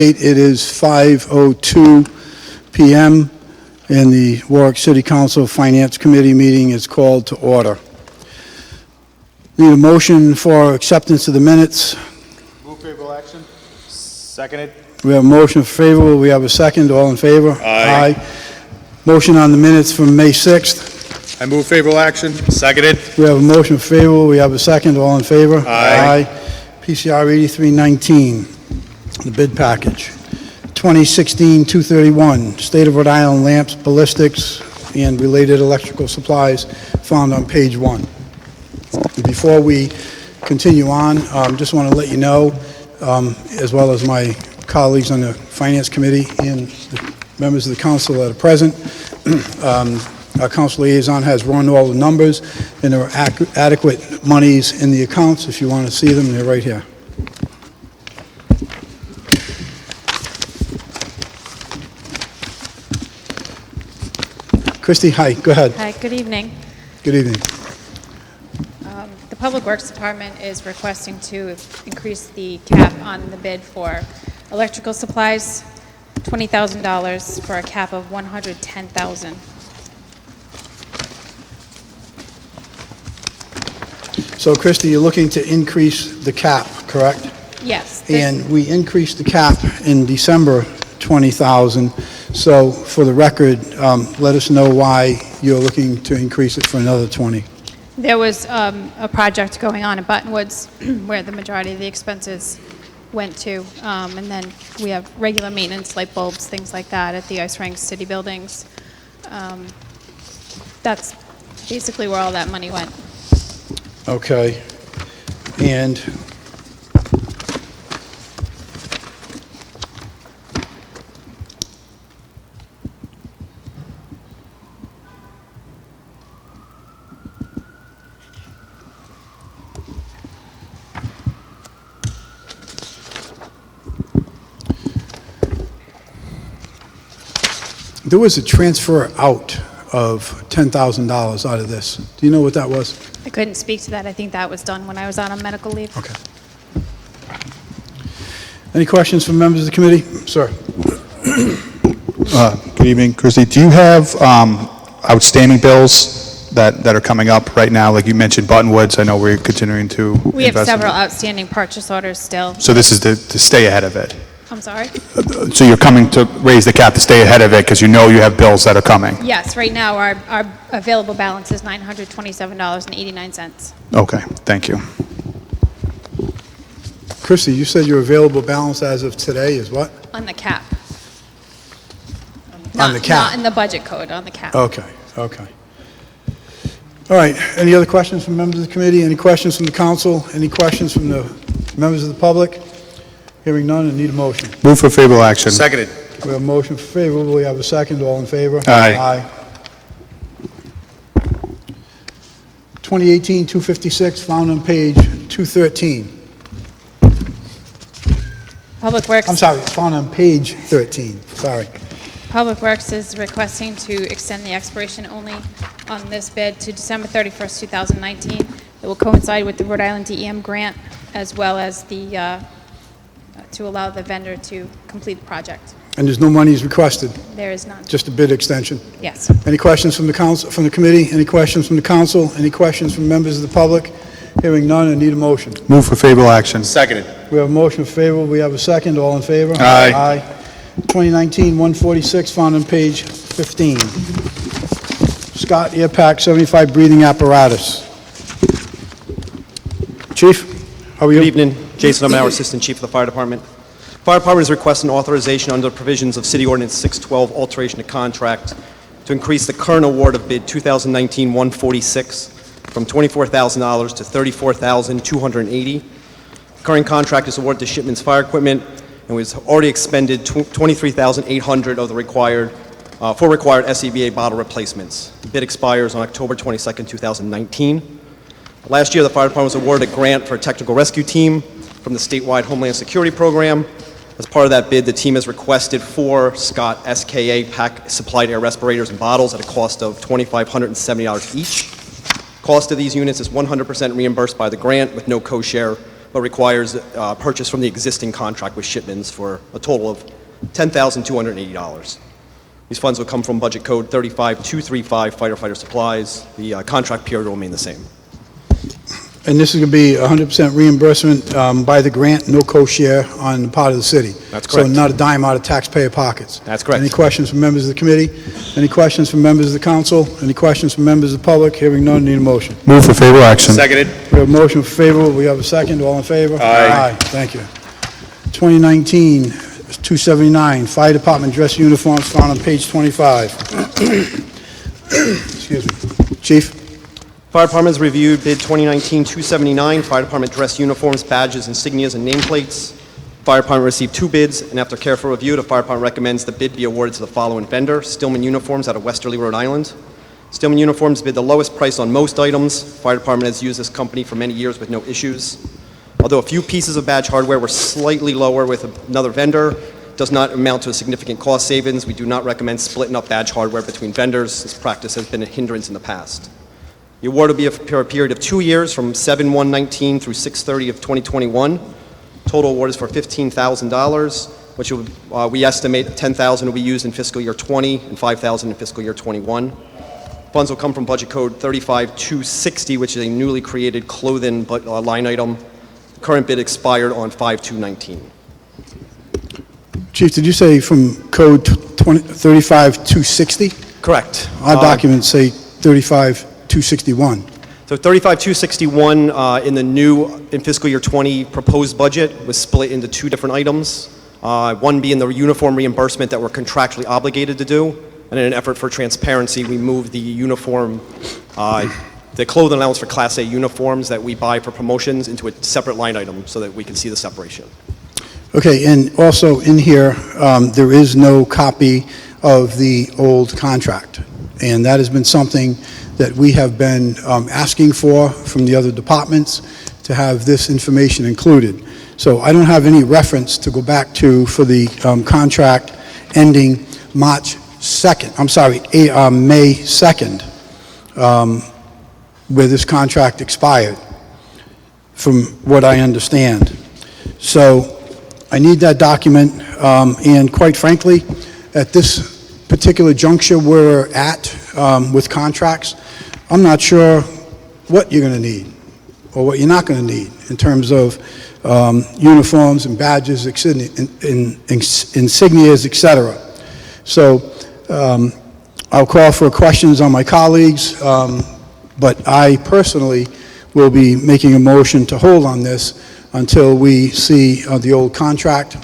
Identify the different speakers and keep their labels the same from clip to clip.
Speaker 1: It is 5:02 p.m. and the Warwick City Council Finance Committee meeting is called to order. Need a motion for acceptance of the minutes.
Speaker 2: Move favorable action. Seconded.
Speaker 1: We have a motion favorable. We have a second. All in favor?
Speaker 2: Aye.
Speaker 1: Motion on the minutes from May 6th.
Speaker 2: I move favorable action. Seconded.
Speaker 1: We have a motion favorable. We have a second. All in favor?
Speaker 2: Aye.
Speaker 1: PCR 8319, the bid package. 2016-231, State of Rhode Island lamps, ballistics, and related electrical supplies found on page 1. Before we continue on, just want to let you know, as well as my colleagues on the Finance Committee and the members of the council that are present, our council liaison has run all the numbers, and there are adequate monies in the accounts. If you want to see them, they're right here. Christy, hi, go ahead.
Speaker 3: Hi, good evening.
Speaker 1: Good evening.
Speaker 3: The Public Works Department is requesting to increase the cap on the bid for electrical supplies, $20,000 for a cap of $110,000.
Speaker 1: So, Christy, you're looking to increase the cap, correct?
Speaker 3: Yes.
Speaker 1: And we increased the cap in December 20,000. So, for the record, let us know why you're looking to increase it for another 20.
Speaker 3: There was a project going on in Buttonwoods where the majority of the expenses went to, and then we have regular maintenance, light bulbs, things like that at the ice rinks, city buildings. That's basically where all that money went.
Speaker 1: Okay. And there was a transfer out of $10,000 out of this. Do you know what that was?
Speaker 3: I couldn't speak to that. I think that was done when I was out on medical leave.
Speaker 1: Okay. Any questions from members of the committee? Sir.
Speaker 4: Good evening, Christy. Do you have outstanding bills that are coming up right now? Like you mentioned Buttonwoods. I know we're continuing to
Speaker 3: We have
Speaker 4: invest in
Speaker 3: several
Speaker 4: it.
Speaker 3: outstanding purchase orders still.
Speaker 4: So this is to stay ahead of it.
Speaker 3: I'm sorry?
Speaker 4: So you're coming to raise the cap to stay ahead of it because you know you have bills that are coming.
Speaker 3: Yes, right now our available balance is $927.89.
Speaker 4: Okay, thank you.
Speaker 1: Christy, you said your available balance as of today is what?
Speaker 3: On the cap.
Speaker 1: On the cap?
Speaker 3: Not in the budget code, on the cap.
Speaker 1: Okay, okay. All right, any other questions from members of the committee? Any questions from the council? Any questions from the members of the public? Hearing none, I need a motion.
Speaker 4: Move for favorable action.
Speaker 2: Seconded.
Speaker 1: We have a motion for favorable, we have a second, all in favor?
Speaker 4: Aye.
Speaker 1: 2018-256, found on page 213.
Speaker 3: Public Works.
Speaker 1: I'm sorry, found on page 13, sorry.
Speaker 3: Public Works is requesting to extend the expiration only on this bid to December 31st, 2019. It will coincide with the Rhode Island DEM grant as well as the to allow the vendor to complete the project.
Speaker 1: And there's no monies requested,
Speaker 3: There is none.
Speaker 1: just a bid extension.
Speaker 3: Yes.
Speaker 1: Any questions from the council, from the committee? Any questions from the council? Any questions from members of the public? Hearing none, I need a motion.
Speaker 4: Move for favorable action.
Speaker 2: Seconded.
Speaker 1: We have a motion favorable, we have a second, all in favor?
Speaker 4: Aye.
Speaker 1: Aye. 2019-146, found on page 15. Scott Air Pack 75 breathing apparatus. Chief, how are you?
Speaker 5: Good evening. Jason, I'm our Assistant Chief of the Fire Department. Fire Department is requesting authorization under provisions of City Ordinance 612, alteration of contract, to increase the current award of bid 2019-146 from $24,000 to $34,280. Current contract is awarded to Shipman's Fire Equipment and was already expended $23,800 of the required SCBA bottle replacements. The bid expires on October 22nd, 2019. Last year, the Fire Department was awarded a grant for a technical rescue team from the statewide Homeland Security Program. As part of that bid, the team has requested 4 Scott SKA pack supplied air respirators and bottles at a cost of $2,570 each. Cost of these units is 100% reimbursed by the grant with no co-share but requires purchase from the existing contract with Shipmans for a total of $10,280. These funds will come from Budget Code 35235, Firefighter Supplies. The contract period will remain the same.
Speaker 1: And this is going to be 100% reimbursement by the grant, no co-share on the part of the city.
Speaker 5: That's correct.
Speaker 1: So not a dime out of taxpayer pockets.
Speaker 5: That's correct.
Speaker 1: Any questions from members of the committee? Any questions from members of the council? Any questions from members of the public? Hearing none, need a motion.
Speaker 4: Move for favorable action.
Speaker 2: Seconded.
Speaker 1: We have a motion for favorable. We have a second. All in favor?
Speaker 2: Aye.
Speaker 1: Thank you. 2019-279, Fire Department dress uniforms found on page 25. Excuse me. Chief?
Speaker 5: Fire Department has reviewed bid 2019-279, Fire Department dress uniforms, badges, insignias, and nameplates. Fire Department received 2 bids, and after careful review, the Fire Department recommends the bid be awarded to the following vendor: Stillman Uniforms out of Westerly, Rhode Island. Stillman Uniforms bid the lowest price on most items. Fire Department has used this company for many years with no issues. Although a few pieces of badge hardware were slightly lower with another vendor, does not amount to a significant cost savings. We do not recommend splitting up badge hardware between vendors. This practice has been a hindrance in the past. The award will be for a period of 2 years, from 7/1/19 through 6/30 of 2021. Total award is for $15,000, which we estimate $10,000 will be used in fiscal year 20 and $5,000 in fiscal year 21. Funds will come from Budget Code 35260, which is a newly created clothing line item. The current bid expired on 5/2/19.
Speaker 1: Chief, did you say from code 35260?
Speaker 5: Correct.
Speaker 1: Our documents say 35261.
Speaker 5: So 35261 in fiscal year 20 proposed budget was split into 2 different items. One being the uniform reimbursement that we're contractually obligated to do, and in an effort for transparency, we moved the uniform, the clothing allowance for Class A uniforms that we buy for promotions into a separate line item so that we can see the separation.
Speaker 1: Okay, and also in here, there is no copy of the old contract. And that has been something that we have been asking for from the other departments, to have this information included. So I don't have any reference to go back to for the contract ending May 2nd, where this contract expired, from what I understand. So I need that document, and quite frankly, at this particular juncture we're at with contracts, I'm not sure what you're going to need or what you're not going to need in terms of uniforms and badges, insignias, etc. So I'll call for questions on my colleagues, but I personally will be making a motion to hold on this until we see the old contract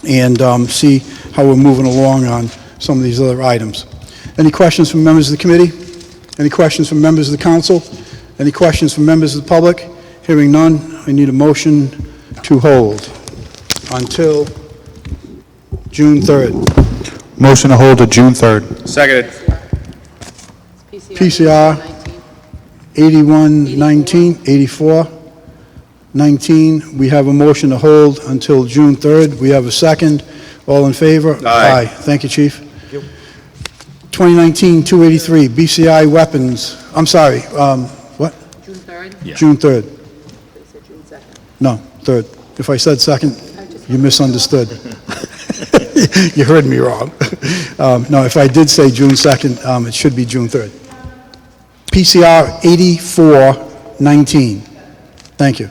Speaker 1: and see how we're moving along on some of these other items. Any questions from members of the committee? Any questions from members of the council? Any questions from members of the public? Hearing none, I need a motion to hold until June 3rd.
Speaker 4: Motion to hold to June 3rd.
Speaker 2: Seconded.
Speaker 1: PCR 8119, 8419. We have a motion to hold until June 3rd. We have a second. All in favor?
Speaker 2: Aye.
Speaker 1: Thank you, Chief. 2019-283, BCI weapons. I'm sorry, what?
Speaker 6: June 3rd?
Speaker 1: June 3rd.
Speaker 6: They said June 2nd.
Speaker 1: No, 3rd. If I said second, you misunderstood. You heard me wrong. No, if I did say June 2nd, it should be June 3rd. PCR 8419. Thank you.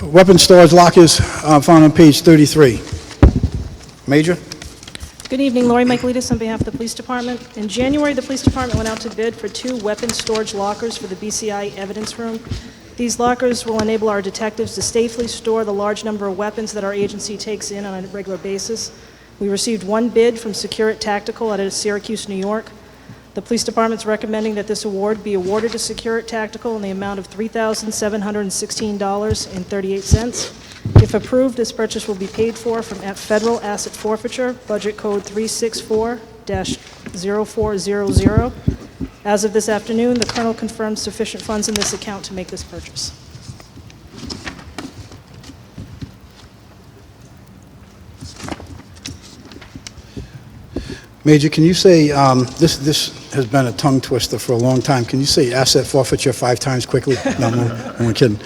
Speaker 1: Weapon storage lockers found on page 33. Major?
Speaker 7: Good evening, Lori Michaelides on behalf of the Police Department. In January, the Police Department went out to bid for 2 weapon storage lockers for the BCI evidence room. These lockers will enable our detectives to safely store the large number of weapons that our agency takes in on a regular basis. We received 1 bid from Security Tactical out of Syracuse, New York. The Police Department's recommending that this award be awarded to Security Tactical in the amount of $3,716.38. If approved, this purchase will be paid for from federal asset forfeiture, budget code 364-0400. As of this afternoon, the Colonel confirmed sufficient funds in this account to make this purchase.
Speaker 1: Major, can you say, this has been a tongue twister for a long time. Can you say asset forfeiture 5 times quickly? No, I'm only kidding.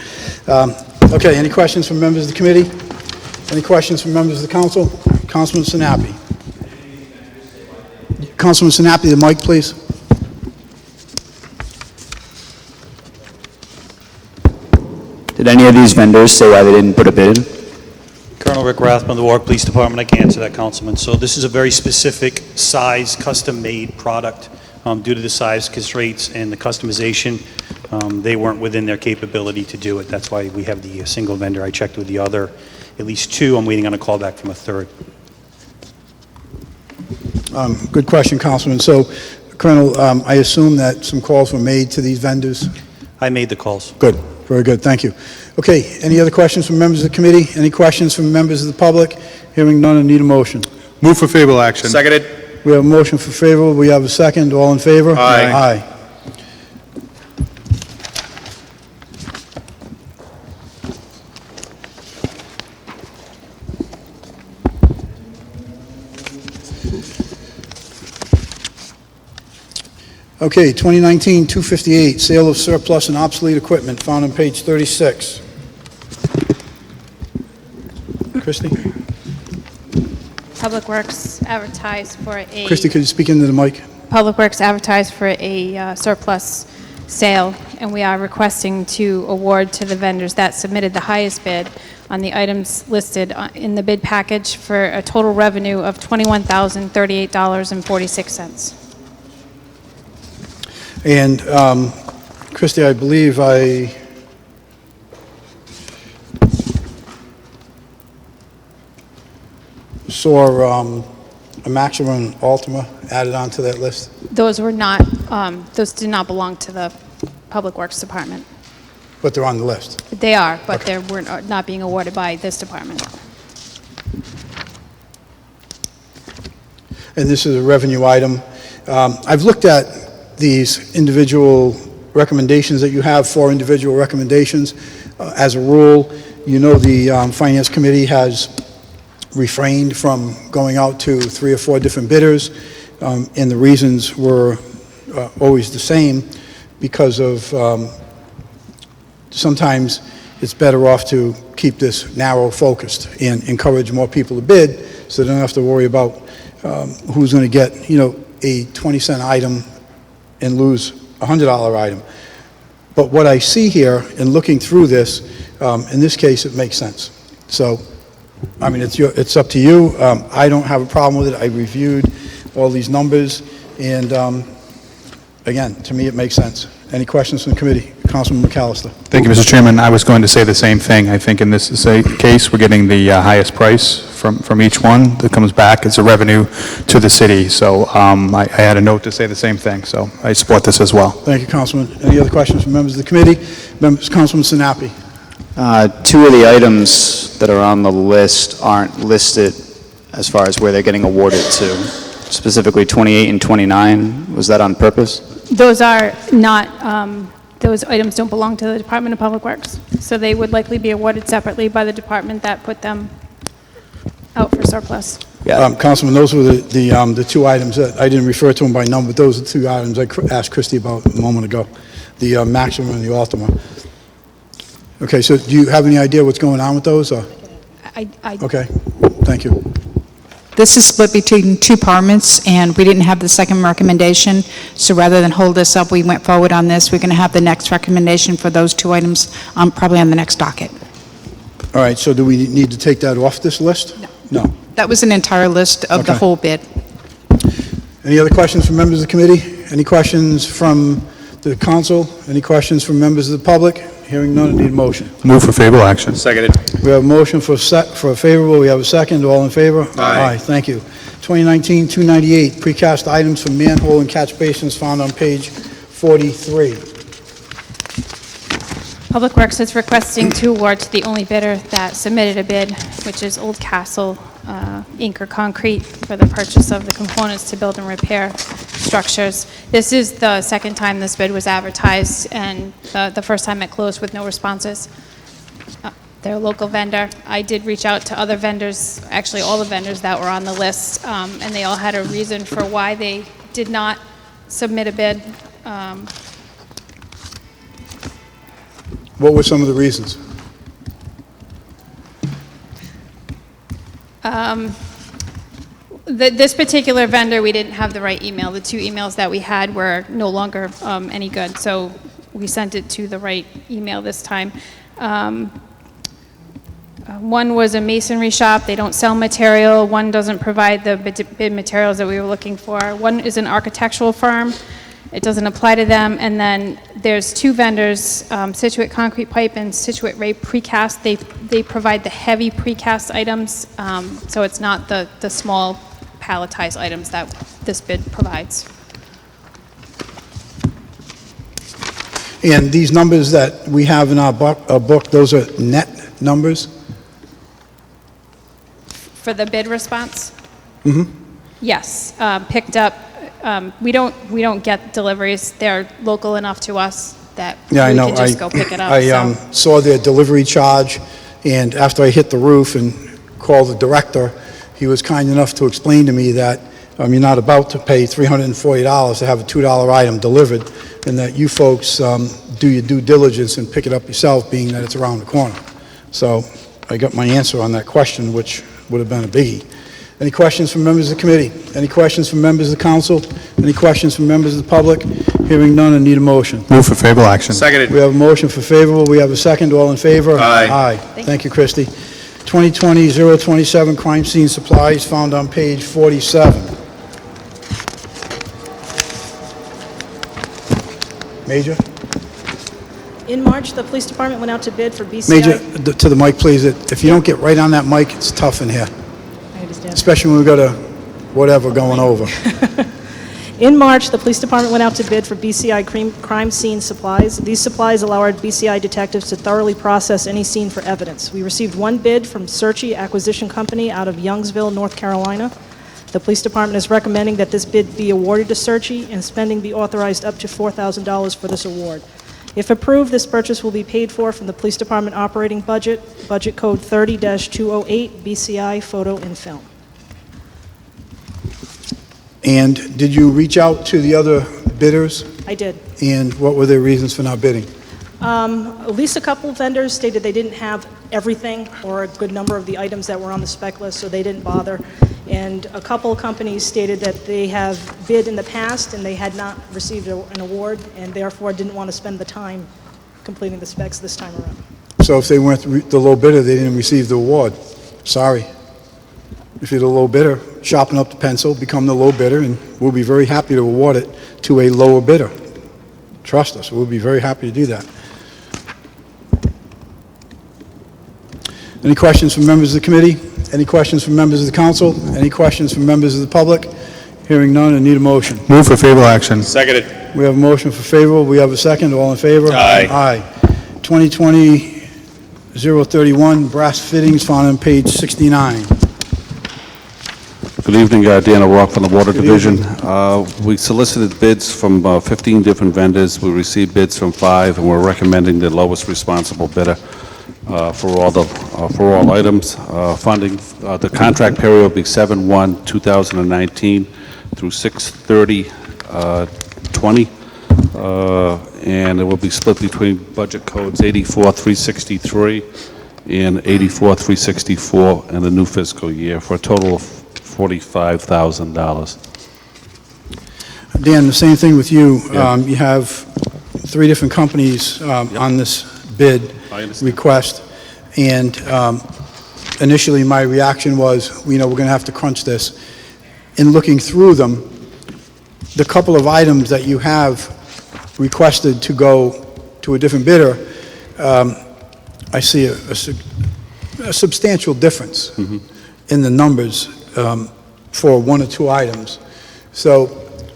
Speaker 1: Okay, any questions from members of the committee? Any questions from members of the council? Councilman Sinapi. Councilman Sinapi, the mic, please.
Speaker 8: Did any of these vendors say why they didn't put a bid in?
Speaker 9: Colonel Rick Rathman, the Warwick Police Department. I can answer that, Councilman. So this is a very specific size, custom-made product. Due to the size constraints and the customization, they weren't within their capability to do it. That's why we have the single vendor. I checked with the other, at least 2. I'm waiting on a call back from a 3rd.
Speaker 1: Good question, Councilman. So, Colonel, I assume that some calls were made to these vendors?
Speaker 9: I made the calls.
Speaker 1: Good, very good, thank you. Okay, any other questions from members of the committee? Any questions from members of the public? Hearing none, I need a motion.
Speaker 4: Move for favorable action.
Speaker 2: Seconded.
Speaker 1: We have a motion for favorable, we have a second, all in favor?
Speaker 2: Aye.
Speaker 1: Aye. Okay, 2019-258, sale of surplus and obsolete equipment, found on page 36. Christie?
Speaker 3: Public Works advertised for a...
Speaker 1: Christie, could you speak into the mic?
Speaker 3: Public Works advertised for a surplus sale, and we are requesting to award to the vendors that submitted the highest bid on the items listed in the bid package for a total revenue of $21,038.46.
Speaker 1: And, Christie, I believe I saw a Maxima and Altima added onto that list,
Speaker 3: Those were not, those did not belong to the Public Works Department.
Speaker 1: but they're on the list.
Speaker 3: They are, but they were not being awarded by this department.
Speaker 1: And this is a revenue item. I've looked at these individual recommendations that you have, 4 individual recommendations. As a rule, you know the Finance Committee has refrained from going out to 3 or 4 different bidders, and the reasons were always the same because of sometimes it's better off to keep this narrow focused and encourage more people to bid so they don't have to worry about who's going to get, a 20-cent item and lose a $100 item. But what I see here in looking through this, in this case, it makes sense. So, I mean, it's up to you. I don't have a problem with it. I reviewed all these numbers, and again, to me, it makes sense. Any questions from the committee? Councilman McAllister.
Speaker 4: Thank you, Mr. Chairman. I was going to say the same thing. I think in this case, we're getting the highest price from each one that comes back. It's a revenue to the city. So I had a note to say the same thing. So I support this as well.
Speaker 1: Thank you, Councilman. Any other questions from members of the committee? Councilman Sinapi.
Speaker 8: 2 of the items that are on the list aren't listed as far as where they're getting awarded to, specifically 28 and 29. Was that on purpose?
Speaker 3: Those are not, those items don't belong to the Department of Public Works, so they would likely be awarded separately by the department that put them out for surplus.
Speaker 1: Councilman, those were the 2 items that I didn't refer to them by number, but those are the 2 items I asked Christie about a moment ago, the Maxima and the Altima. Okay, so do you have any idea what's going on with those? Or? Okay, thank you.
Speaker 10: This is split between 2 departments, and we didn't have the second recommendation, so rather than hold this up, we went forward on this. We're going to have the next recommendation for those 2 items probably on the next docket.
Speaker 1: All right, so do we need to take that off this list? No.
Speaker 10: That was an entire list of the
Speaker 1: Okay.
Speaker 10: whole bid.
Speaker 1: Any other questions from members of the committee? Any questions from the council? Any questions from members of the public? Hearing none, I need a motion.
Speaker 4: Move for favorable action.
Speaker 2: Seconded.
Speaker 1: We have a motion for favorable, we have a second, all in favor?
Speaker 2: Aye.
Speaker 1: Thank you. 2019-298, precast items for manhole and catch basins found on page 43.
Speaker 3: Public Works is requesting to award to the only bidder that submitted a bid, which is Old Castle Inc. Concrete, for the purchase of the components to build and repair structures. This is the second time this bid was advertised, and the first time it closed with no responses. They're a local vendor. I did reach out to other vendors, actually all the vendors that were on the list, and they all had a reason for why they did not submit a bid.
Speaker 1: What were some of the reasons?
Speaker 3: This particular vendor, we didn't have the right email. The two emails that we had were no longer any good, so we sent it to the right email this time. One was a masonry shop. They don't sell material. One doesn't provide the bid materials that we were looking for. One is an architectural firm. It doesn't apply to them. And then there's two vendors, Situate Concrete Pipe and Situate Ray Precast. They provide the heavy precast items, so it's not the small palletized items that this bid provides.
Speaker 1: And these numbers that we have in our book, those are net numbers?
Speaker 3: For the bid response? Mm-hmm. Yes, picked up. We don't get deliveries. They're local enough to us that we
Speaker 1: Yeah, I know.
Speaker 3: can just go pick it up.
Speaker 1: I
Speaker 3: so.
Speaker 1: saw their delivery charge, and after I hit the roof and called the director, he was kind enough to explain to me that you're not about to pay $340 to have a $2 item delivered, and that you folks do your due diligence and pick it up yourself, being that it's around the corner. So I got my answer on that question, which would have been a biggie. Any questions from members of the committee? Any questions from members of the council? Any questions from members of the public? Hearing none, I need a motion.
Speaker 4: Move for favorable action.
Speaker 2: Seconded.
Speaker 1: We have a motion for favorable. We have a second. All in favor?
Speaker 2: Aye.
Speaker 1: Aye. Thank you, Christie. 2020-027 crime scene supplies found on page 47. Major?
Speaker 7: In March, the police department went out to bid for BCI...
Speaker 1: Major, to the mic, please. If you don't get right on that mic, it's tough in here,
Speaker 7: I understand.
Speaker 1: especially when we've got a whatever going over.
Speaker 7: In March, the police department went out to bid for BCI crime scene supplies. These supplies allow our BCI detectives to thoroughly process any scene for evidence. We received one bid from Searchy Acquisition Company out of Youngsville, North Carolina. The police department is recommending that this bid be awarded to Searchy and spending be authorized up to $4,000 for this award. If approved, this purchase will be paid for from the police department operating budget, budget code 30-208, BCI photo and film.
Speaker 1: And did you reach out to the other bidders?
Speaker 7: I did.
Speaker 1: And what were their reasons for not bidding?
Speaker 7: At least a couple of vendors stated they didn't have everything or a good number of the items that were on the spec list, so they didn't bother. And a couple of companies stated that they have bid in the past and they had not received an award and therefore didn't want to spend the time completing the specs this time around.
Speaker 1: So if they weren't the low bidder, they didn't receive the award. Sorry. If you're the low bidder, sharpen up the pencil, become the low bidder, and we'll be very happy to award it to a lower bidder. Trust us, we'll be very happy to do that. Any questions from members of the committee? Any questions from members of the council? Any questions from members of the public? Hearing none, I need a motion.
Speaker 4: Move for favorable action.
Speaker 2: Seconded.
Speaker 1: We have a motion for favorable. We have a second. All in favor?
Speaker 2: Aye.
Speaker 1: Aye. 2020-031, brass fittings found on page 69.
Speaker 11: Good evening, Dan O'Rourke from the Water
Speaker 1: Good
Speaker 11: Division. We solicited bids from 15 different vendors. We received bids from 5, and we're recommending the lowest responsible bidder for all items. Funding, the contract period will be 7/1/2019 through 6/30/20, and it will be split between budget codes 84-363 and 84-364 in the new fiscal year for a total of $45,000.
Speaker 1: Dan, the same thing with you. You have 3 different companies on this bid
Speaker 11: I understand.
Speaker 1: request, and initially my reaction was, we're going to have to crunch this. In looking through them, the couple of items that you have requested to go to a different bidder, I see a substantial difference in the numbers for 1 or 2 items. So,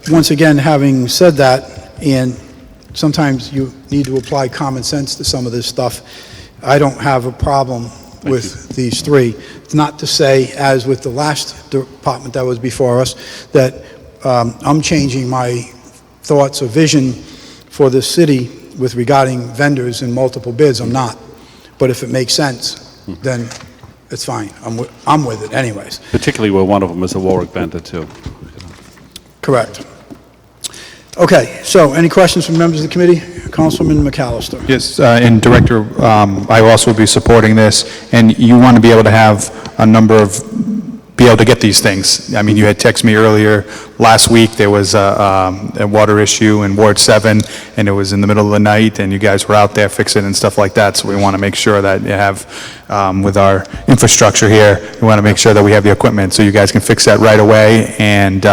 Speaker 1: once again, having said that, and sometimes you need to apply common sense to some of this stuff, I don't have a problem with these 3. It's not to say, as with the last department that was before us, that I'm changing my thoughts or vision for this city with regarding vendors and multiple bids. I'm not. But if it makes sense, then it's fine. I'm with it anyways.
Speaker 11: Particularly where one of them is a Warwick vendor, too.
Speaker 1: Correct. Okay, so any questions from members of the committee? Councilman McAllister.
Speaker 4: Yes, and Director, I also will be supporting this, and you want to be able to have a number of, be able to get these things. I mean, you had texted me earlier, last week, there was a water issue in Ward 7, and it was in the middle of the night, and you guys were out there fixing and stuff like that, so we want to make sure that you have, with our infrastructure here, we want to make sure that we have the equipment, so you guys can fix that right away, and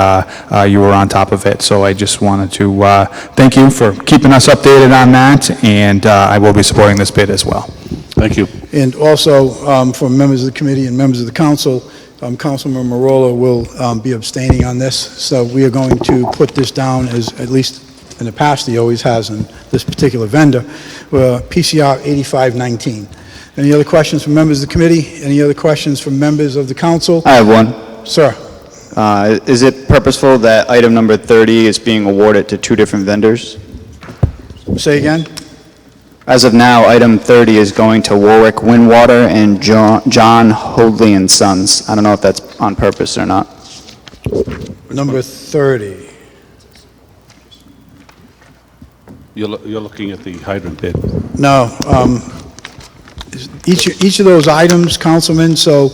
Speaker 4: you were on top of it. So I just wanted to thank you for keeping us updated on that, and I will be supporting this bid as well.
Speaker 11: Thank you.
Speaker 1: And also, for members of the committee and members of the council, Councilman Marola will be abstaining on this, so we are going to put this down as, at least in the past, he always has in this particular vendor, PCR 8519. Any other questions from members of the committee? Any other questions from members of the council?
Speaker 8: I have one.
Speaker 1: Sir?
Speaker 8: Is it purposeful that item number 30 is being awarded to two different vendors?
Speaker 1: Say again?
Speaker 8: As of now, item 30 is going to Warwick Windwater and John Hoadley and Sons. I don't know if that's on purpose or not.
Speaker 1: Number 30.
Speaker 11: You're looking at the hydrant bid.
Speaker 1: No, each of those items, Councilman, so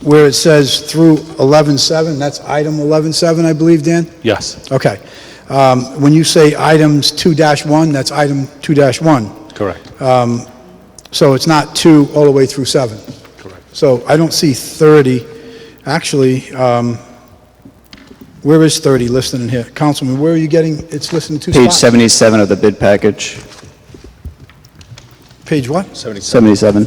Speaker 1: where it says through 11-7, that's item 11-7, I believe, Dan?
Speaker 11: Yes,
Speaker 1: Okay. When you say items 2-1, that's item 2-1.
Speaker 11: correct.
Speaker 1: So it's not 2 all the way through 7.
Speaker 11: Correct.
Speaker 1: So I don't see 30. Actually, where is 30 listed in here? Councilman, where are you getting, it's listed in two
Speaker 8: Page
Speaker 1: spots?
Speaker 8: 77 of the bid package.
Speaker 1: Page what?
Speaker 8: 77.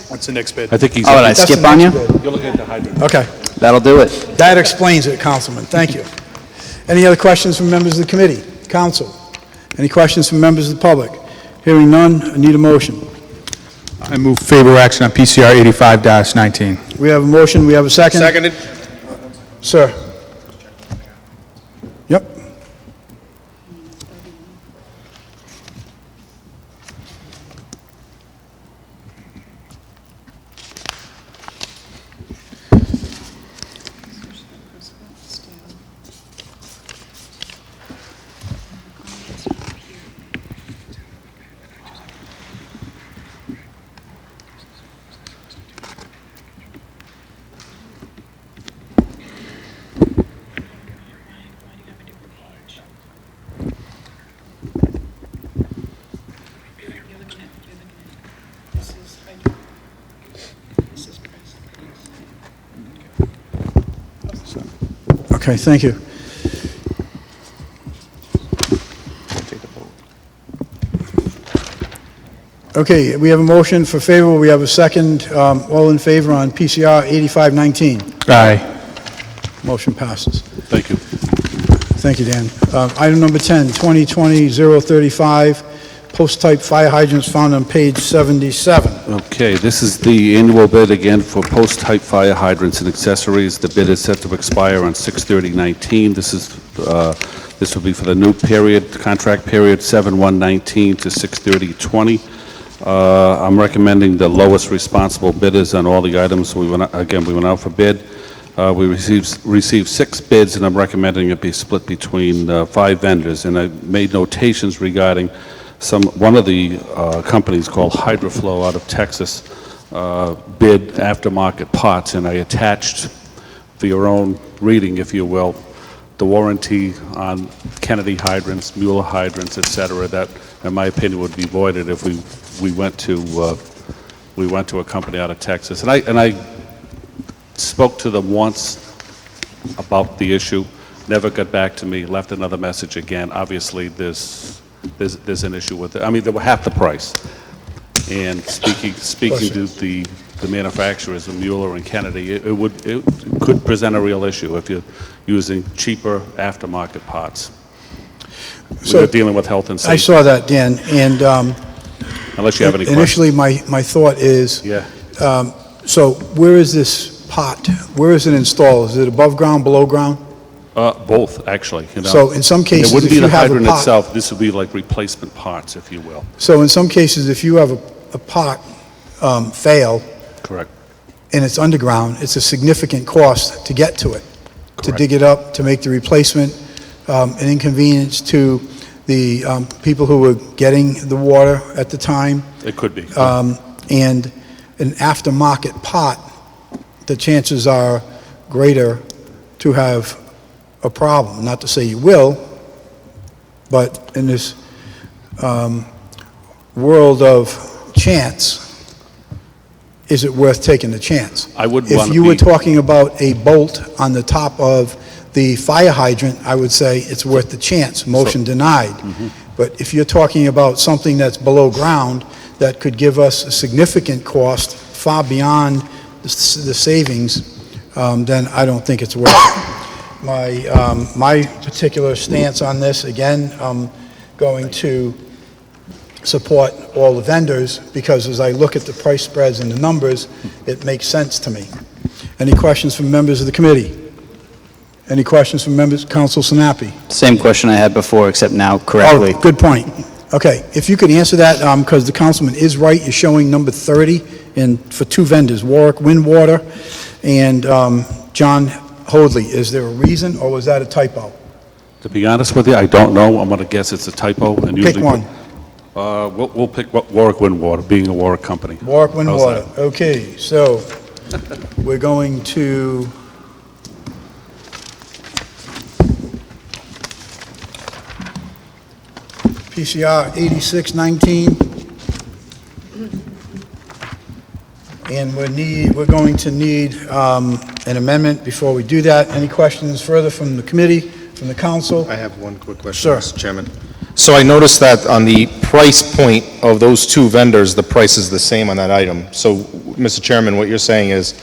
Speaker 4: What's the next bid?
Speaker 11: I think he's,
Speaker 8: Oh, did I
Speaker 1: That's the
Speaker 8: skip on you?
Speaker 1: next bid.
Speaker 11: you're looking at the hydrant.
Speaker 1: Okay.
Speaker 8: That'll do it.
Speaker 1: That explains it, Councilman. Thank you. Any other questions from members of the committee? Council? Any questions from members of the public? Hearing none, I need a motion.
Speaker 4: I move favor action on PCR 85-19.
Speaker 1: We have a motion, we have a second?
Speaker 2: Seconded.
Speaker 1: Sir? Yep. Okay, thank you. Okay, we have a motion for favor, we have a second. All in favor on PCR 8519?
Speaker 4: Aye.
Speaker 1: Motion passes.
Speaker 11: Thank you.
Speaker 1: Thank you, Dan. Item number 10, 2020-035, post-type fire hydrants found on page 77.
Speaker 11: Okay, this is the annual bid again for post-type fire hydrants and accessories. The bid is set to expire on 6/30/19. This will be for the new period, contract period, 7/1/19 to 6/30/20. I'm recommending the lowest responsible bidders on all the items. We went out for bid. We received 6 bids, and I'm recommending it be split between 5 vendors. And I made notations regarding one of the companies called Hydroflow out of Texas bid aftermarket parts, and I attached, for your own reading, if you will, the warranty on Kennedy hydrants, Mueller hydrants, et cetera, that, in my opinion, would be voided if we went to a company out of Texas. And I spoke to them once about the issue, never got back to me, left another message again. Obviously, there's an issue with it. I mean, they were half the price. And speaking to the manufacturers of Mueller and Kennedy, it could present a real issue if you're using cheaper aftermarket parts.
Speaker 1: So
Speaker 11: We're dealing with health and
Speaker 1: I
Speaker 11: safety.
Speaker 1: saw that, Dan, and
Speaker 11: Unless you have any questions.
Speaker 1: initially my thought is,
Speaker 11: Yeah.
Speaker 1: so where is this pot? Where is it installed? Is it above ground, below ground?
Speaker 11: Both, actually. You know.
Speaker 1: So in some cases,
Speaker 11: It wouldn't
Speaker 1: if
Speaker 11: be the
Speaker 1: you have a
Speaker 11: hydrant
Speaker 1: pot-
Speaker 11: itself. This would be like replacement parts, if you will.
Speaker 1: So in some cases, if you have a pot fail
Speaker 11: Correct.
Speaker 1: and it's underground, it's a significant cost to get to it. to dig it up, to make the replacement, an inconvenience to the people who were getting the water at the time,
Speaker 11: It could be.
Speaker 1: and an aftermarket pot, the chances are greater to have a problem. Not to say you will, but in this world of chance, is it worth taking the chance?
Speaker 11: I wouldn't want
Speaker 1: If
Speaker 11: to
Speaker 1: you were
Speaker 11: be-
Speaker 1: talking about a bolt on the top of the fire hydrant, I would say it's worth the chance, motion denied. But if you're talking about something that's below ground that could give us a significant cost far beyond the savings, then I don't think it's worth it. My particular stance on this, again, I'm going to support all the vendors, because as I look at the price spreads and the numbers, it makes sense to me. Any questions from members of the committee? Any questions from members? Council Sinapi?
Speaker 8: Same question I had before, except now correctly.
Speaker 1: Oh, good point. Okay, if you could answer that, because the councilman is right, you're showing number 30 for two vendors, Warwick Windwater and John Hoadley. Is there a reason, or was that a typo?
Speaker 11: To be honest with you, I don't know. I'm going to guess it's a typo. And
Speaker 1: Pick
Speaker 11: usually
Speaker 1: one.
Speaker 11: We'll pick Warwick Windwater, being a Warwick company.
Speaker 1: Warwick
Speaker 11: How's
Speaker 1: Windwater.
Speaker 11: that?
Speaker 1: Okay, so we're going to PCR 8619. And we're going to need an amendment before we do that. Any questions further from the committee, from the council?
Speaker 2: I have one quick question,
Speaker 1: Sure.
Speaker 2: Mr. Chairman. So I noticed that on the price point of those two vendors, the price is the same on that item. So, Mr. Chairman, what you're saying is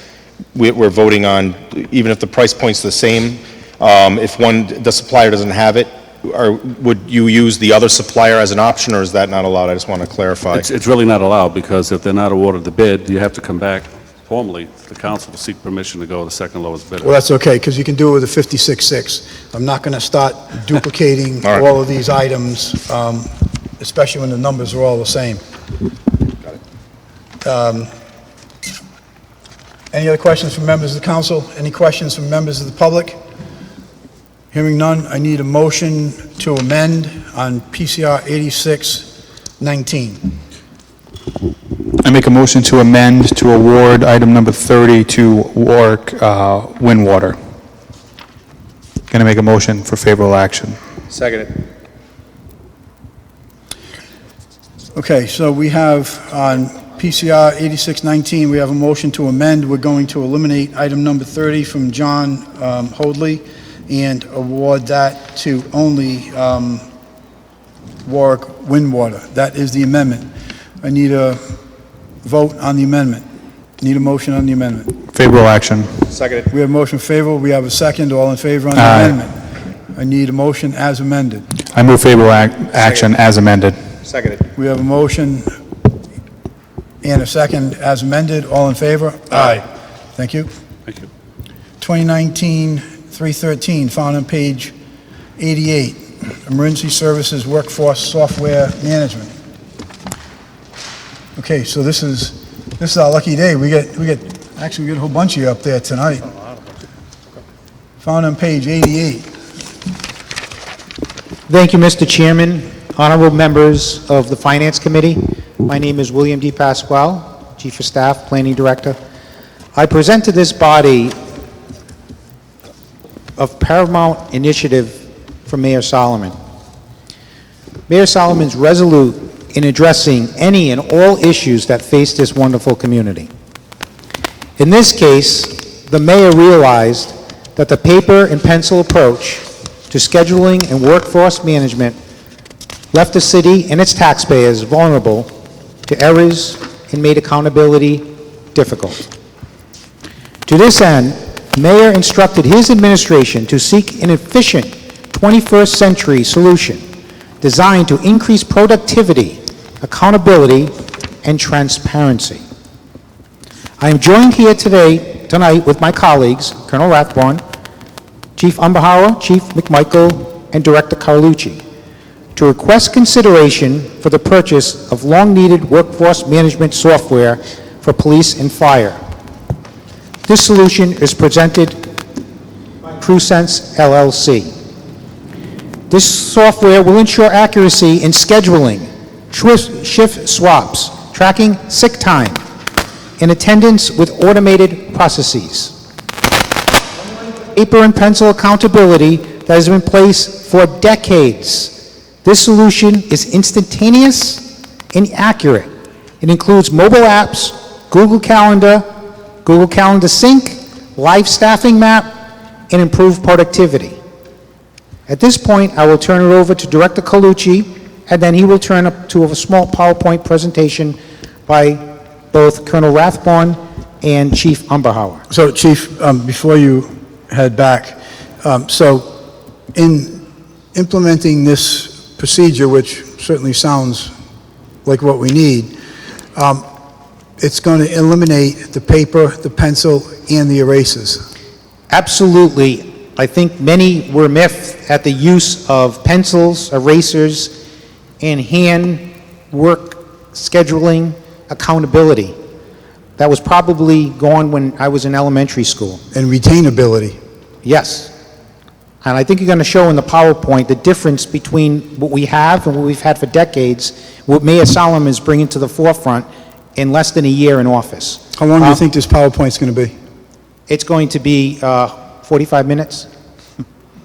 Speaker 2: we're voting on, even if the price point's the same, if the supplier doesn't have it, or would you use the other supplier as an option, or is that not allowed? I just want to clarify.
Speaker 11: It's really not allowed, because if they're not awarded the bid, you have to come back formally to the council to seek permission to go to the second lowest bidder.
Speaker 1: Well, that's okay, because you can do it with a 56.6. I'm not going to start duplicating
Speaker 2: All right.
Speaker 1: all of these items, especially when the numbers are all the same. Any other questions from members of the council? Any questions from members of the public? Hearing none, I need a motion to amend on PCR 8619.
Speaker 4: I make a motion to amend to award item number 30 to Warwick Windwater. Going to make a motion for favorable action.
Speaker 2: Second.
Speaker 1: Okay, so we have on PCR 8619, we have a motion to amend. We're going to eliminate item number 30 from John Hoadley and award that to only Warwick Windwater. That is the amendment. I need a vote on the amendment. Need a motion on the amendment.
Speaker 4: Favorable action.
Speaker 2: Seconded.
Speaker 1: We have a motion favorable. We have a second. All in favor on the
Speaker 4: Aye.
Speaker 1: amendment. I need a motion as amended.
Speaker 4: I move favorable action as amended.
Speaker 2: Seconded.
Speaker 1: We have a motion and a second as amended. All in favor?
Speaker 2: Aye.
Speaker 1: Thank you.
Speaker 11: Thank you.
Speaker 1: 2019-313, found on page 88, Emergency Services Workforce Software Management. Okay, so this is our lucky day. We get a whole bunch of you up there tonight. Found on page 88.
Speaker 12: Thank you, Mr. Chairman, honorable members of the Finance Committee. My name is William D. Pasquale, Chief of Staff, Planning Director. I present to this body of paramount initiative from Mayor Solomon. Mayor Solomon's resolute in addressing any and all issues that face this wonderful community. In this case, the mayor realized that the paper and pencil approach to scheduling and workforce management left the city and its taxpayers vulnerable to errors and made accountability difficult. To this end, Mayor instructed his administration to seek an efficient 21st century solution designed to increase productivity, accountability, and transparency. I am joined here tonight with my colleagues, Colonel Rathborn, Chief Umbahara, Chief McMichael, and Director Carlucci, to request consideration for the purchase of long-needed workforce management software for police and fire. This solution is presented by CrewSense LLC. This software will ensure accuracy in scheduling, shift swaps, tracking sick time, and attendance with automated processes. Paper and pencil accountability that has been in place for decades. This solution is instantaneous and accurate. It includes mobile apps, Google Calendar Sync, live staffing map, and improved productivity. At this point, I will turn it over to Director Colucci, and then he will turn up to a small PowerPoint presentation by both Colonel Rathbone and Chief Umberhauer.
Speaker 1: So, Chief, before you head back, so in implementing this procedure, which certainly sounds like what we need, it's going to eliminate the paper, the pencil, and the erasers.
Speaker 12: Absolutely. I think many were miffed at the use of pencils, erasers, and hand work scheduling accountability. That was probably gone when I was in elementary school.
Speaker 1: And retainability.
Speaker 12: Yes. And I think you're going to show in the PowerPoint the difference between what we have and what we've had for decades, what Mayor Solomon is bringing to the forefront in less than a year in office.
Speaker 1: How long do you think this PowerPoint's going to be?
Speaker 12: It's going to be 45 minutes,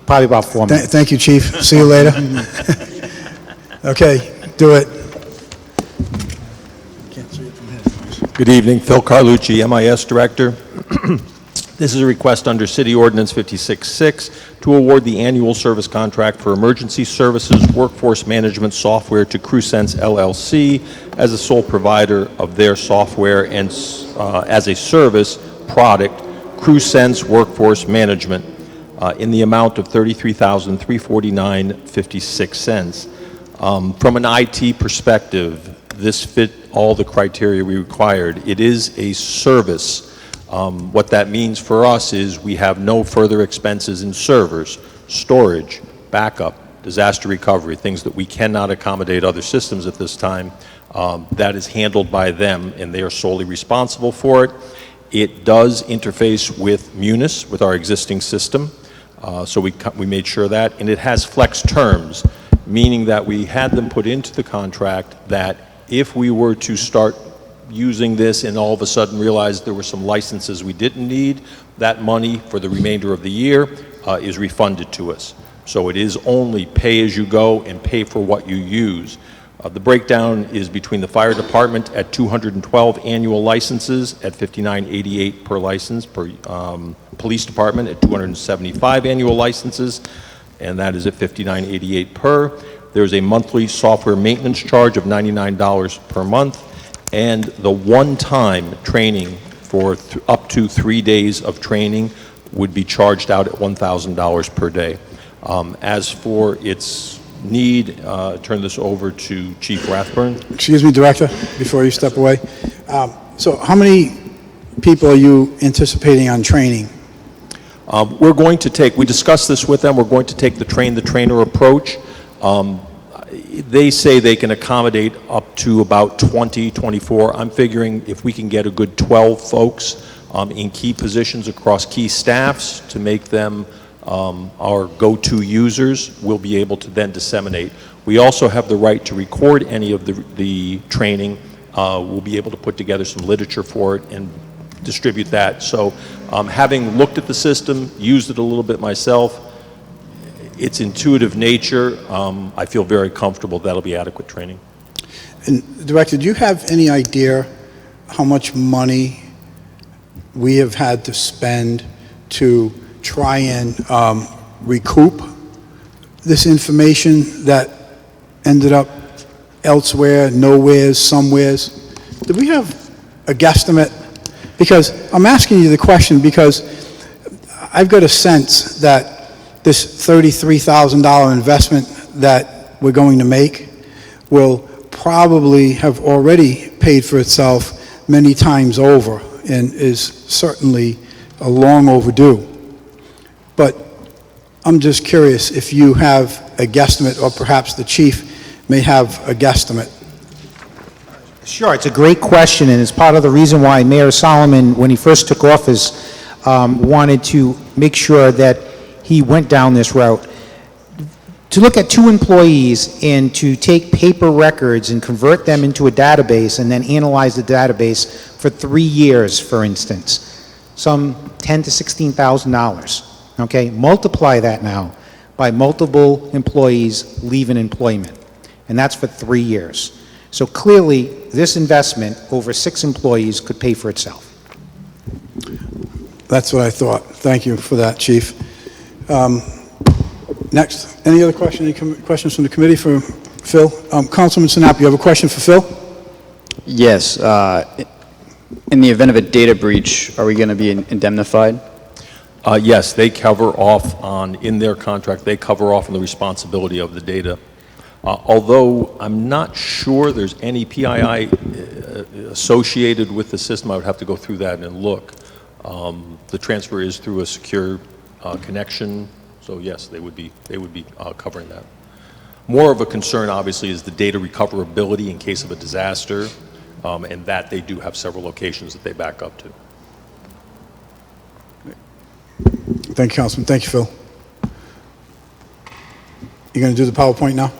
Speaker 12: probably about 4 minutes.
Speaker 1: Thank you, Chief. See you later. Okay, do it.
Speaker 13: Good evening, Phil Carlucci, MIS Director. This is a request under City Ordinance 56-6 to award the annual service contract for emergency services workforce management software to CrewSense LLC as a sole provider of their software and as a service product, CrewSense Workforce Management, in the amount of $33,349.56. From an IT perspective, this fit all the criteria we required. It is a service. What that means for us is we have no further expenses in servers, storage, backup, disaster recovery, things that we cannot accommodate other systems at this time. That is handled by them, and they are solely responsible for it. It does interface with Munis, with our existing system, so we made sure that, and it has flex terms, meaning that we had them put into the contract that if we were to start using this and all of a sudden realized there were some licenses we didn't need, that money for the remainder of the year is refunded to us. So it is only pay as you go and pay for what you use. The breakdown is between the fire department at 212 annual licenses at $59.88 per license, per police department at 275 annual licenses, and that is at $59.88 per. There's a monthly software maintenance charge of $99 per month, and the one-time training for up to 3 days of training would be charged out at $1,000 per day. As for its need, turn this over to Chief Rathburn.
Speaker 1: Excuse me, Director, before you step away. So how many people are you anticipating on training?
Speaker 13: We're going to take, we discussed this with them, we're going to take the train-the-trainer approach. They say they can accommodate up to about 20, 24. I'm figuring if we can get a good 12 folks in key positions across key staffs to make them our go-to users, we'll be able to then disseminate. We also have the right to record any of the training. We'll be able to put together some literature for it and distribute that. So having looked at the system, used it a little bit myself, its intuitive nature, I feel very comfortable that'll be adequate training.
Speaker 1: And Director, do you have any idea how much money we have had to spend to try and recoup this information that ended up elsewhere, nowheres, somewheres? Do we have a guesstimate? Because I'm asking you the question because I've got a sense that this $33,000 investment that we're going to make will probably have already paid for itself many times over and is certainly long overdue. But I'm just curious if you have a guesstimate, or perhaps the chief may have a guesstimate.
Speaker 12: Sure, it's a great question, and it's part of the reason why Mayor Solomon, when he first took office, wanted to make sure that he went down this route. To look at 2 employees and to take paper records and convert them into a database and then analyze the database for 3 years, for instance, some $10,000 to $16,000, okay? Multiply that now by multiple employees leaving employment, and that's for 3 years. So clearly, this investment over 6 employees could pay for itself.
Speaker 1: That's what I thought. Thank you for that, Chief. Next, any other questions from the committee for Phil? Councilman Sinop, you have a question for Phil?
Speaker 8: Yes. In the event of a data breach, are we going to be indemnified?
Speaker 13: Yes, they cover off in their contract, they cover off on the responsibility of the data. Although I'm not sure there's any PII associated with the system, I would have to go through that and look. The transfer is through a secure connection, so yes, they would be covering that. More of a concern, obviously, is the data recoverability in case of a disaster, and that they do have several locations that they back up to.
Speaker 1: Thank you, Councilman. Thank you, Phil. You going to do the PowerPoint now?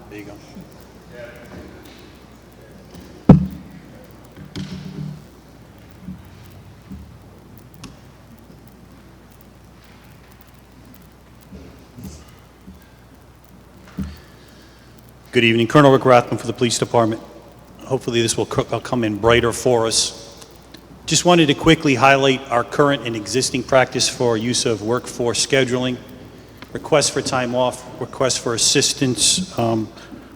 Speaker 9: There you go. Good evening, Colonel Rick Rathman for the Police Department. Hopefully this will come in brighter for us. Just wanted to quickly highlight our current and existing practice for use of workforce scheduling, requests for time off, requests for assistance,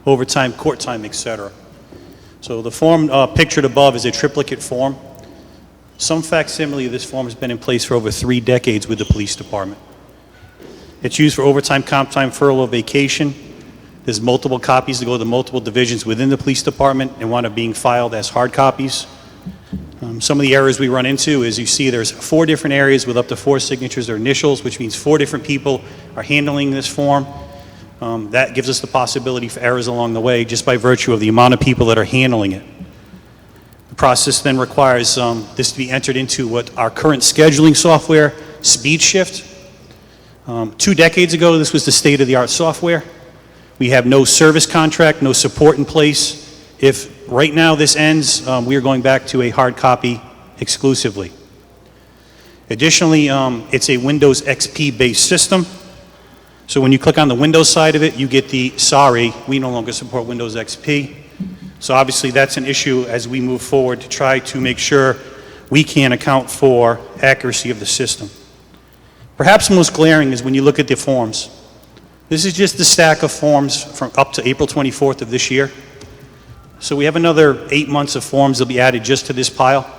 Speaker 9: overtime, court time, etc. So the form pictured above is a triplicate form. Some facsimile of this form has been in place for over 3 decades with the police department. It's used for overtime, comp time, furlough, vacation. There's multiple copies to go to multiple divisions within the police department and one are being filed as hard copies. Some of the errors we run into is you see there's 4 different areas with up to 4 signatures or initials, which means 4 different people are handling this form. That gives us the possibility for errors along the way just by virtue of the amount of people that are handling it. The process then requires this to be entered into what our current scheduling software, SpeedShift. 2 decades ago, this was the state-of-the-art software. We have no service contract, no support in place. If right now this ends, we are going back to a hard copy exclusively. Additionally, it's a Windows XP-based system. So when you click on the Windows side of it, you get the, sorry, we no longer support Windows XP. So obviously that's an issue as we move forward to try to make sure we can account for accuracy of the system. Perhaps most glaring is when you look at the forms. This is just the stack of forms from up to April 24th of this year. So we have another 8 months of forms that will be added just to this pile.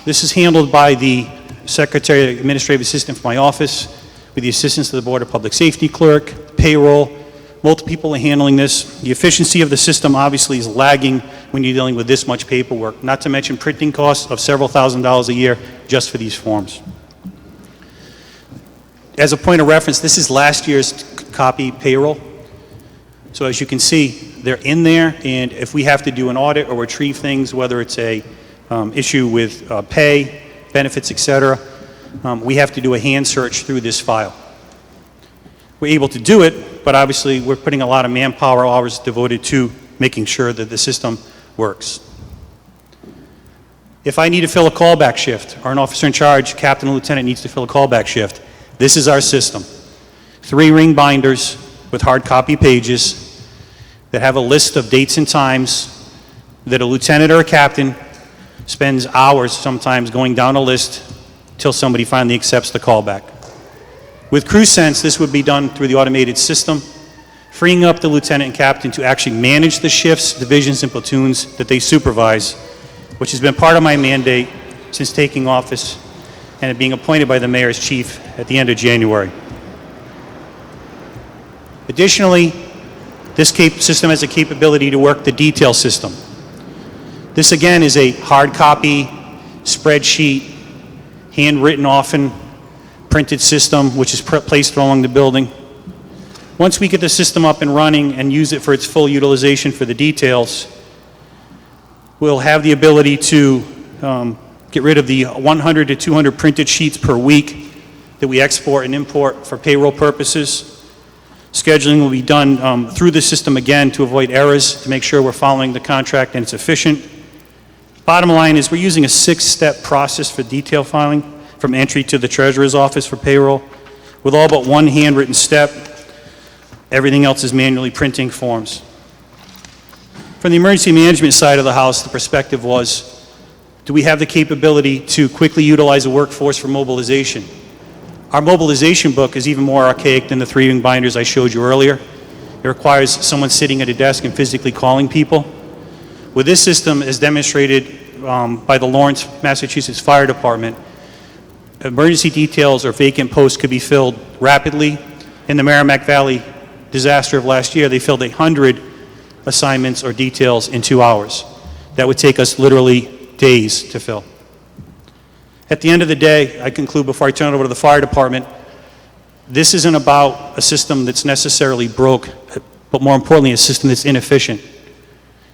Speaker 9: This is handled by the Secretary, Administrative Assistant for my office, with the assistance of the Board of Public Safety Clerk, payroll. Multiple people are handling this. The efficiency of the system obviously is lagging when you're dealing with this much paperwork, not to mention printing costs of several $1,000s a year just for these forms. As a point of reference, this is last year's copy payroll. So as you can see, they're in there, and if we have to do an audit or retrieve things, whether it's a issue with pay, benefits, etc., we have to do a hand search through this file. We're able to do it, but obviously we're putting a lot of manpower hours devoted to making sure that the system works. If I need to fill a callback shift, or an officer in charge, captain or lieutenant needs to fill a callback shift, this is our system. 3 ring binders with hard copy pages that have a list of dates and times that a lieutenant or a captain spends hours sometimes going down a list till somebody finally accepts the callback. With CrewSense, this would be done through the automated system. freeing up the lieutenant and captain to actually manage the shifts, divisions, and platoons that they supervise, which has been part of my mandate since taking office and being appointed by the mayor as chief at the end of January. Additionally, this system has a capability to work the detail system. This again is a hard copy, spreadsheet, handwritten often, printed system which is placed along the building. Once we get the system up and running and use it for its full utilization for the details, we'll have the ability to get rid of the 100 to 200 printed sheets per week that we export and import for payroll purposes. Scheduling will be done through the system again to avoid errors, to make sure we're following the contract and it's efficient. Bottom line is we're using a 6-step process for detail filing from entry to the treasurer's office for payroll with all but one handwritten step. Everything else is manually printing forms. From the emergency management side of the house, the perspective was, do we have the capability to quickly utilize a workforce for mobilization? Our mobilization book is even more archaic than the 3-ring binders I showed you earlier. It requires someone sitting at a desk and physically calling people. With this system, as demonstrated by the Lawrence, Massachusetts Fire Department, emergency details or vacant posts could be filled rapidly. In the Merrimack Valley disaster of last year, they filled 100 assignments or details in 2 hours. That would take us literally days to fill. At the end of the day, I conclude before I turn it over to the fire department, this isn't about a system that's necessarily broke, but more importantly, a system that's inefficient.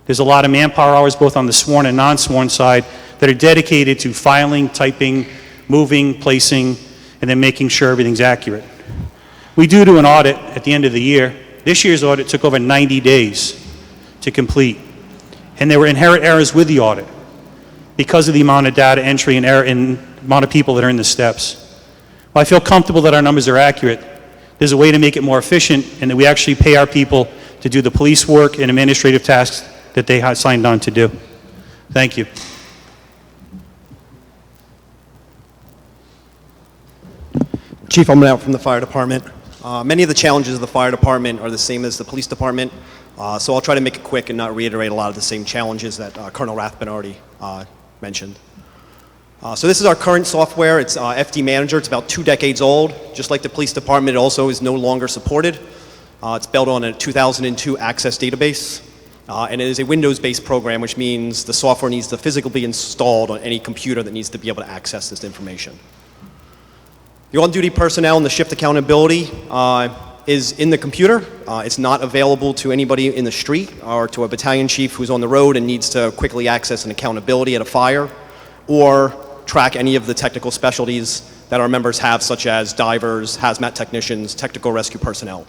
Speaker 9: There's a lot of manpower hours, both on the sworn and non-sworn side, that are dedicated to filing, typing, moving, placing, and then making sure everything's accurate. We do an audit at the end of the year. This year's audit took over 90 days to complete, and there were inherent errors with the audit because of the amount of data entry and error and amount of people that are in the steps. Well, I feel comfortable that our numbers are accurate. There's a way to make it more efficient and that we actually pay our people to do the police work and administrative tasks that they have signed on to do. Thank you.
Speaker 5: Chief, I'm out from the fire department. Many of the challenges of the fire department are the same as the police department, so I'll try to make it quick and not reiterate a lot of the same challenges that Colonel Rathbun already mentioned. So this is our current software. It's FD Manager. It's about 2 decades old. Just like the police department, it also is no longer supported. It's built on a 2002 Access database, and it is a Windows-based program, which means the software needs to physically be installed on any computer that needs to be able to access this information. The on-duty personnel and the shift accountability is in the computer. It's not available to anybody in the street or to a battalion chief who's on the road and needs to quickly access an accountability at a fire or track any of the technical specialties that our members have, such as divers, hazmat technicians, technical rescue personnel.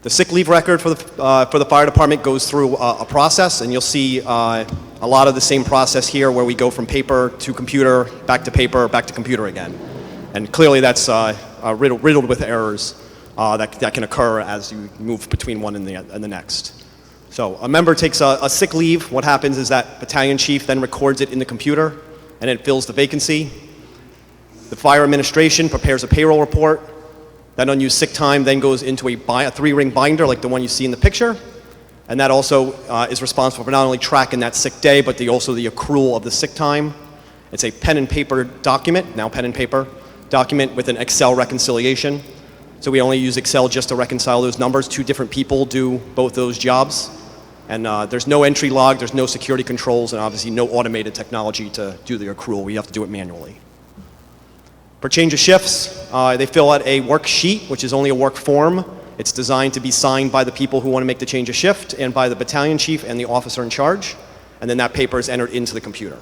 Speaker 5: The sick leave record for the fire department goes through a process, and you'll see a lot of the same process here where we go from paper to computer, back to paper, back to computer again. And clearly that's riddled with errors that can occur as you move between one and the next. So a member takes a sick leave. What happens is that battalion chief then records it in the computer, and it fills the vacancy. The fire administration prepares a payroll report. That unused sick time then goes into a 3-ring binder like the one you see in the picture. And that also is responsible for not only tracking that sick day, but also the accrual of the sick time. It's a pen and paper document, now pen and paper, document with an Excel reconciliation. So we only use Excel just to reconcile those numbers. 2 different people do both those jobs. And there's no entry log, there's no security controls, and obviously no automated technology to do the accrual. We have to do it manually. For change of shifts, they fill out a worksheet, which is only a work form. It's designed to be signed by the people who want to make the change of shift and by the battalion chief and the officer in charge. And then that paper is entered into the computer.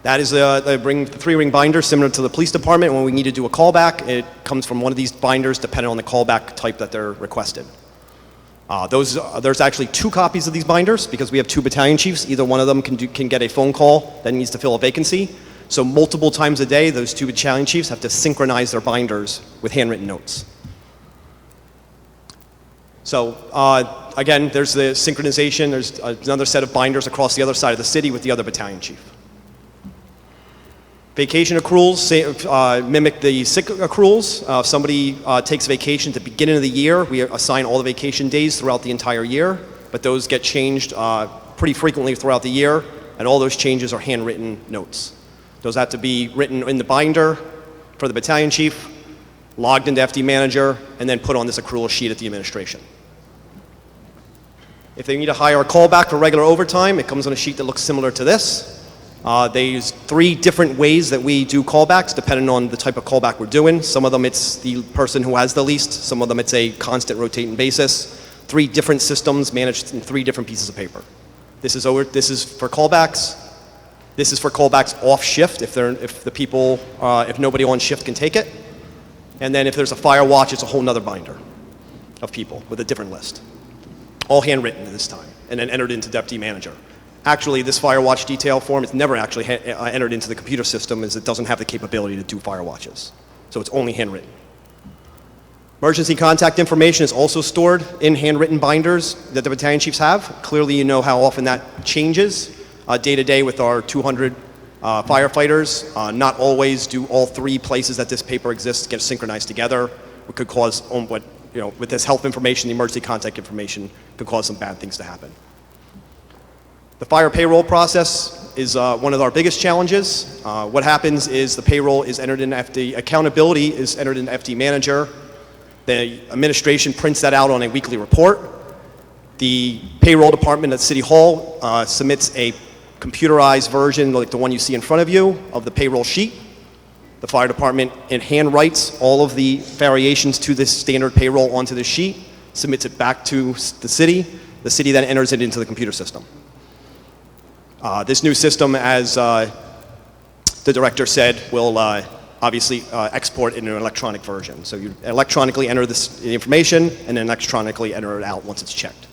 Speaker 5: That is they bring the 3-ring binder similar to the police department. When we need to do a callback, it comes from one of these binders depending on the callback type that they're requested. There's actually 2 copies of these binders because we have 2 battalion chiefs. Either one of them can get a phone call that needs to fill a vacancy. So multiple times a day, those 2 battalion chiefs have to synchronize their binders with handwritten notes. So again, there's the synchronization. There's another set of binders across the other side of the city with the other battalion chief. Vacation accruals mimic the sick accruals. If somebody takes vacation at the beginning of the year, we assign all the vacation days throughout the entire year, but those get changed pretty frequently throughout the year, and all those changes are handwritten notes. Those have to be written in the binder for the battalion chief, logged into FD Manager, and then put on this accrual sheet at the administration. If they need to hire a callback for regular overtime, it comes on a sheet that looks similar to this. They use 3 different ways that we do callbacks, depending on the type of callback we're doing. Some of them it's the person who has the least, some of them it's a constant rotating basis. 3 different systems managed in 3 different pieces of paper. This is for callbacks. This is for callbacks off shift if nobody on shift can take it. And then if there's a fire watch, it's a whole nother binder of people with a different list. All handwritten this time, and then entered into Deputy Manager. Actually, this fire watch detail form is never actually entered into the computer system, as it doesn't have the capability to do fire watches. So it's only handwritten. Emergency contact information is also stored in handwritten binders that the battalion chiefs have. Clearly, you know how often that changes day to day with our 200 firefighters. Not always do all 3 places that this paper exists get synchronized together. It could cause, with this health information, the emergency contact information could cause some bad things to happen. The fire payroll process is one of our biggest challenges. What happens is the payroll is entered in FD, accountability is entered in FD Manager. The administration prints that out on a weekly report. The payroll department at City Hall submits a computerized version, like the one you see in front of you, of the payroll sheet. The fire department hand writes all of the variations to this standard payroll onto the sheet, submits it back to the city. The city then enters it into the computer system. This new system, as the director said, will obviously export in an electronic version. So you electronically enter the information and then electronically enter it out once it's checked.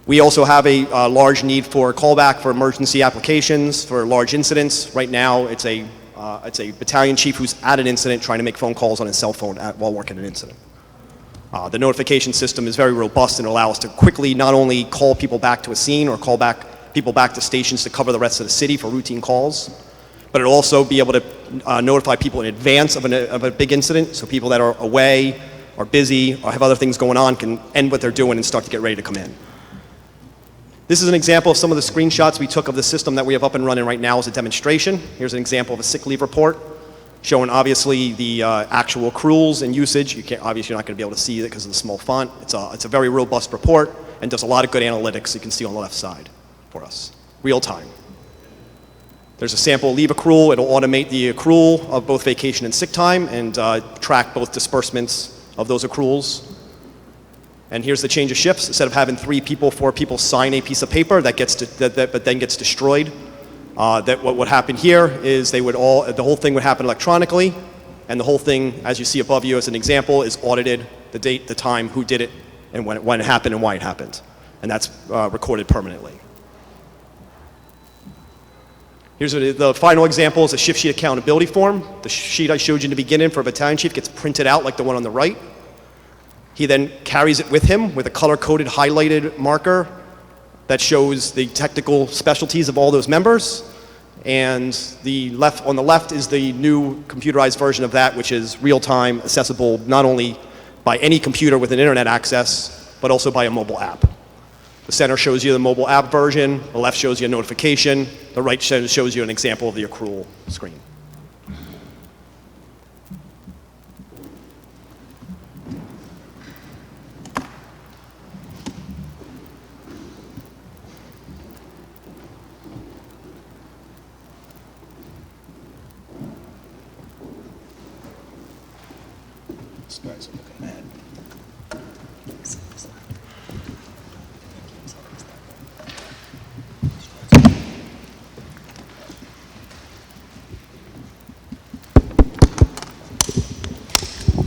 Speaker 5: We also have a large need for callback for emergency applications for large incidents. Right now, it's a battalion chief who's at an incident trying to make phone calls on his cell phone while working an incident. The notification system is very robust and allows us to quickly not only call people back to a scene or call people back to stations to cover the rest of the city for routine calls, but it'll also be able to notify people in advance of a big incident, so people that are away, are busy, or have other things going on can end what they're doing and start to get ready to come in. This is an example of some of the screenshots we took of the system that we have up and running right now as a demonstration. Here's an example of a sick leave report showing obviously the actual accruals and usage. Obviously you're not going to be able to see it because of the small font. It's a very robust report and does a lot of good analytics you can see on the left side for us, real time. There's a sample leave accrual. It'll automate the accrual of both vacation and sick time and track both disbursements of those accruals. And here's the change of shifts. Instead of having 3 people, 4 people sign a piece of paper that then gets destroyed, what would happen here is the whole thing would happen electronically, and the whole thing, as you see above you as an example, is audited, the date, the time, who did it, and when it happened and why it happened. And that's recorded permanently. Here's the final example is a shift sheet accountability form. The sheet I showed you in the beginning for a battalion chief gets printed out like the one on the right. He then carries it with him with a color-coded highlighted marker that shows the technical specialties of all those members. And on the left is the new computerized version of that, which is real-time, accessible not only by any computer with an internet access, but also by a mobile app. The center shows you the mobile app version, the left shows you a notification, the right shows you an example of the accrual screen.
Speaker 1: These guys are looking mad.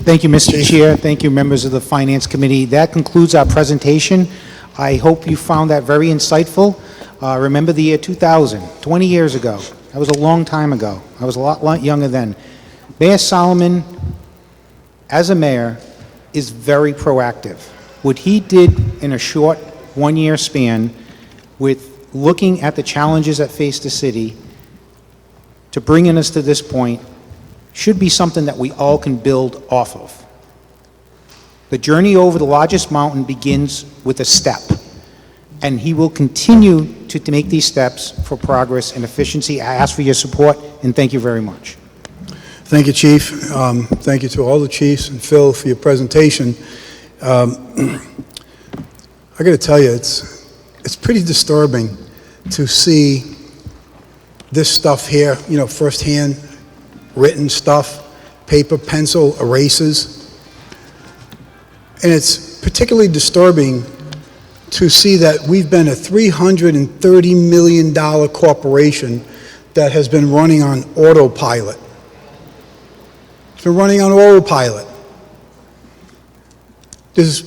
Speaker 12: Thank you, Mr. Chair. Thank you, members of the Finance Committee. That concludes our presentation. I hope you found that very insightful. Remember the year 2000, 20 years ago. That was a long time ago. I was a lot younger then. Mayor Solomon, as a mayor, is very proactive. What he did in a short one-year span with looking at the challenges that face the city to bringing us to this point should be something that we all can build off of. The journey over the largest mountain begins with a step, and he will continue to make these steps for progress and efficiency. I ask for your support, and thank you very much.
Speaker 1: Thank you, Chief. Thank you to all the chiefs and Phil for your presentation. I got to tell you, it's pretty disturbing to see this stuff here, firsthand written stuff, paper, pencil, erasers. And it's particularly disturbing to see that we've been a $330 million corporation that has been running on autopilot. It's been running on autopilot. There's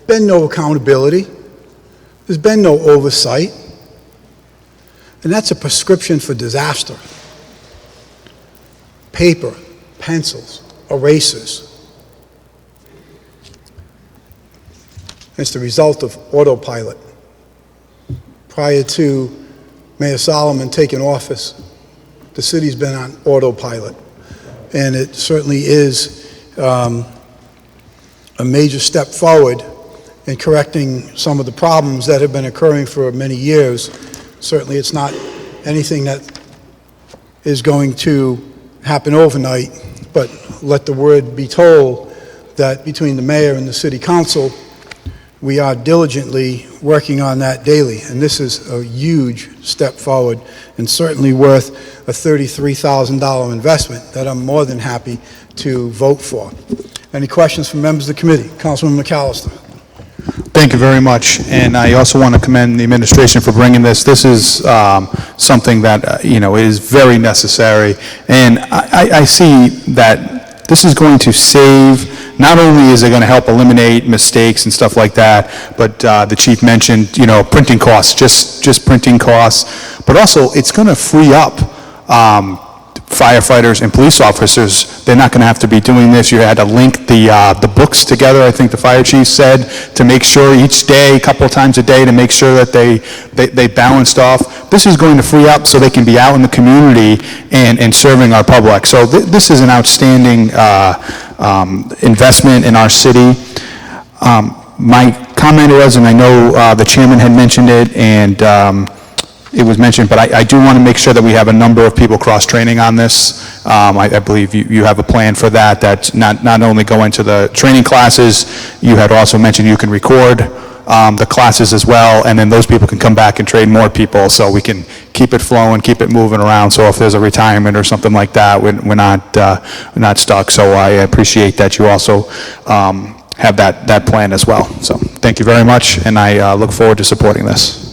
Speaker 1: been no accountability. There's been no oversight. And that's a prescription for disaster. Paper, pencils, erasers. It's the result of autopilot. Prior to Mayor Solomon taking office, the city's been on autopilot. And it certainly is a major step forward in correcting some of the problems that have been occurring for many years. Certainly it's not anything that is going to happen overnight, but let the word be told that between the mayor and the city council, we are diligently working on that daily. And this is a huge step forward and certainly worth a $33,000 investment that I'm more than happy to vote for. Any questions from members of the committee? Councilman McAllister.
Speaker 4: Thank you very much, and I also want to commend the administration for bringing this. This is something that, is very necessary, and I see that this is going to save, not only is it going to help eliminate mistakes and stuff like that, but the chief mentioned, printing costs, just printing costs, but also it's going to free up firefighters and police officers. They're not going to have to be doing this. You had to link the books together, I think the fire chief said, to make sure each day, a couple of times a day, to make sure that they balanced off. This is going to free up so they can be out in the community and serving our public. So this is an outstanding investment in our city. My comment was, and I know the chairman had mentioned it, and it was mentioned, but I do want to make sure that we have a number of people cross-training on this. I believe you have a plan for that, that's not only go into the training classes, you had also mentioned you can record the classes as well, and then those people can come back and train more people, so we can keep it flowing, keep it moving around, so if there's a retirement or something like that, we're not stuck. So I appreciate that you also have that plan as well. So thank you very much, and I look forward to supporting this.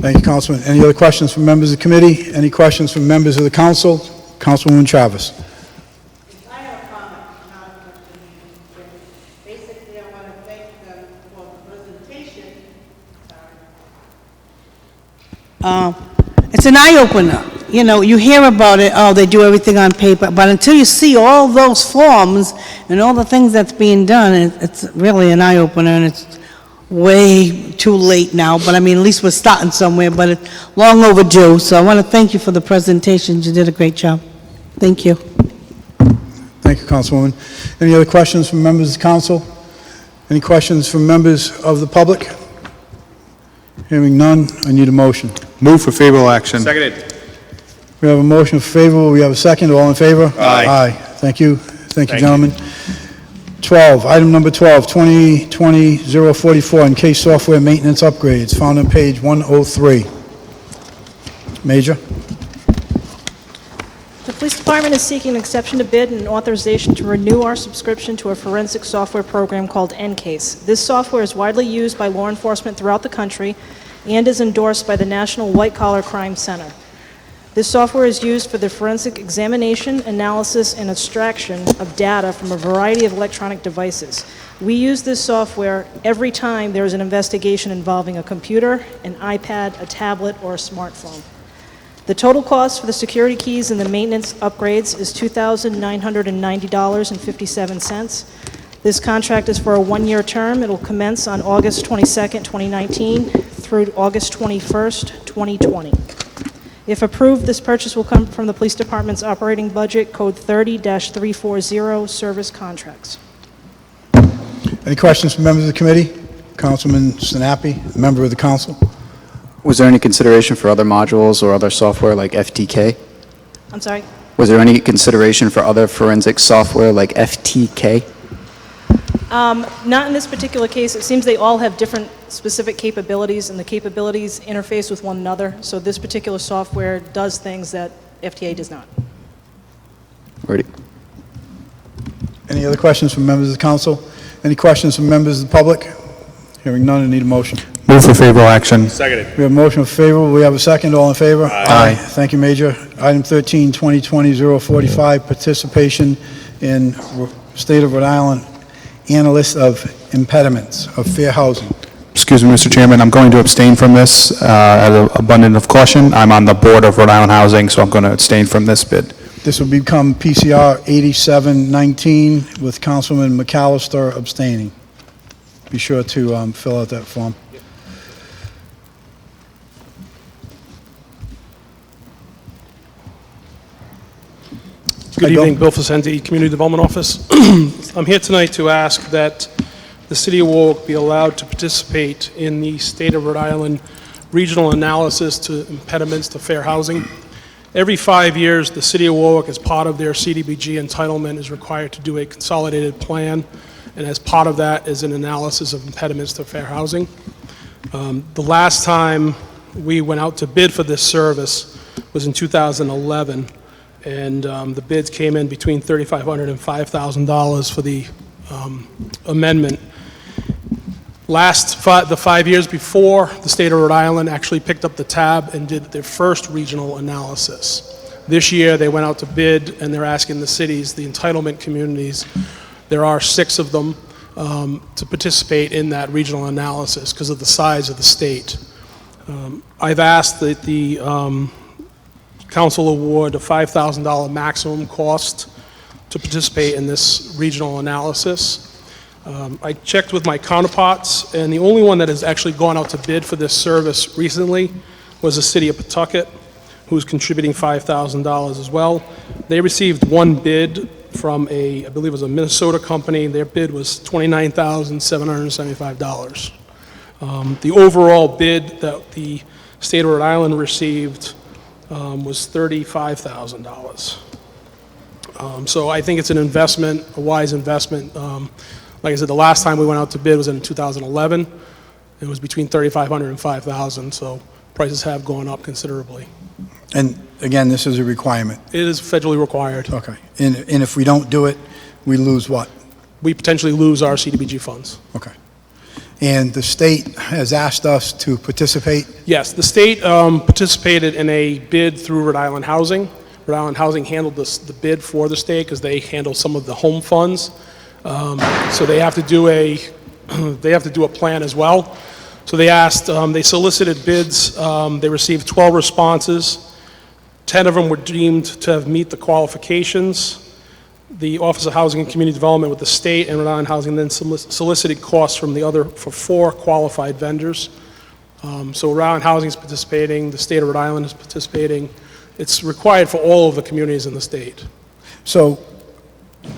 Speaker 1: Thank you, Councilman. Any other questions from members of the committee? Any questions from members of the council? Councilwoman Travis.
Speaker 14: I have a comment, not a question. Basically, I want to thank them for the presentation. It's an eye-opener. You hear about it, they do everything on paper, but until you see all those forms and all the things that's being done, it's really an eye-opener, and it's way too late now, but at least we're starting somewhere, but it's long overdue. So I want to thank you for the presentation. You did a great job. Thank you.
Speaker 1: Thank you, Councilwoman. Any other questions from members of the council? Any questions from members of the public? Hearing none, I need a motion.
Speaker 4: Move for favorable action.
Speaker 2: Seconded.
Speaker 1: We have a motion for favorable. We have a second. All in favor?
Speaker 2: Aye.
Speaker 1: Aye. Thank you. Thank you, gentlemen. 12, item number 12, 2020-044, in-case software maintenance upgrades, found on page 103. Major?
Speaker 7: The police department is seeking an exception to bid and authorization to renew our subscription to a forensic software program called NCASE. This software is widely used by law enforcement throughout the country and is endorsed by the National White Collar Crime Center. This software is used for the forensic examination, analysis, and extraction of data from a variety of electronic devices. We use this software every time there is an investigation involving a computer, an iPad, a tablet, or a smartphone. The total cost for the security keys and the maintenance upgrades is $2,990.57. This contract is for a one-year term. It will commence on August 22nd, 2019 through August 21st, 2020. If approved, this purchase will come from the Police Department's operating budget, Code 30-340, Service Contracts.
Speaker 1: Any questions from members of the committee? Councilman Sinapi, member of the council.
Speaker 8: Was there any consideration for other modules or other software like FTK?
Speaker 7: I'm sorry?
Speaker 8: Was there any consideration for other forensic software like FTK?
Speaker 7: Not in this particular case. It seems they all have different specific capabilities, and the capabilities interface with one another. So this particular software does things that FTA does not.
Speaker 8: Ready.
Speaker 1: Any other questions from members of the council? Any questions from members of the public? Hearing none, I need a motion.
Speaker 4: Move for favorable action.
Speaker 2: Seconded.
Speaker 1: We have a motion for favorable. We have a second. All in favor? Aye. Thank you, Major. Item 13, 2020-045, participation in State of Rhode Island Analyst of Impediments of Fair Housing.
Speaker 4: Excuse me, Mr. Chairman, I'm going to abstain from this out of abundance of caution. I'm on the Board of Rhode Island Housing, so I'm going to abstain from this bid.
Speaker 1: This will become PCR 8719 with Councilman McAllister abstaining. Be sure to fill out that form.
Speaker 15: Good evening, Bill Facenti, Community Development Office. I'm here tonight to ask that the City of Warwick be allowed to participate in the State of Rhode Island Regional Analysis to Impediments to Fair Housing. Every 5 years, the City of Warwick, as part of their CDBG entitlement, is required to do a consolidated plan, and as part of that is an analysis of impediments to fair housing. The last time we went out to bid for this service was in 2011, and the bids came in between $3,500 and $5,000 for the amendment. The 5 years before, the state of Rhode Island actually picked up the tab and did their first regional analysis. This year, they went out to bid, and they're asking the cities, the entitlement communities, there are 6 of them, to participate in that regional analysis because of the size of the state. I've asked that the council award a $5,000 maximum cost to participate in this regional analysis. I checked with my counterparts, and the only one that has actually gone out to bid for this service recently was the city of Pawtucket, who's contributing $5,000 as well. They received one bid from I believe it was a Minnesota company. Their bid was $29,775. The overall bid that the state of Rhode Island received was $35,000. So I think it's an investment, a wise investment. Like I said, the last time we went out to bid was in 2011. It was between $3,500 and $5,000, so prices have gone up considerably.
Speaker 1: And again, this is a requirement.
Speaker 15: It is federally required.
Speaker 1: Okay. And if we don't do it, we lose what?
Speaker 15: We potentially lose our CDBG funds.
Speaker 1: Okay. And the state has asked us to participate?
Speaker 15: Yes, the state participated in a bid through Rhode Island Housing. Rhode Island Housing handled the bid for the state because they handle some of the home funds. So they have to do a plan as well. So they asked, they solicited bids. They received 12 responses. 10 of them were deemed to meet the qualifications. The Office of Housing and Community Development with the state and Rhode Island Housing then solicited costs from for 4 qualified vendors. So Rhode Island Housing is participating, the state of Rhode Island is participating. It's required for all of the communities in the state.
Speaker 1: So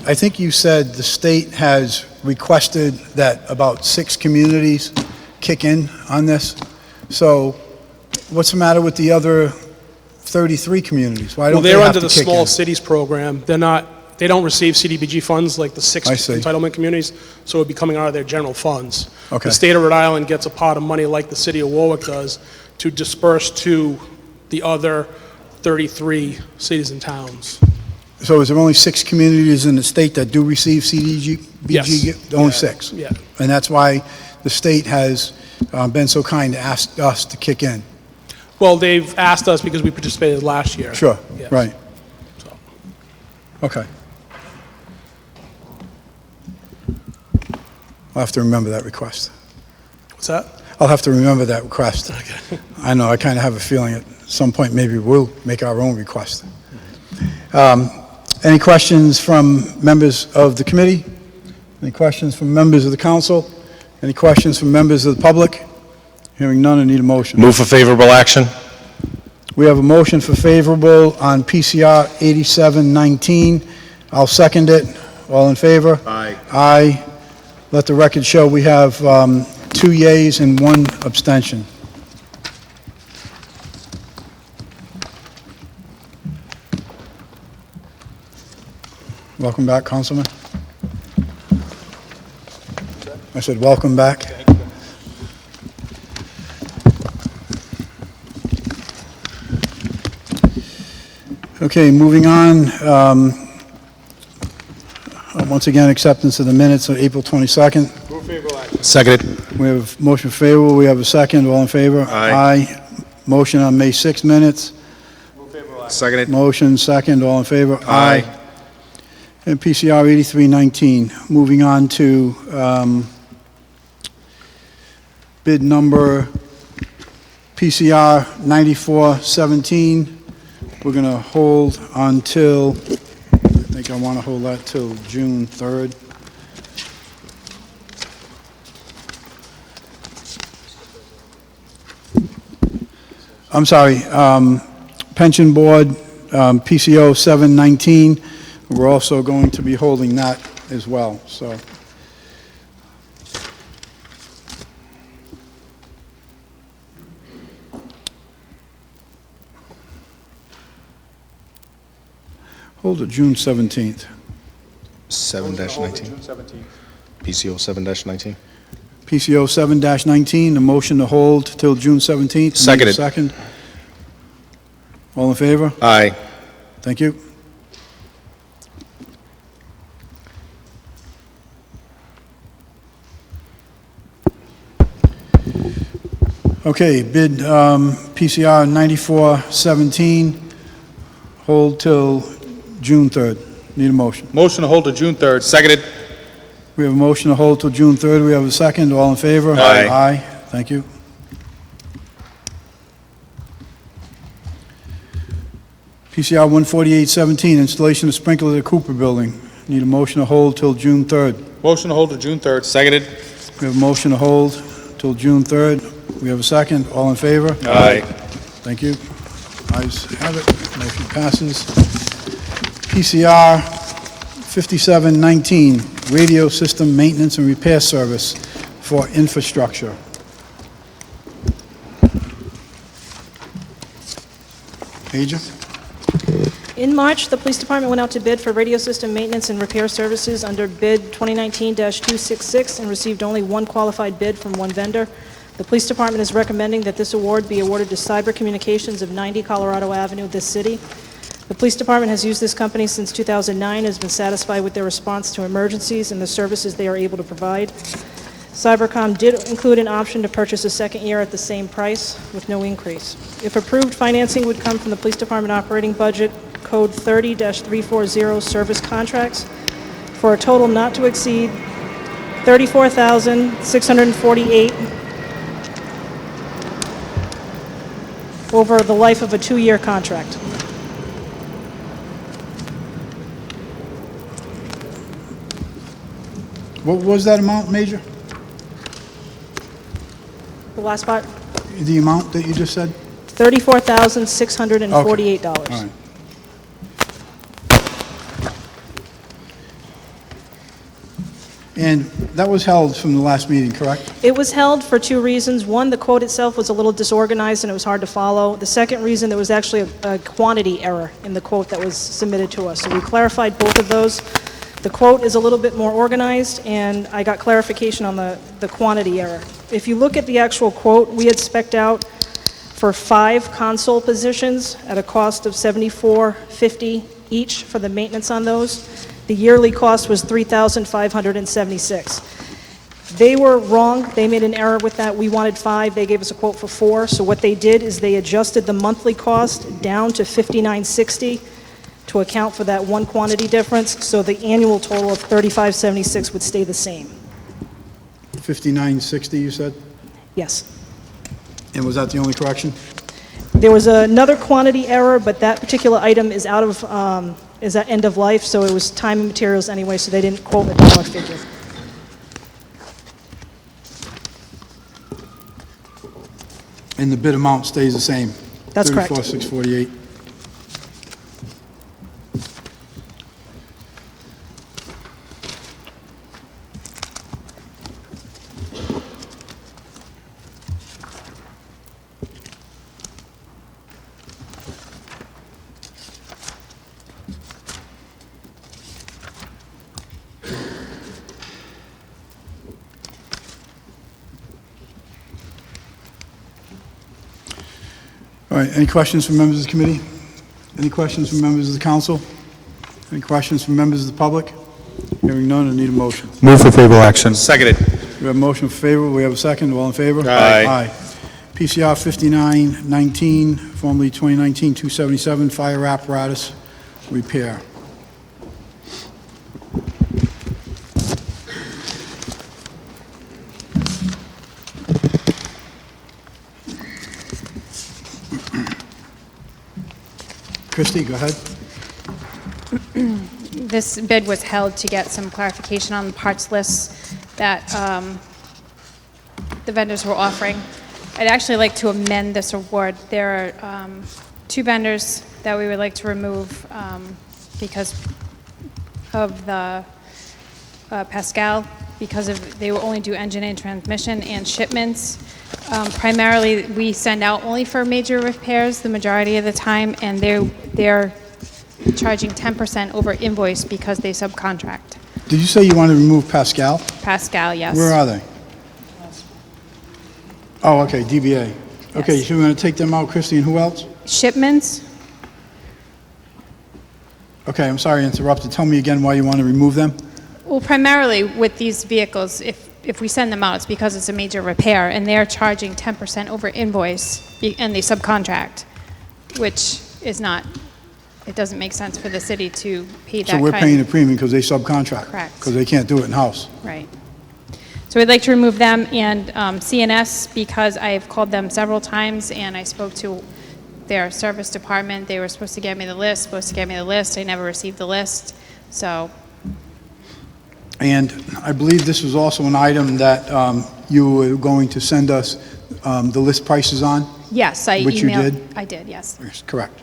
Speaker 1: I think you said the state has requested that about 6 communities kick in on this. So what's the matter with the other 33 communities? Why don't they
Speaker 15: they're
Speaker 1: have
Speaker 15: under
Speaker 1: to
Speaker 15: the
Speaker 1: kick
Speaker 15: small
Speaker 1: in?
Speaker 15: cities program. They don't receive CDBG funds like the 6
Speaker 1: I see.
Speaker 15: entitlement communities, so it would be coming out of their general funds.
Speaker 1: Okay.
Speaker 15: The state of Rhode Island gets a pot of money like the city of Warwick does to disperse to the other 33 cities and towns.
Speaker 1: So is there only 6 communities in the state that do receive CDBG?
Speaker 15: Yes.
Speaker 1: Only 6?
Speaker 15: Yeah.
Speaker 1: And that's why the state has been so kind to ask us to kick in?
Speaker 15: Well, they've asked us because we participated last year.
Speaker 1: Sure,
Speaker 15: Yes.
Speaker 1: right.
Speaker 15: So.
Speaker 1: Okay. I'll have to remember that request.
Speaker 15: What's that?
Speaker 1: I'll have to remember that request.
Speaker 15: Okay.
Speaker 1: I know, I kind of have a feeling at some point maybe we'll make our own request. Any questions from members of the committee? Any questions from members of the council? Any questions from members of the public? Hearing none, I need a motion.
Speaker 2: Move for favorable action.
Speaker 1: We have a motion for favorable on PCR 8719. I'll second it. All in favor?
Speaker 2: Aye.
Speaker 1: Aye. Let the record show we have 2 yeas and 1 abstention. Welcome back, Councilman. I said, welcome back. Okay, moving on. Once again, acceptance of the minutes of April 22nd.
Speaker 2: Seconded.
Speaker 1: We have motion favorable, we have a second, all in favor?
Speaker 2: Aye.
Speaker 1: Aye. Motion on May 6th minutes.
Speaker 2: Seconded.
Speaker 1: Motion second, all in favor?
Speaker 2: Aye.
Speaker 1: And PCR 8319. Moving on to bid number PCR 9417. We're going to hold until, I think I want to hold that till June 3rd. I'm sorry, Pension Board, PCO 719, we're also going to be holding that as well, so. Hold it June 17th.
Speaker 2: 7-19. PCO 7-19.
Speaker 1: PCO 7-19, a motion to hold till June 17th.
Speaker 2: Seconded.
Speaker 1: Second. All in favor?
Speaker 2: Aye.
Speaker 1: Thank you. Okay, bid PCR 9417, hold till June 3rd. Need a motion.
Speaker 4: Motion to hold to June 3rd.
Speaker 2: Seconded.
Speaker 1: We have a motion to hold till June 3rd. We have a second. All in favor?
Speaker 2: Aye.
Speaker 1: Aye. Thank you. PCR 14817, installation of sprinkler at the Cooper Building. Need a motion to hold till June 3rd.
Speaker 4: Motion to hold to June 3rd.
Speaker 2: Seconded.
Speaker 1: We have a motion to hold till June 3rd. We have a second. All in favor?
Speaker 2: Aye.
Speaker 1: Thank you. Ayes have it. Motion passes. PCR 5719, radio system maintenance and repair service for infrastructure. Major?
Speaker 7: In March, the police department went out to bid for radio system maintenance and repair services under bid 2019-266 and received only one qualified bid from one vendor. The police department is recommending that this award be awarded to Cyber Communications of 90 Colorado Avenue, this city. The police department has used this company since 2009 and has been satisfied with their response to emergencies and the services they are able to provide. Cybercom did include an option to purchase a second year at the same price with no increase. If approved, financing would come from the police department operating budget, code 30-340 service contracts, for a total not to exceed $34,648 over the life of a 2-year contract.
Speaker 1: What was that amount, Major?
Speaker 7: The last part,
Speaker 1: The amount that you just said?
Speaker 7: $34,648.
Speaker 1: All right. And that was held from the last meeting, correct?
Speaker 7: It was held for 2 reasons. One, the quote itself was a little disorganized and it was hard to follow. The second reason, there was actually a quantity error in the quote that was submitted to us. So we clarified both of those. The quote is a little bit more organized, and I got clarification on the quantity error. If you look at the actual quote, we had spec'd out for 5 console positions at a cost of $74.50 each for the maintenance on those. The yearly cost was $3,576. They were wrong. They made an error with that. We wanted 5. They gave us a quote for 4. So what they did is they adjusted the monthly cost down to $59.60 to account for that one quantity difference. So the annual total of $35.76 would stay the same.
Speaker 1: 5960, you said?
Speaker 7: Yes.
Speaker 1: And was that the only correction?
Speaker 7: There was another quantity error, but that particular item is out of, is at end of life, so it was time and materials anyway, so they didn't quote a dollar figure.
Speaker 1: And the bid amount stays the same?
Speaker 7: That's correct.
Speaker 1: 34,648. All right, any questions from members of the committee? Any questions from members of the council? Any questions from members of the public? Hearing none, I need a motion.
Speaker 4: Move for favorable action.
Speaker 2: Seconded.
Speaker 1: We have a motion for favor, we have a second, all in favor?
Speaker 2: Aye.
Speaker 1: PCR 5919, formerly 2019-277, fire apparatus repair. Christie, go ahead.
Speaker 3: This bid was held to get some clarification on the parts lists that the vendors were offering. I'd actually like to amend this award. There are two vendors that we would like to remove because of the Pascal, because of they will only do engine and transmission and shipments. Primarily, we send out only for major repairs the majority of the time, and they're charging 10% over invoice because they subcontract.
Speaker 1: Did you say you want to remove Pascal?
Speaker 3: Pascal, yes.
Speaker 1: Where are they? Oh, okay, DBA. Okay,
Speaker 3: Yes.
Speaker 1: so you want to take them out, Christie, and who else?
Speaker 3: Shipments,
Speaker 1: Okay, I'm sorry I interrupted. Tell me again why you want to remove them?
Speaker 3: well, primarily with these vehicles, if we send them out, it's because it's a major repair, and they're charging 10% over invoice, and they subcontract, which is not, it doesn't make sense for the city to pay that
Speaker 1: So we're
Speaker 3: kind.
Speaker 1: paying a premium because they subcontract?
Speaker 3: Correct.
Speaker 1: Because they can't do it in-house?
Speaker 3: Right. So we'd like to remove them, and CNS, because I've called them several times, and I spoke to their service department. They were supposed to get me the list, I never received the list, so,
Speaker 1: And I believe this was also an item that you were going to send us the list prices on?
Speaker 3: yes, I emailed.
Speaker 1: Which you did?
Speaker 3: I did, yes.
Speaker 1: Yes, correct.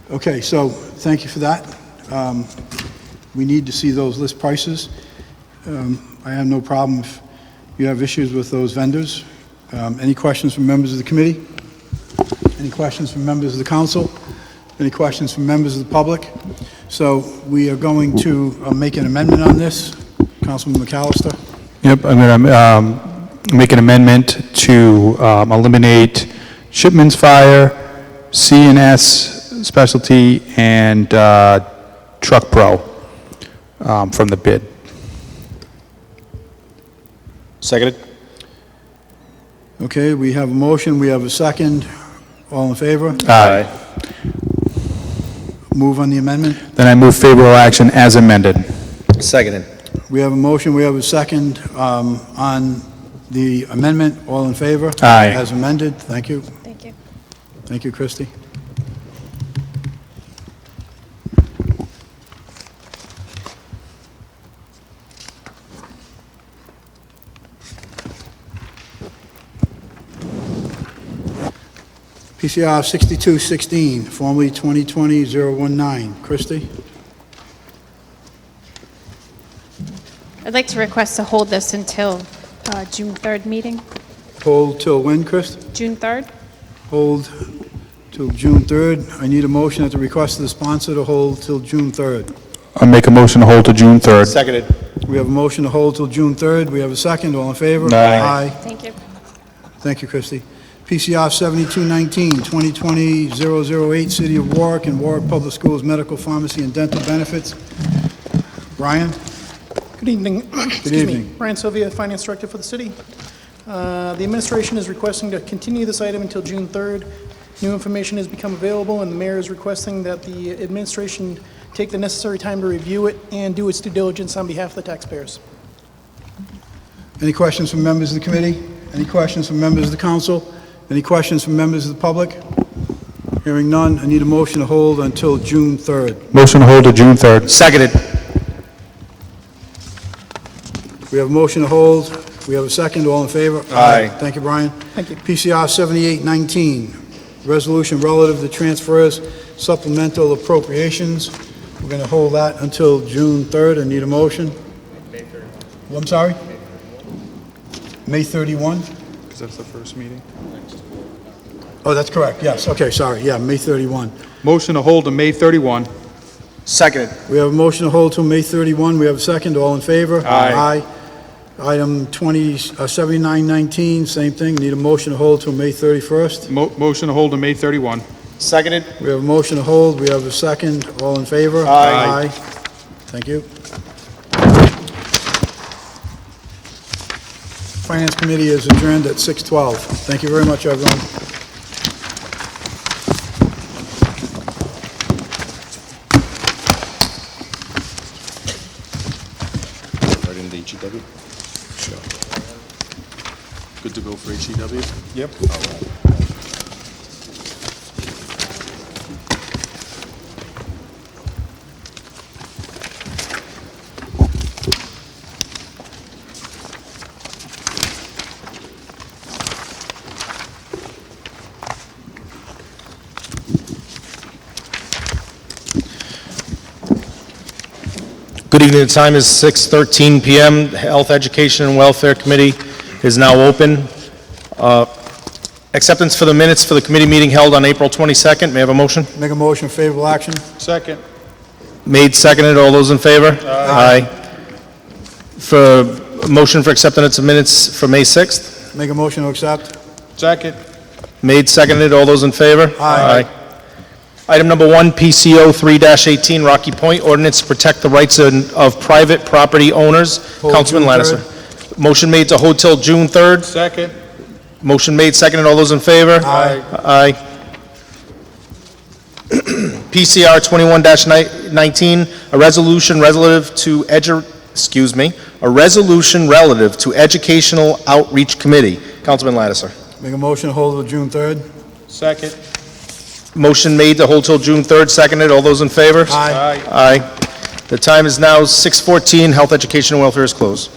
Speaker 1: Okay, so thank you for that. We need to see those list prices. I have no problem if you have issues with those vendors. Any questions from members of the committee? Any questions from members of the council? Any questions from members of the public? So we are going to make an amendment on this. Councilman McAllister?
Speaker 4: Yep, I'm going to make an amendment to eliminate Shipman's Fire, C&S Specialty, and Truck Pro from the bid.
Speaker 2: Seconded.
Speaker 1: Okay, we have a motion, we have a second. All in favor?
Speaker 4: Aye.
Speaker 1: Move on the amendment.
Speaker 4: Then I move favorable action as amended.
Speaker 2: Seconded.
Speaker 1: We have a motion, we have a second on the amendment. All in favor?
Speaker 4: Aye.
Speaker 1: As amended. Thank you.
Speaker 3: Thank you.
Speaker 1: Thank you, Christie. PCR 6216, formerly 2020-019. Christie?
Speaker 3: I'd like to request to hold this until June 3rd meeting.
Speaker 1: Hold till when, Chris?
Speaker 3: June 3rd?
Speaker 1: Hold till June 3rd. I need a motion at the request of the sponsor to hold till June 3rd.
Speaker 4: I make a motion to hold to June 3rd.
Speaker 2: Seconded.
Speaker 1: We have a motion to hold till June 3rd. We have a second. All in favor?
Speaker 4: Aye.
Speaker 3: Thank you.
Speaker 1: Thank you, Christie. PCR 7219, 2020-008, City of Warwick and Warwick Public Schools Medical Pharmacy and Dental Benefits. Brian?
Speaker 16: Good evening.
Speaker 1: Good evening.
Speaker 16: Brian Sylvia, Finance Director for the city. The administration is requesting to continue this item until June 3rd. New information has become available, and the mayor is requesting that the administration take the necessary time to review it and do its due diligence on behalf of the taxpayers.
Speaker 1: Any questions from members of the committee? Any questions from members of the council? Any questions from members of the public? Hearing none, I need a motion to hold until June 3rd.
Speaker 4: Motion to hold to June 3rd.
Speaker 2: Seconded.
Speaker 1: We have a motion to hold We have a second, all in favor?
Speaker 2: Aye.
Speaker 1: Thank you, Brian.
Speaker 16: Thank you.
Speaker 1: PCR 7819, resolution relative to transfers, supplemental appropriations. We're going to hold that until June 3rd. I need a motion. May 31. I'm sorry? May 31?
Speaker 4: Because that's the first meeting.
Speaker 1: Oh, that's correct, yes. Okay, sorry, yeah, May 31.
Speaker 4: Motion to hold to May 31.
Speaker 2: Seconded.
Speaker 1: We have a motion to hold till May 31. We have a second. All in favor?
Speaker 2: Aye.
Speaker 1: Item 7919, same thing. Need a motion to hold till May 31st.
Speaker 4: Motion to hold to May 31.
Speaker 2: Seconded.
Speaker 1: We have a motion to hold. We have a second. All in favor?
Speaker 2: Aye.
Speaker 1: Thank you. Finance Committee is adjourned at 6:12. Thank you very much, everyone.
Speaker 2: Right in the HEW? Sure.
Speaker 4: Good to go for HEW?
Speaker 2: Yep. Good evening. The time is 6:13 PM. The Health, Education, and Welfare Committee is now open. Acceptance for the minutes for the committee meeting held on April 22nd. May I have a motion?
Speaker 1: Make a motion, favorable action.
Speaker 4: Second.
Speaker 2: Made, seconded. All those in favor? Aye. For motion for acceptance of minutes for May 6th.
Speaker 1: Make a motion to accept.
Speaker 4: Second.
Speaker 2: Made, seconded. All those in favor?
Speaker 1: Aye.
Speaker 2: Item number 1, PCO 3-18, Rocky Point, ordinance to protect the rights of private property owners.
Speaker 1: Hold
Speaker 2: Councilman
Speaker 1: June
Speaker 2: Lattiser. Motion made to hold till June 3rd.
Speaker 4: Second.
Speaker 2: Motion made, seconded. All those in favor?
Speaker 1: Aye.
Speaker 2: Aye. PCR 21-19, a resolution relative to Educational Outreach Committee. Councilman Lattiser.
Speaker 1: Make a motion to hold till June 3rd.
Speaker 4: Second.
Speaker 2: Motion made to hold till June 3rd, seconded. All those in favor?
Speaker 1: Aye.
Speaker 2: Aye. The time is now 6:14. Health, Education, and Welfare is closed.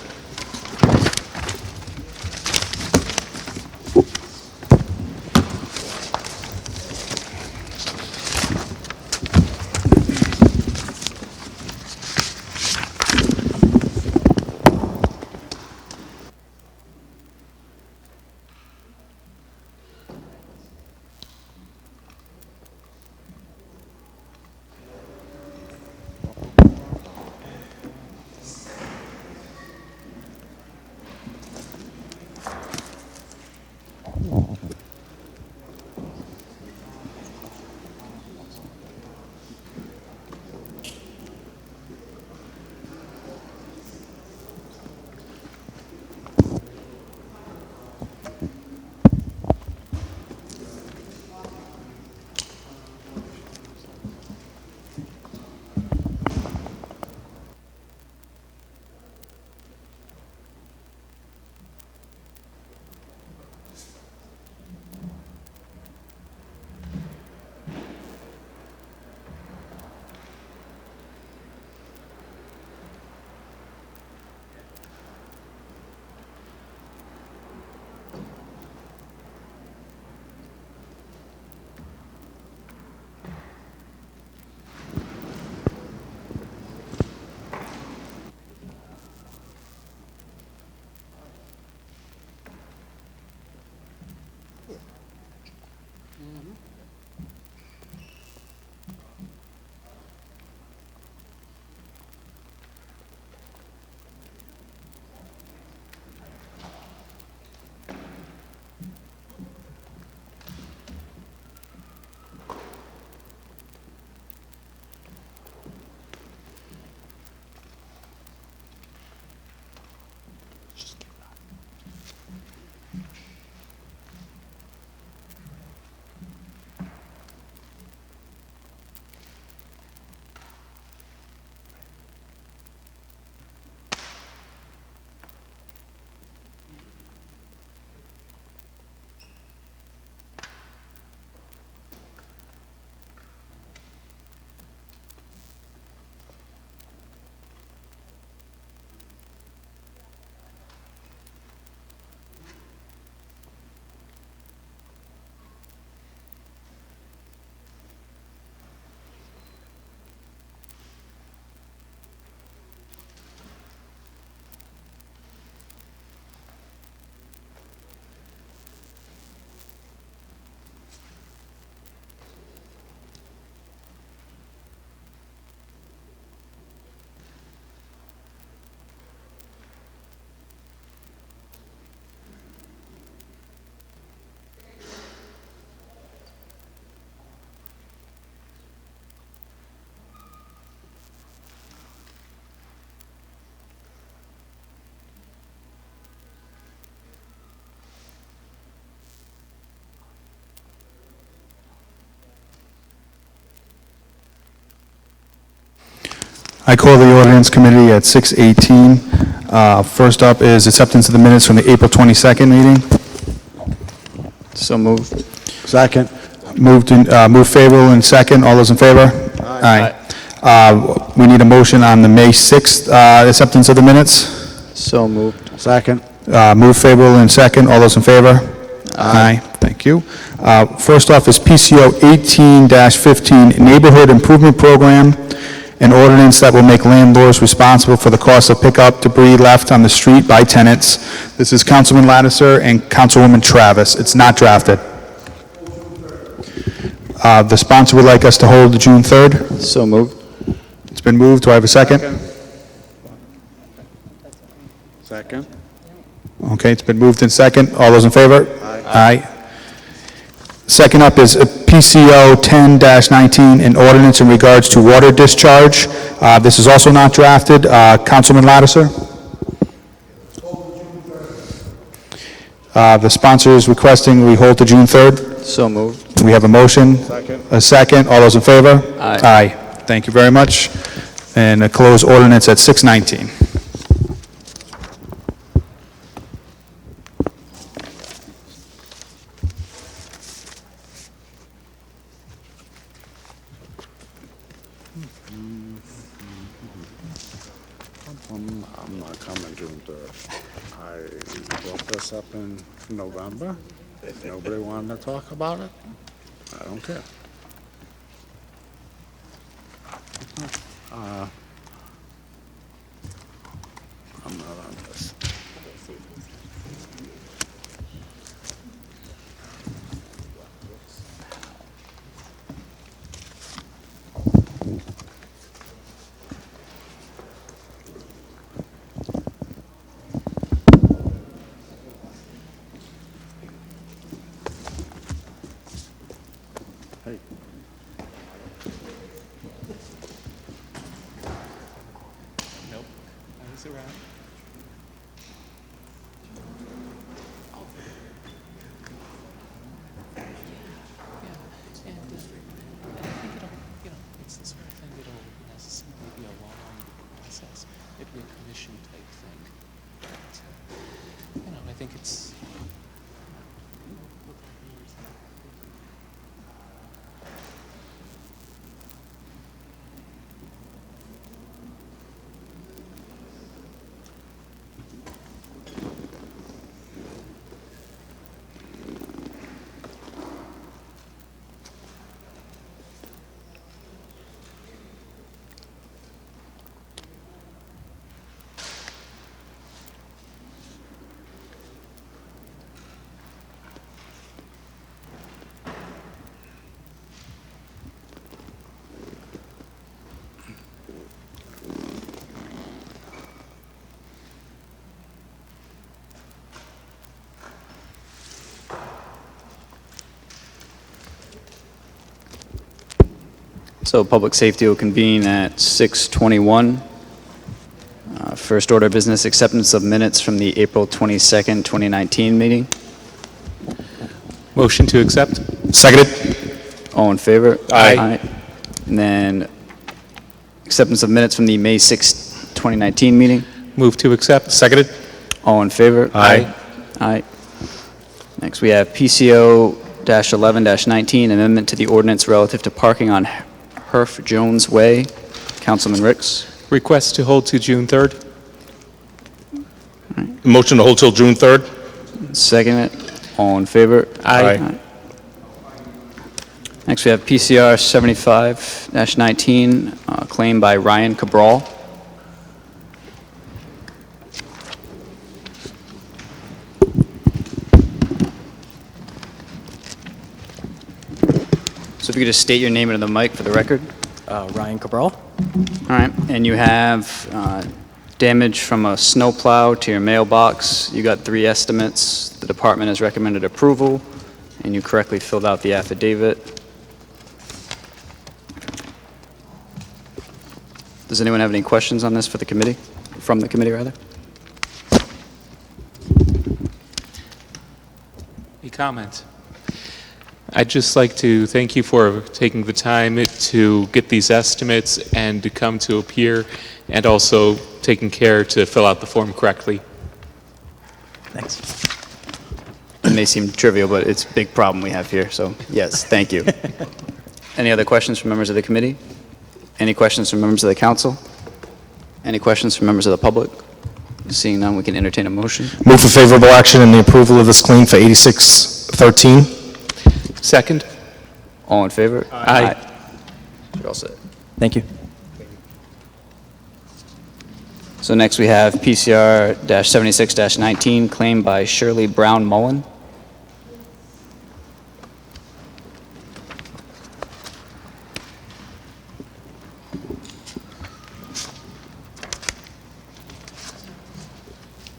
Speaker 4: I call the ordinance committee at 6:18. First up is acceptance of the minutes from the April 22nd meeting.
Speaker 8: So moved.
Speaker 12: Second.
Speaker 4: Move favorable in second. All those in favor? Aye. We need a motion on the May 6th acceptance of the minutes.
Speaker 8: So moved.
Speaker 12: Second.
Speaker 4: Move favorable in second. All those in favor? Aye. Thank you. First off is PCO 18-15, Neighborhood Improvement Program, an ordinance that will make landlords responsible for the cost of pickup debris left on the street by tenants. This is Councilman Lattiser and Councilwoman Travis. It's not drafted. The sponsor would like us to hold June 3rd.
Speaker 8: So moved.
Speaker 4: It's been moved. Do I have a second?
Speaker 12: Second.
Speaker 4: Okay, it's been moved in second. All those in favor? Aye. Second up is PCO 10-19, an ordinance in regards to water discharge. This is also not drafted. Councilman Lattiser? The sponsor is requesting we hold to June 3rd.
Speaker 8: So moved.
Speaker 4: We have a motion.
Speaker 12: Second.
Speaker 4: A second. All those in favor?
Speaker 8: Aye.
Speaker 4: Aye. Thank you very much. And a closed ordinance at 6:19.
Speaker 17: I'm not coming June 3rd. I brought this up in November. Nobody wanted to talk about it. I don't care. I'm not on this.
Speaker 8: So public safety will convene at 6:21. First order of business, acceptance of minutes from the April 22nd, 2019 meeting.
Speaker 2: Motion to accept. Seconded.
Speaker 8: All in favor?
Speaker 2: Aye.
Speaker 8: And then acceptance of minutes from the May 6th, 2019 meeting.
Speaker 2: Move to accept. Seconded.
Speaker 8: All in favor?
Speaker 2: Aye.
Speaker 8: Aye. Next, we have PCO-11-19, amendment to the ordinance relative to parking on Herff Jones Way. Councilman Ricks.
Speaker 2: Request to hold to June 3rd. Motion to hold till June 3rd.
Speaker 8: Second it. All in favor?
Speaker 2: Aye.
Speaker 8: Next, we have PCR 75-19, claim by Ryan Cabral. So if you could just state your name into the mic for the record.
Speaker 18: Ryan Cabral.
Speaker 8: All right, and you have damage from a snowplow to your mailbox. You got 3 estimates. The department has recommended approval, and you correctly filled out the affidavit. Does anyone have any questions on this for the committee? From the committee, rather?
Speaker 18: Any comments? I'd just like to thank you for taking the time to get these estimates and to come to appear, and also taking care to fill out the form correctly.
Speaker 8: Thanks. It may seem trivial, but it's a big problem we have here, so yes, thank you. Any other questions from members of the committee? Any questions from members of the council? Any questions from members of the public? Seeing none, we can entertain a motion.
Speaker 2: Move for favorable action in the approval of this claim for 8613.
Speaker 18: Second.
Speaker 8: All in favor?
Speaker 18: Aye.
Speaker 8: You're all set. Thank you. So next we have PCR-76-19, claim by Shirley Brown Mullen.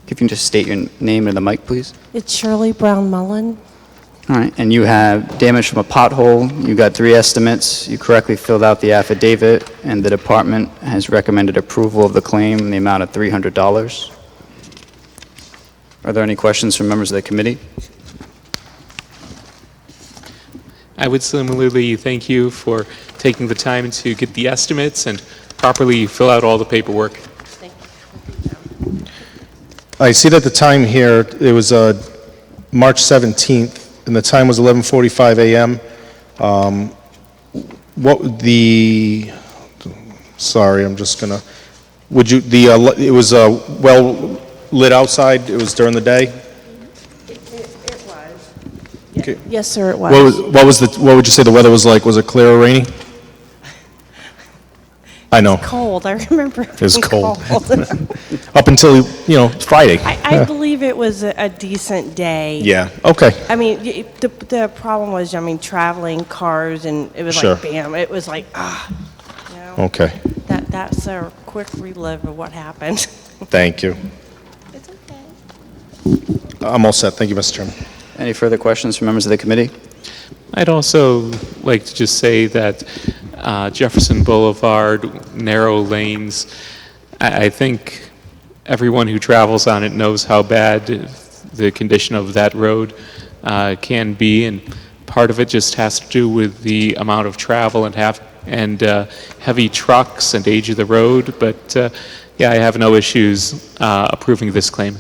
Speaker 8: If you can just state your name and the mic, please.
Speaker 19: It's Shirley Brown Mullen.
Speaker 8: All right, and you have damage from a pothole. You got 3 estimates. You correctly filled out the affidavit, and the department has recommended approval of the claim in the amount of $300. Are there any questions from members of the committee?
Speaker 18: I would similarly thank you for taking the time to get the estimates and properly fill out all the paperwork.
Speaker 2: I see that the time here, it was March 17th, and the time was 11:45 a.m. What the, sorry, I'm just gonna, would you, it was well lit outside, it was during the day?
Speaker 19: It was.
Speaker 2: Okay.
Speaker 19: Yes, sir, it was.
Speaker 2: What would you say the weather was like? Was it clear or rainy? I know.
Speaker 19: Cold, I remember
Speaker 2: It was
Speaker 19: being
Speaker 2: cold. Up until, Friday.
Speaker 19: I believe it was a decent day.
Speaker 2: Yeah, okay.
Speaker 19: I mean, the problem was, traveling, cars, and it was
Speaker 2: Sure.
Speaker 19: like, bam, it was like,
Speaker 2: Okay,
Speaker 19: that's a quick relive of what happened.
Speaker 2: thank you.
Speaker 19: It's okay.
Speaker 2: I'm all set. Thank you, Mr. Chairman.
Speaker 8: Any further questions from members of the committee?
Speaker 18: I'd also like to just say that Jefferson Boulevard, narrow lanes, I think everyone who travels on it knows how bad the condition of that road can be, and part of it just has to do with the amount of travel and heavy trucks and age of the road, but yeah, I have no issues approving this claim.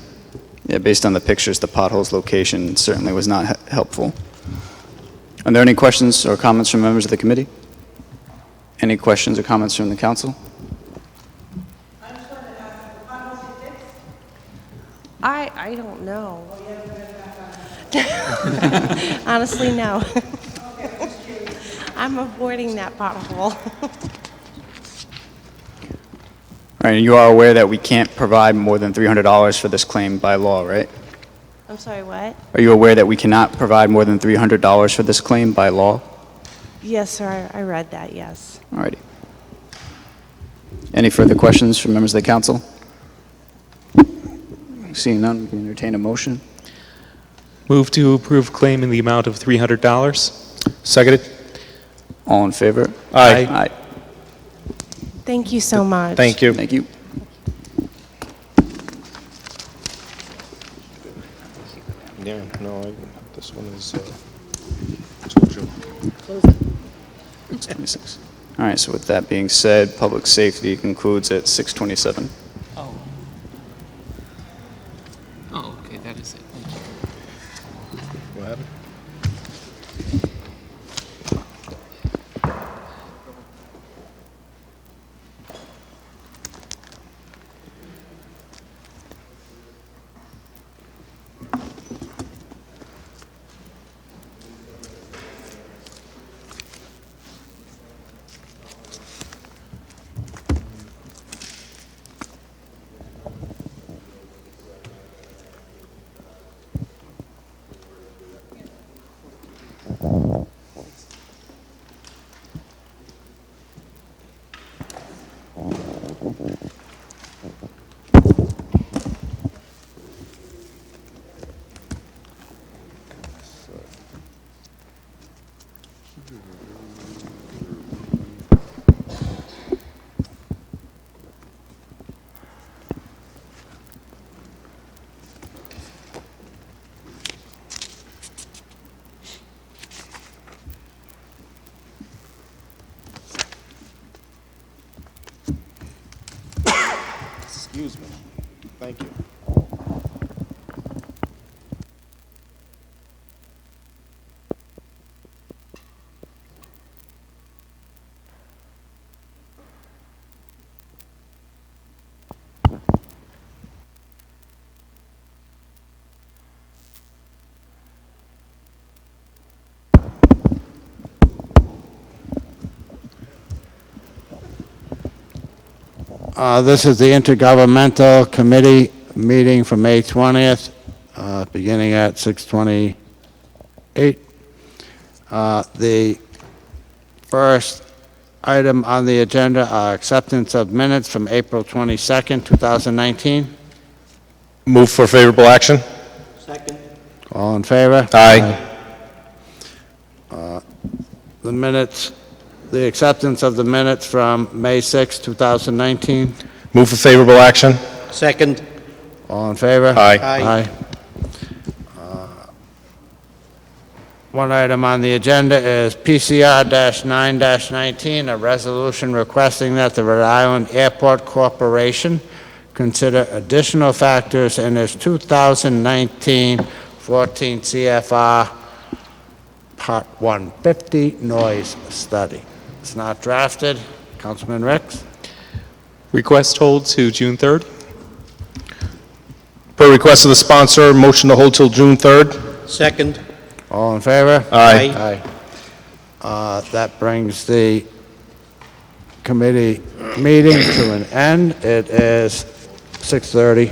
Speaker 8: Yeah, based on the pictures, the pothole's location certainly was not helpful. Are there any questions or comments from members of the committee? Any questions or comments from the council?
Speaker 19: I don't know. Honestly, no. I'm avoiding that pothole.
Speaker 8: All right, and you are aware that we can't provide more than $300 for this claim by law, right?
Speaker 19: I'm sorry, what?
Speaker 8: Are you aware that we cannot provide more than $300 for this claim by law?
Speaker 19: Yes, sir, I read that, yes.
Speaker 8: All righty. Any further questions from members of the council? Seeing none, we can entertain a motion.
Speaker 18: Move to approve claim in the amount of $300.
Speaker 2: Seconded.
Speaker 8: All in favor?
Speaker 2: Aye.
Speaker 8: Aye.
Speaker 19: Thank you so much.
Speaker 2: Thank you.
Speaker 8: Thank you.
Speaker 2: Yeah, no, this one is,
Speaker 8: It's 26. All right, so with that being said, public safety concludes at 6:27.
Speaker 18: Oh. Oh, okay, that is it. Thank you.
Speaker 2: What happened?
Speaker 17: This is the Intergovernmental Committee meeting for May 20th, beginning at 6:28. The first item on the agenda are acceptance of minutes from April 22nd, 2019.
Speaker 2: Move for favorable action?
Speaker 17: All in favor?
Speaker 2: Aye.
Speaker 17: The minutes, the acceptance of the minutes from May 6, 2019.
Speaker 2: Move for favorable action?
Speaker 20: Second.
Speaker 17: All in favor?
Speaker 2: Aye.
Speaker 17: Aye. One item on the agenda is PCR-9-19, a resolution requesting that the Rhode Island Airport Corporation consider additional factors in its 2019 14 CFR Part 150 noise study. It's not drafted. Councilman Ricks?
Speaker 18: Request hold to June 3rd.
Speaker 2: Per request of the sponsor, motion to hold till June 3rd?
Speaker 20: Second.
Speaker 17: All in favor?
Speaker 2: Aye.
Speaker 17: That brings the committee meeting to an end. It is 6:30.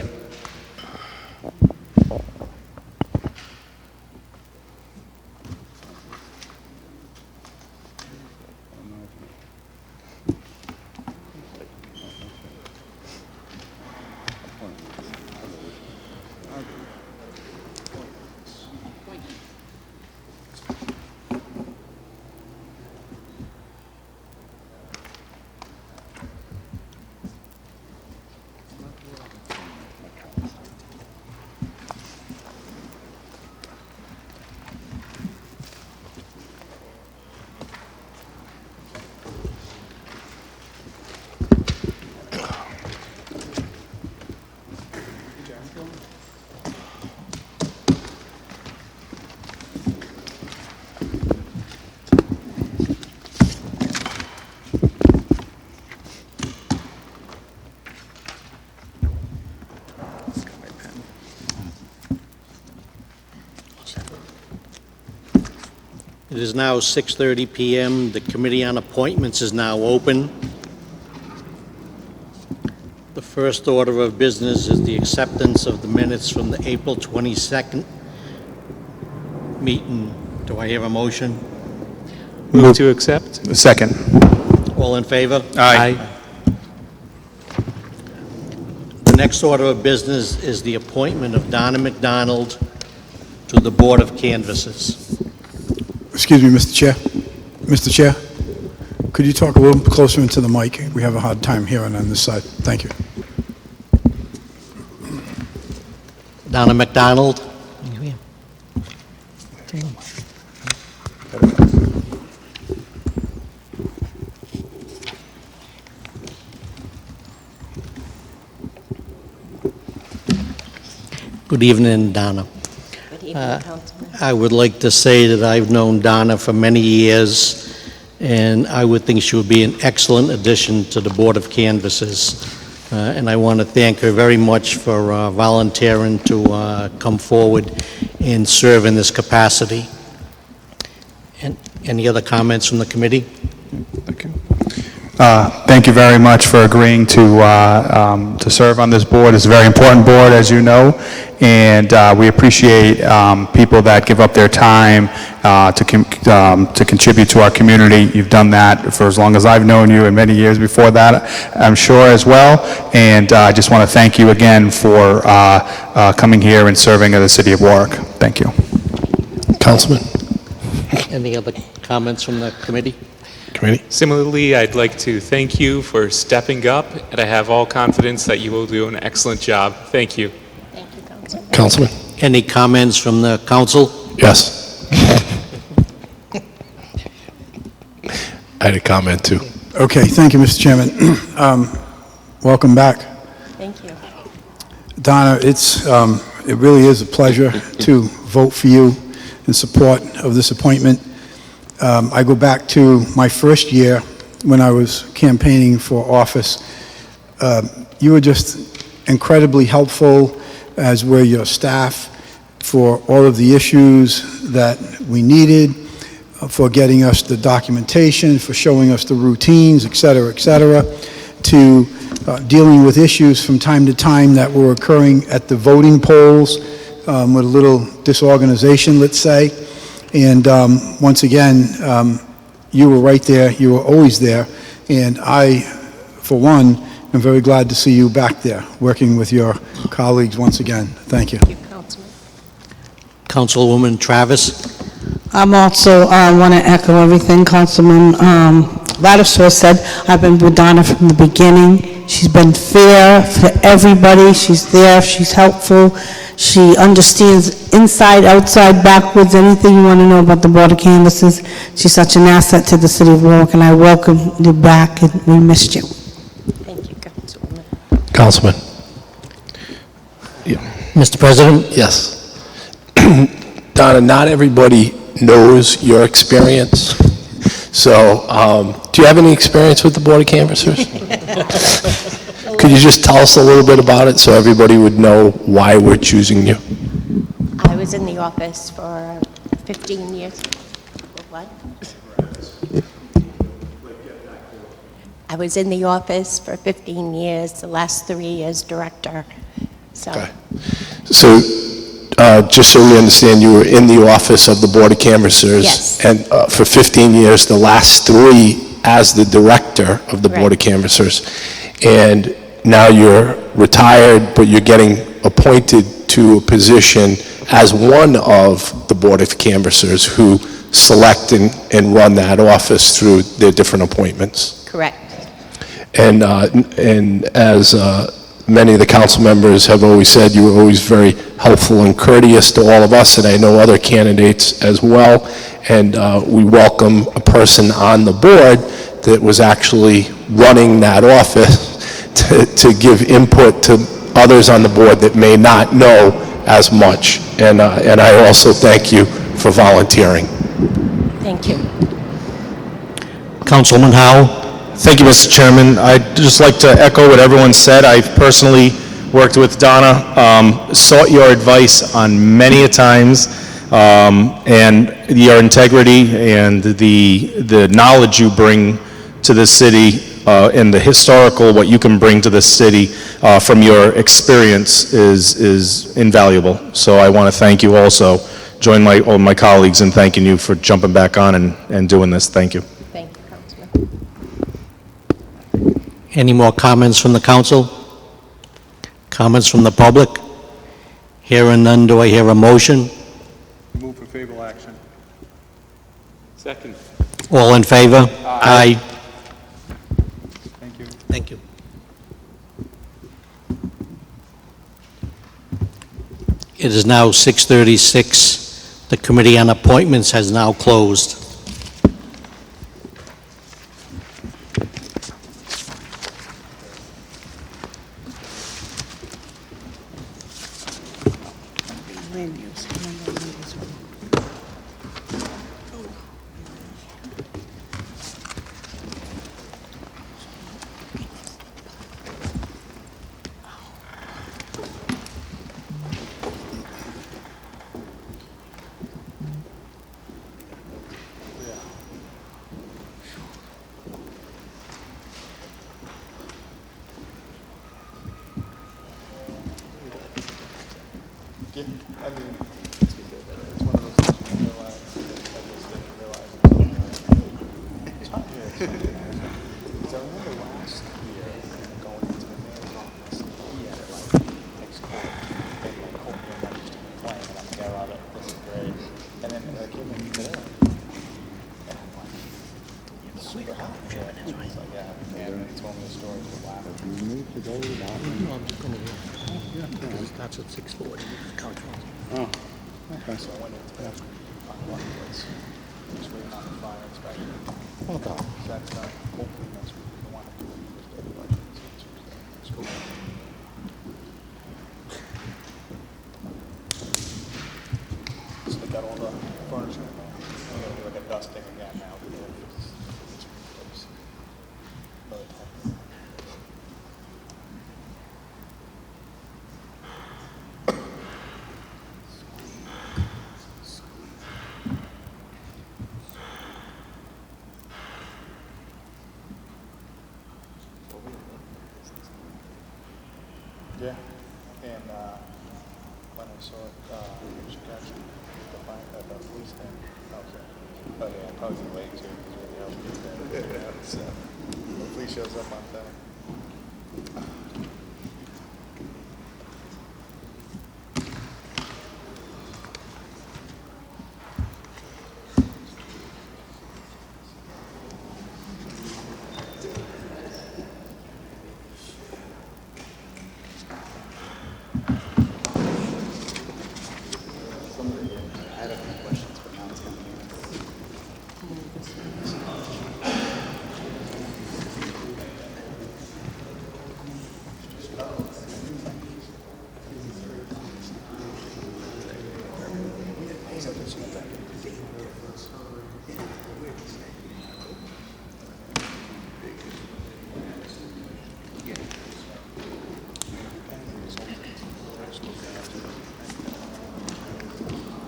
Speaker 20: It is now 6:30 PM. The Committee on Appointments is now open. The first order of business is the acceptance of the minutes from the April 22nd meeting. Do I hear a motion?
Speaker 18: Move to accept.
Speaker 4: Second.
Speaker 20: All in favor?
Speaker 18: Aye.
Speaker 20: The next order of business is the appointment of Donna McDonald to the Board of Canvassers.
Speaker 1: Excuse me, Mr. Chair. Mr. Chair, could you talk a little closer into the mic? We have a hard time hearing on this side. Thank you.
Speaker 20: Donna McDonald. Good evening, Donna.
Speaker 19: Good evening, Councilman.
Speaker 20: I would like to say that I've known Donna for many years, and I would think she would be an excellent addition to the Board of Canvassers. And I want to thank her very much for volunteering to come forward and serve in this capacity. And any other comments from the committee?
Speaker 4: Thank you very much for agreeing to serve on this board. It's a very important board, as you know, and we appreciate people that give up their time to contribute to our community. You've done that for as long as I've known you, and many years before that, I'm sure, as well. And I just want to thank you again for coming here and serving in the city of Warwick. Thank you.
Speaker 20: Councilman. Any other comments from the committee?
Speaker 18: Similarly, I'd like to thank you for stepping up, and I have all confidence that you will do an excellent job. Thank you.
Speaker 19: Thank you, Councilman.
Speaker 20: Councilman. Any comments from the council?
Speaker 21: Yes. I had a comment too.
Speaker 1: Okay, thank you, Mr. Chairman. Welcome back.
Speaker 19: Thank you.
Speaker 1: Donna, it really is a pleasure to vote for you in support of this appointment. I go back to my first year when I was campaigning for office. You were just incredibly helpful, as were your staff, for all of the issues that we needed, for getting us the documentation, for showing us the routines, et cetera, et cetera. to dealing with issues from time to time that were occurring at the voting polls with a little disorganization, let's say. And once again, you were right there. You were always there. And I, for one, am very glad to see you back there, working with your colleagues once again. Thank you.
Speaker 20: Councilwoman Travis?
Speaker 14: I'm also, want to echo everything Councilman Lattiser said. I've been with Donna from the beginning. She's been fair for everybody. She's there. She's helpful. She understands inside, outside, backwards, anything you want to know about the Board of Canvassers. She's such an asset to the city of Warwick, and I welcome you back, and we missed you.
Speaker 19: Thank you, Councilwoman.
Speaker 21: Councilman?
Speaker 20: Mr. President?
Speaker 21: Yes. Donna, not everybody knows your experience. So, do you have any experience with the Board of Canvassers? Could you just tell us a little bit about it so everybody would know why we're choosing you?
Speaker 19: I was in the office for 15 years. What? I was in the office for 15 years, the last 3 years director. So.
Speaker 21: Okay. So, just so we understand, you were in the office of the Board of Canvassers.
Speaker 19: Yes.
Speaker 21: And for 15 years, the last 3 as the director of the Board of Canvassers. And now you're retired, but you're getting appointed to a position as one of the Board of Canvassers who select and run that office through their different appointments.
Speaker 19: Correct.
Speaker 21: And as many of the council members have always said, you were always very helpful and courteous to all of us, and I know other candidates as well. And we welcome a person on the board that was actually running that office to give input to others on the board that may not know as much. And I also thank you for volunteering.
Speaker 19: Thank you.
Speaker 20: Councilman Howe?
Speaker 2: Thank you, Mr. Chairman. I'd just like to echo what everyone said. I've personally worked with Donna, sought your advice on many a times, and your integrity and the knowledge you bring to the city and the historical, what you can bring to the city from your experience is invaluable. So I want to thank you also. Join all my colleagues in thanking you for jumping back on and doing this. Thank you.
Speaker 19: Thank you, Councilman.
Speaker 20: Any more comments from the council? Comments from the public? Hearing none, do I hear a motion?
Speaker 4: Move for favorable action.
Speaker 18: Second.
Speaker 20: All in favor? Aye.
Speaker 4: Thank you.
Speaker 20: Thank you. It is now 6:36. The Committee on Appointments has now closed.
Speaker 2: Hopefully he shows up on time.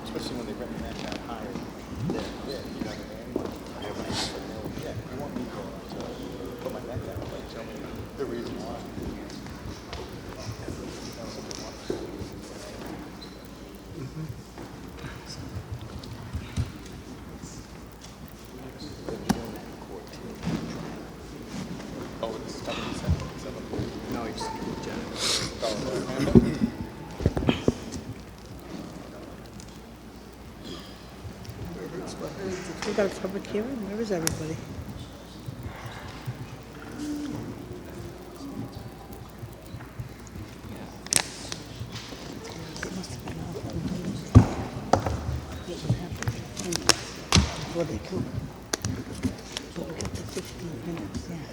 Speaker 2: Especially when they recommend that higher. Yeah, you know what I mean? Yeah, you want me to put my neck out, like, tell me the reason why. Oh, it's coming in no, it's
Speaker 14: We got a public hearing? Where is everybody? Before they come. But we got the 15 minutes, yeah.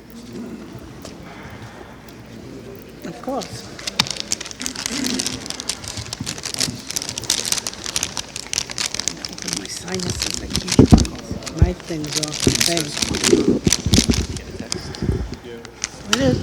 Speaker 14: Of course. Open my sinuses, I can't get my things off the thing. It is.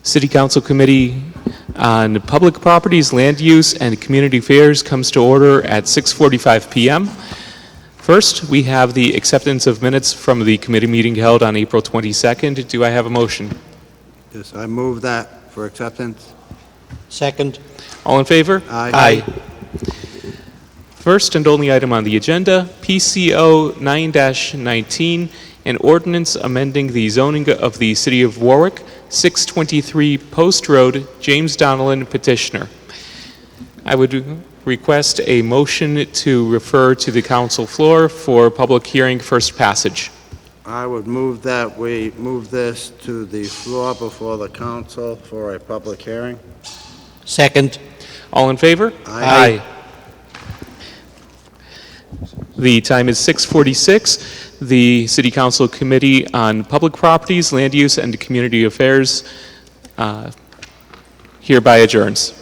Speaker 18: City Council Committee on Public Properties, Land Use, and Community Affairs comes to order at 6:45 p.m. First, we have the acceptance of minutes from the committee meeting held on April 22nd. Do I have a motion?
Speaker 6: Yes, I move that for acceptance.
Speaker 20: Second.
Speaker 18: All in favor?
Speaker 6: Aye.
Speaker 18: First and only item on the agenda, PCO 9-19, an ordinance amending the zoning of the City of Warwick, 623 Post Road, James Donnellan petitioner. I would request a motion to refer to the council floor for public hearing, first passage.
Speaker 6: I would move that we move this to the floor before the council for a public hearing.
Speaker 20: Second.
Speaker 18: All in favor?
Speaker 6: Aye.
Speaker 18: The time is 6:46. The City Council Committee on Public Properties, Land Use, and Community Affairs hereby adjourns.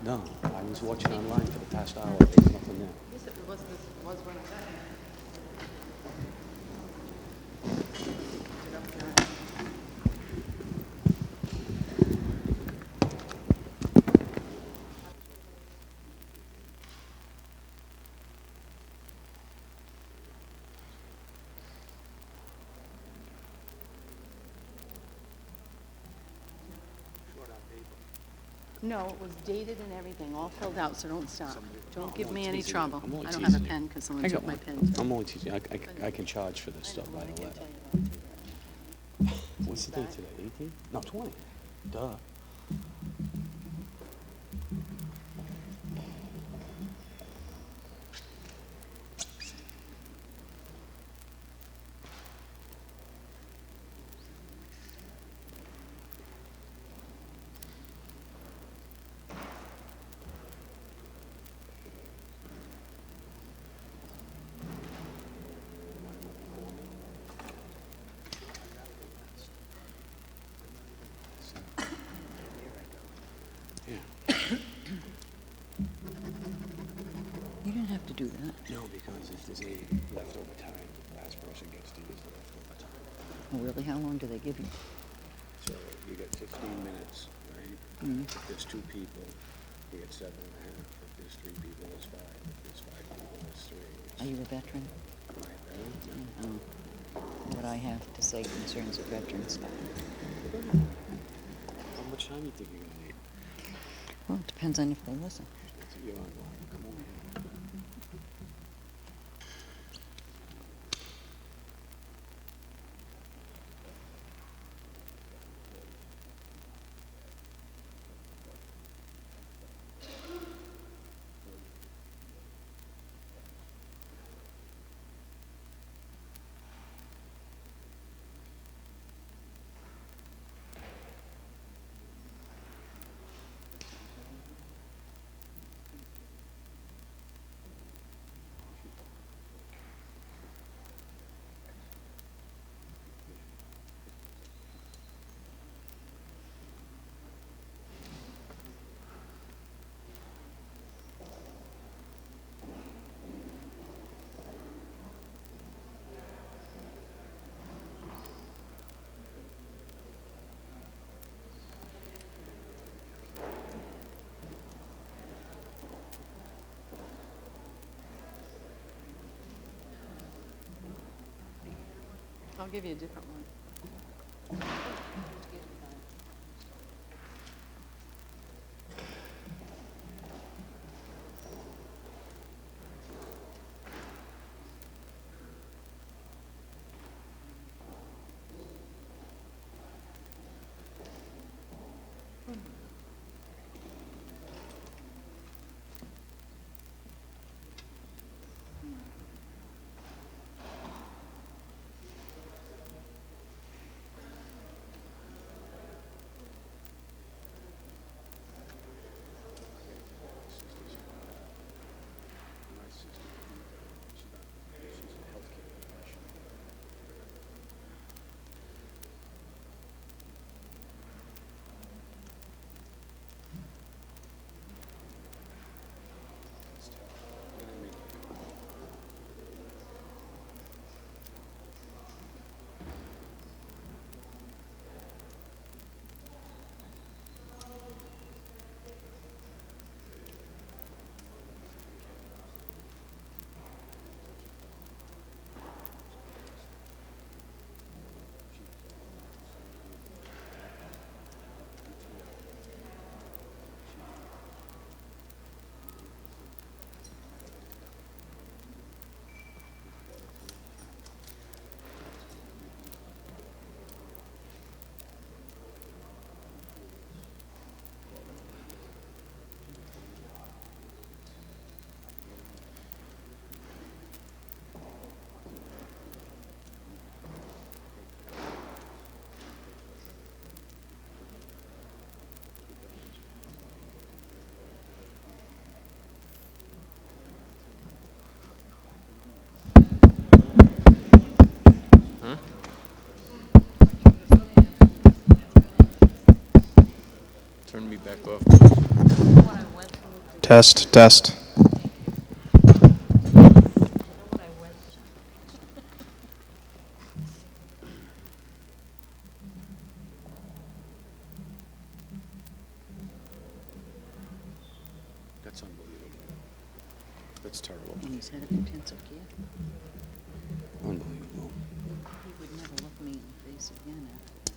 Speaker 22: No, I was watching online for the past hour. There's nothing there.
Speaker 23: No, it was dated and everything, all filled out, so don't stop. Don't give me any trouble. I don't have a pen because someone took my pen.
Speaker 22: I'm only teaching. I can charge for this stuff by the letter. What's the date today? 18? No, 20. Duh.
Speaker 23: You didn't have to do that.
Speaker 22: No, because if there's any leftover time, the last person gets to use the leftover time.
Speaker 23: Oh, really? How long do they give you?
Speaker 22: So you get 15 minutes, right?
Speaker 23: Mhm.
Speaker 22: If there's 2 people, you get 7.5. If there's 3 people, it's 5. If there's 5 people, it's 3.
Speaker 23: Are you a veteran?
Speaker 22: Am I right?
Speaker 23: Oh. What I have to say concerns a veteran staff.
Speaker 22: How much time do you think you're gonna need?
Speaker 23: Well, it depends on if they listen.
Speaker 22: You're online. Come on.
Speaker 23: I'll give you a different one.
Speaker 2: Test, test.
Speaker 22: That's unbelievable. That's terrible.
Speaker 23: And he's head of intensive care.
Speaker 22: Unbelievable.
Speaker 23: He would never look me in the face again after that.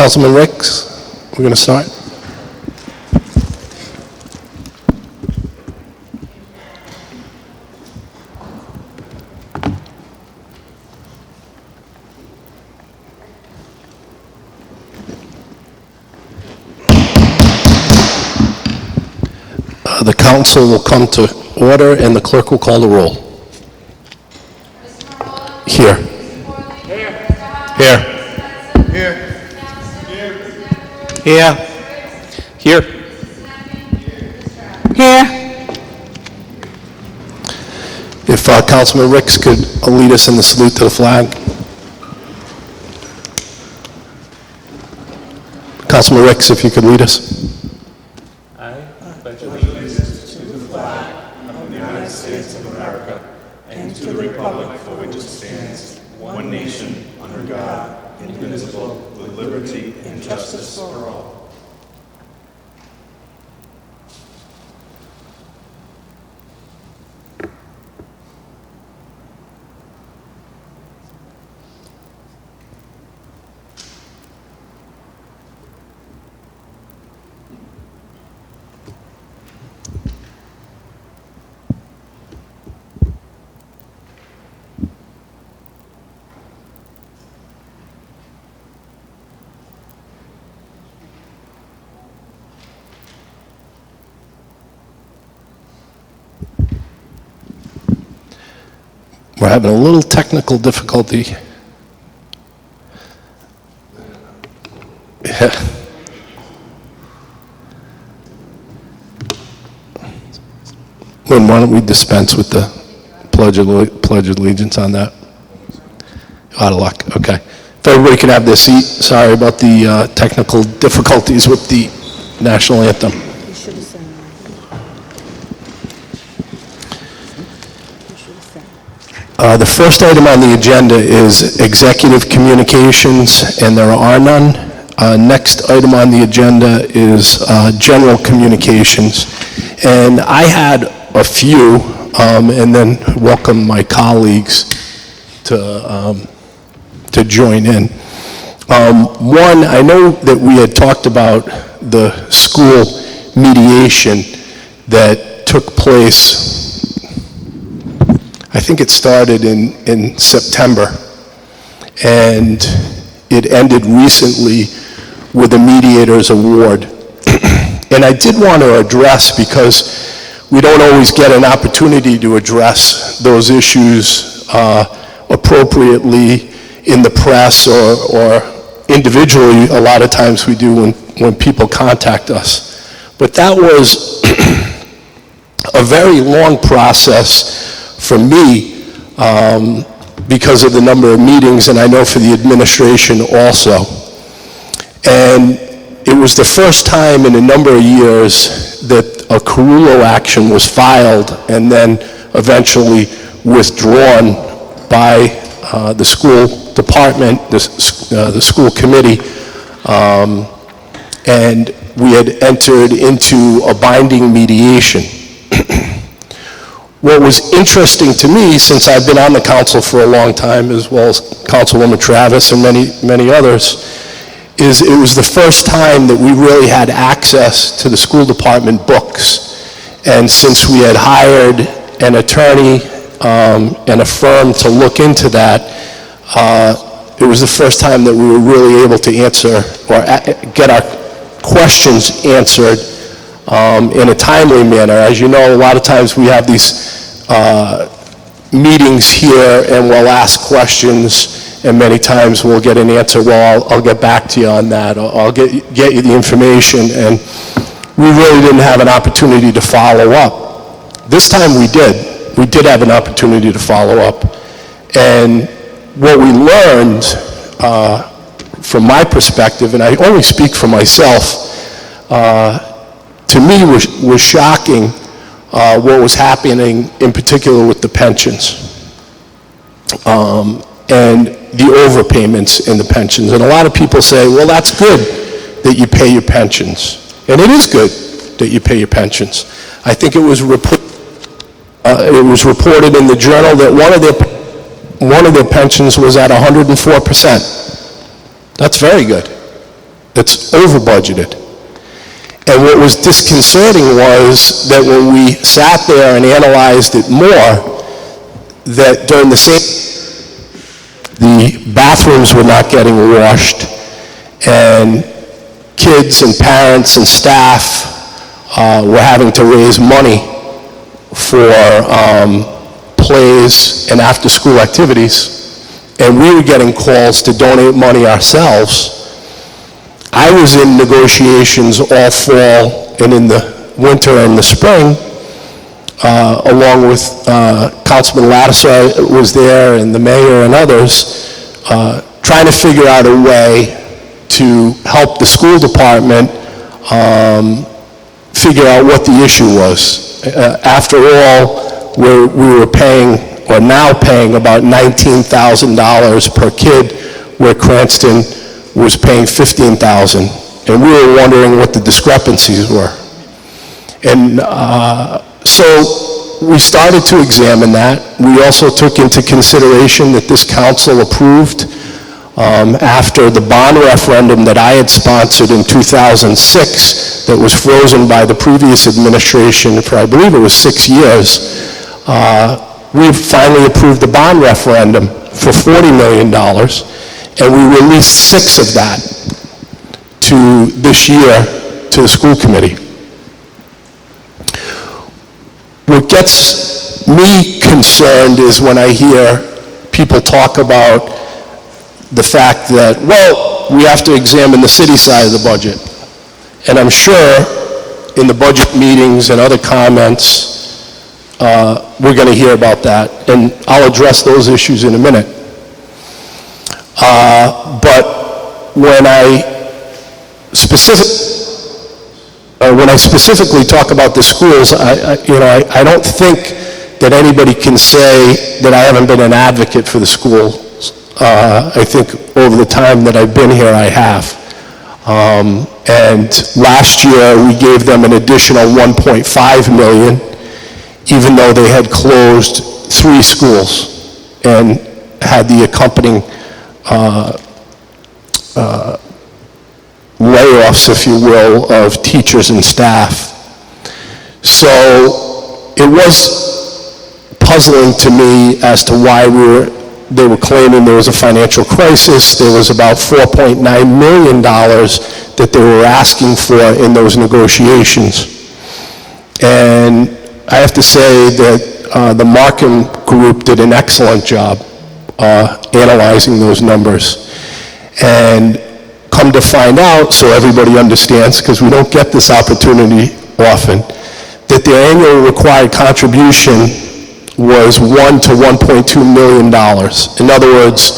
Speaker 21: Councilman Ricks, we're going to start. The council will come to order, and the clerk will call the roll. Here. Here.
Speaker 8: Here. Here.
Speaker 14: Here.
Speaker 21: If Councilman Ricks could lead us in the salute to the flag. Councilman Ricks, if you could lead us. We're having a little technical difficulty. Yeah. Lynn, why don't we dispense with the Pledge of Allegiance on that? Out of luck, okay. If everybody could have their seat. Sorry about the technical difficulties with the national anthem. The first item on the agenda is executive communications, and there are none. Next item on the agenda is general communications. And I had a few, and then welcome my colleagues to join in. One, I know that we had talked about the school mediation that took place. I think it started in September, and it ended recently with a mediator's award. And I did want to address, because we don't always get an opportunity to address those issues appropriately in the press or individually. A lot of times we do when people contact us. But that was a very long process for me, because of the number of meetings, and I know for the administration also. And it was the first time in a number of years that a Carullo action was filed and then eventually withdrawn by the school department, the school committee, and we had entered into a binding mediation. What was interesting to me, since I've been on the council for a long time, as well as Councilwoman Travis and many others, is it was the first time that we really had access to the school department books. And since we had hired an attorney and a firm to look into that, it was the first time that we were really able to answer or get our questions answered in a timely manner. As you know, a lot of times we have these meetings here and we'll ask questions, and many times we'll get an answer, well, I'll get back to you on that, or I'll get you the information, and we really didn't have an opportunity to follow up. This time we did. We did have an opportunity to follow up. And what we learned, from my perspective, and I only speak for myself, to me was shocking what was happening in particular with the pensions and the overpayments in the pensions. And a lot of people say, well, that's good that you pay your pensions. And it is good that you pay your pensions. I think it was reported in the Journal that one of their pensions was at 104%. That's very good. It's over budgeted. And what was disconcerting was that when we sat there and analyzed it more, that during the bathrooms were not getting washed, and kids and parents and staff were having to raise money for plays and after-school activities, and we were getting calls to donate money ourselves. I was in negotiations all fall and in the winter and the spring, along with Councilman Lattiser was there and the mayor and others, trying to figure out a way to help the school department figure out what the issue was. After all, we were paying, or now paying, about $19,000 per kid, where Cranston was paying $15,000, and we were wondering what the discrepancies were. And so we started to examine that. We also took into consideration that this council approved, after the bond referendum that I had sponsored in 2006, that was frozen by the previous administration for, I believe it was 6 years, we finally approved the bond referendum for $40 million, and we released 6 of that to this year to the school committee. What gets me concerned is when I hear people talk about the fact that, well, we have to examine the city side of the budget. And I'm sure in the budget meetings and other comments, we're going to hear about that, and I'll address those issues in a minute. But when I specifically talk about the schools, I don't think that anybody can say that I haven't been an advocate for the schools. I think over the time that I've been here, I have. And last year, we gave them an additional $1.5 million, even though they had closed 3 schools and had the accompanying layoffs, if you will, of teachers and staff. So it was puzzling to me as to why they were claiming there was a financial crisis. There was about $4.9 million that they were asking for in those negotiations. And I have to say that the Markham group did an excellent job analyzing those numbers. And come to find out, so everybody understands, because we don't get this opportunity often, that their annual required contribution was $1 to $1.2 million. In other words,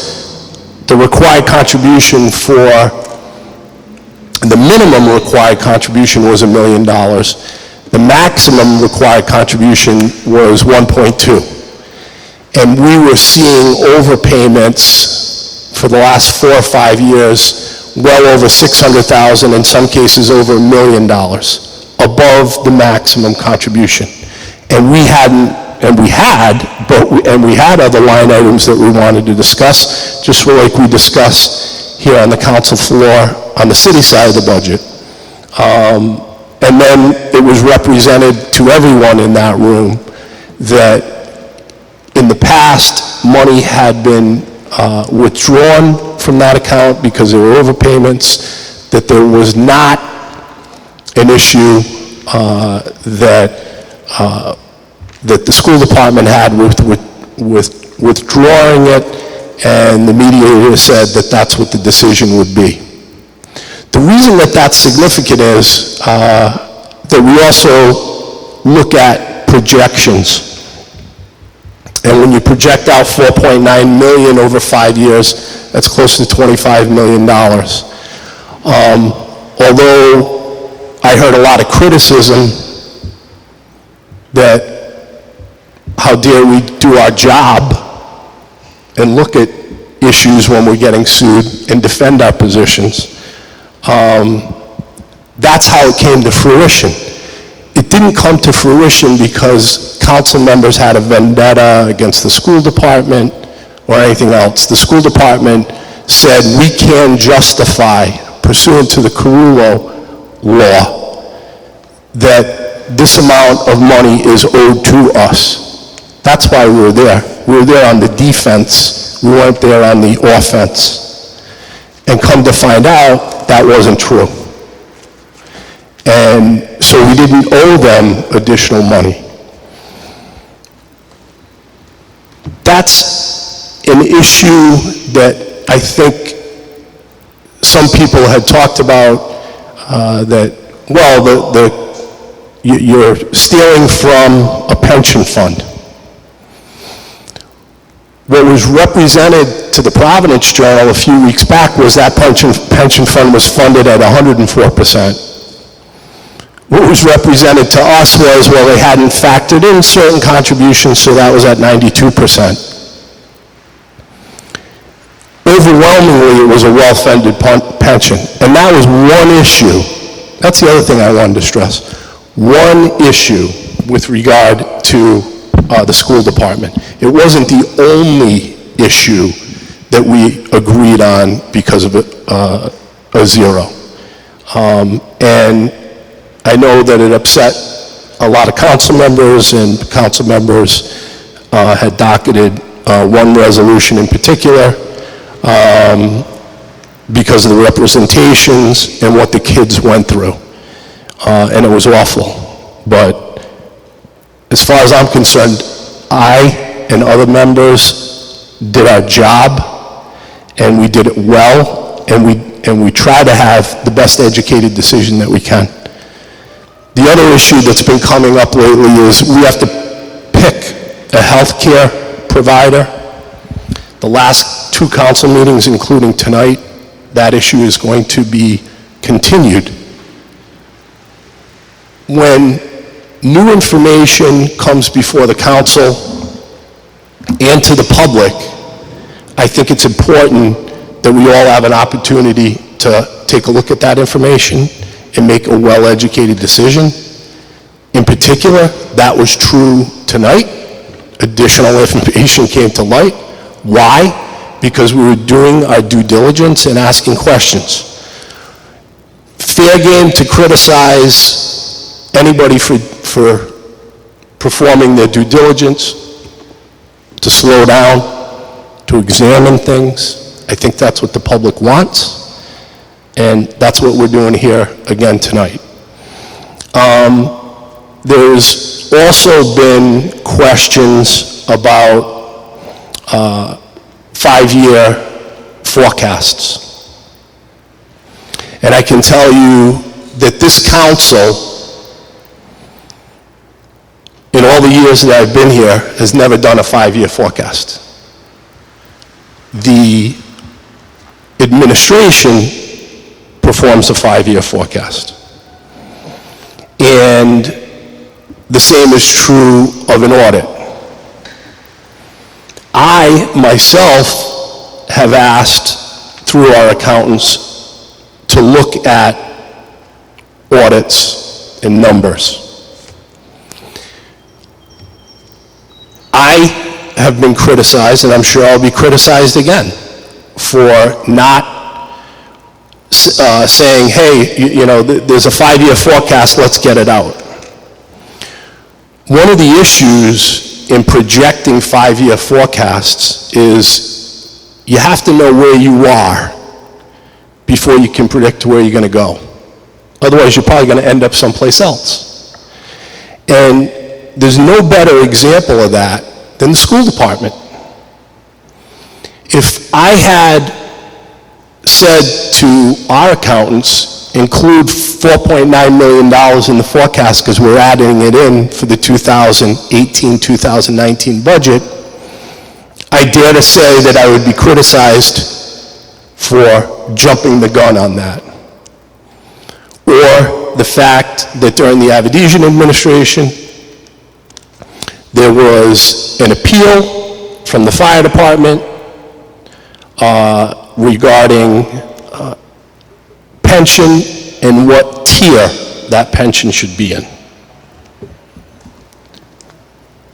Speaker 21: the required contribution for, the minimum required contribution was $1 million. The maximum required contribution was 1.2. And we were seeing overpayments for the last 4 or 5 years, well over $600,000, in some cases over $1 million, above the maximum contribution. And we had other line items that we wanted to discuss, just like we discuss here on the council floor on the city side of the budget. And then it was represented to everyone in that room that in the past, money had been withdrawn from that account because there were overpayments, that there was not an issue that the school department had with withdrawing it, and the mediator said that that's what the decision would be. The reason that that's significant is that we also look at projections. And when you project out $4.9 million over 5 years, that's close to $25 million. Although I heard a lot of criticism that how dare we do our job and look at issues when we're getting sued and defend our positions. That's how it came to fruition. It didn't come to fruition because council members had a vendetta against the school department or anything else. The school department said we can justify pursuant to the Carullo law, that this amount of money is owed to us. That's why we were there. We were there on the defense. We weren't there on the offense. And come to find out, that wasn't true. And so we didn't owe them additional money. That's an issue that I think some people had talked about, that, well, you're stealing from a pension fund. What was represented to the Providence Journal a few weeks back was that pension fund was funded at 104%. What was represented to us was, well, they hadn't factored in certain contributions, so that was at 92%. Overwhelmingly, it was a well-funded pension, and that was one issue. That's the other thing I wanted to stress. One issue with regard to the school department. It wasn't the only issue that we agreed on because of a zero. And I know that it upset a lot of council members, and council members had docketed one resolution in particular because of the representations and what the kids went through. And it was awful. But as far as I'm concerned, I and other members did our job, and we did it well, and we try to have the best educated decision that we can. The other issue that's been coming up lately is we have to pick a healthcare provider. The last two council meetings, including tonight, that issue is going to be continued. When new information comes before the council and to the public, I think it's important that we all have an opportunity to take a look at that information and make a well-educated decision. In particular, that was true tonight. Additional information came to light. Why? Because we were doing our due diligence and asking questions. Fair game to criticize anybody for performing their due diligence, to slow down, to examine things. I think that's what the public wants. And that's what we're doing here again tonight. There's also been questions about 5-year forecasts. And I can tell you that this council, in all the years that I've been here, has never done a 5-year forecast. The administration performs a 5-year forecast. And the same is true of an audit. I, myself, have asked, through our accountants, to look at audits and numbers. I have been criticized, and I'm sure I'll be criticized again, for not saying, hey, you know, there's a 5-year forecast, let's get it out. One of the issues in projecting 5-year forecasts is you have to know where you are before you can predict where you're going to go. Otherwise, you're probably going to end up someplace else. And there's no better example of that than the school department. If I had said to our accountants, include $4.9 million in the forecast because we're adding it in for the 2018-2019 budget, I dare to say that I would be criticized for jumping the gun on that. Or the fact that during the Avedisian administration, there was an appeal from the fire department regarding pension and what tier that pension should be in.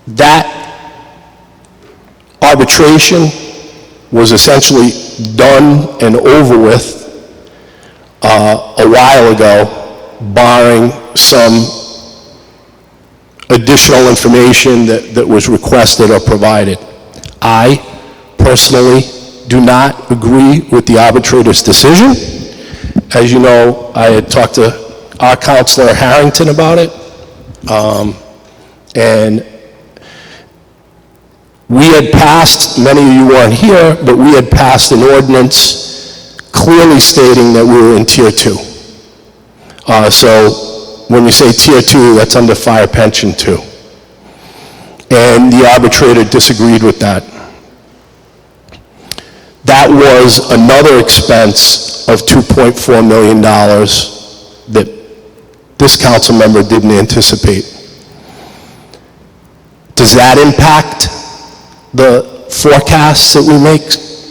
Speaker 21: That arbitration was essentially done and over with a while ago, barring some additional information that was requested or provided. I personally do not agree with the arbitrator's decision. As you know, I had talked to our Counselor Harrington about it, and we had passed, many of you weren't here, but we had passed an ordinance clearly stating that we were in Tier 2. So when we say Tier 2, that's under fire pension 2. And the arbitrator disagreed with that. That was another expense of $2.4 million that this council member didn't anticipate. Does that impact the forecasts that we make?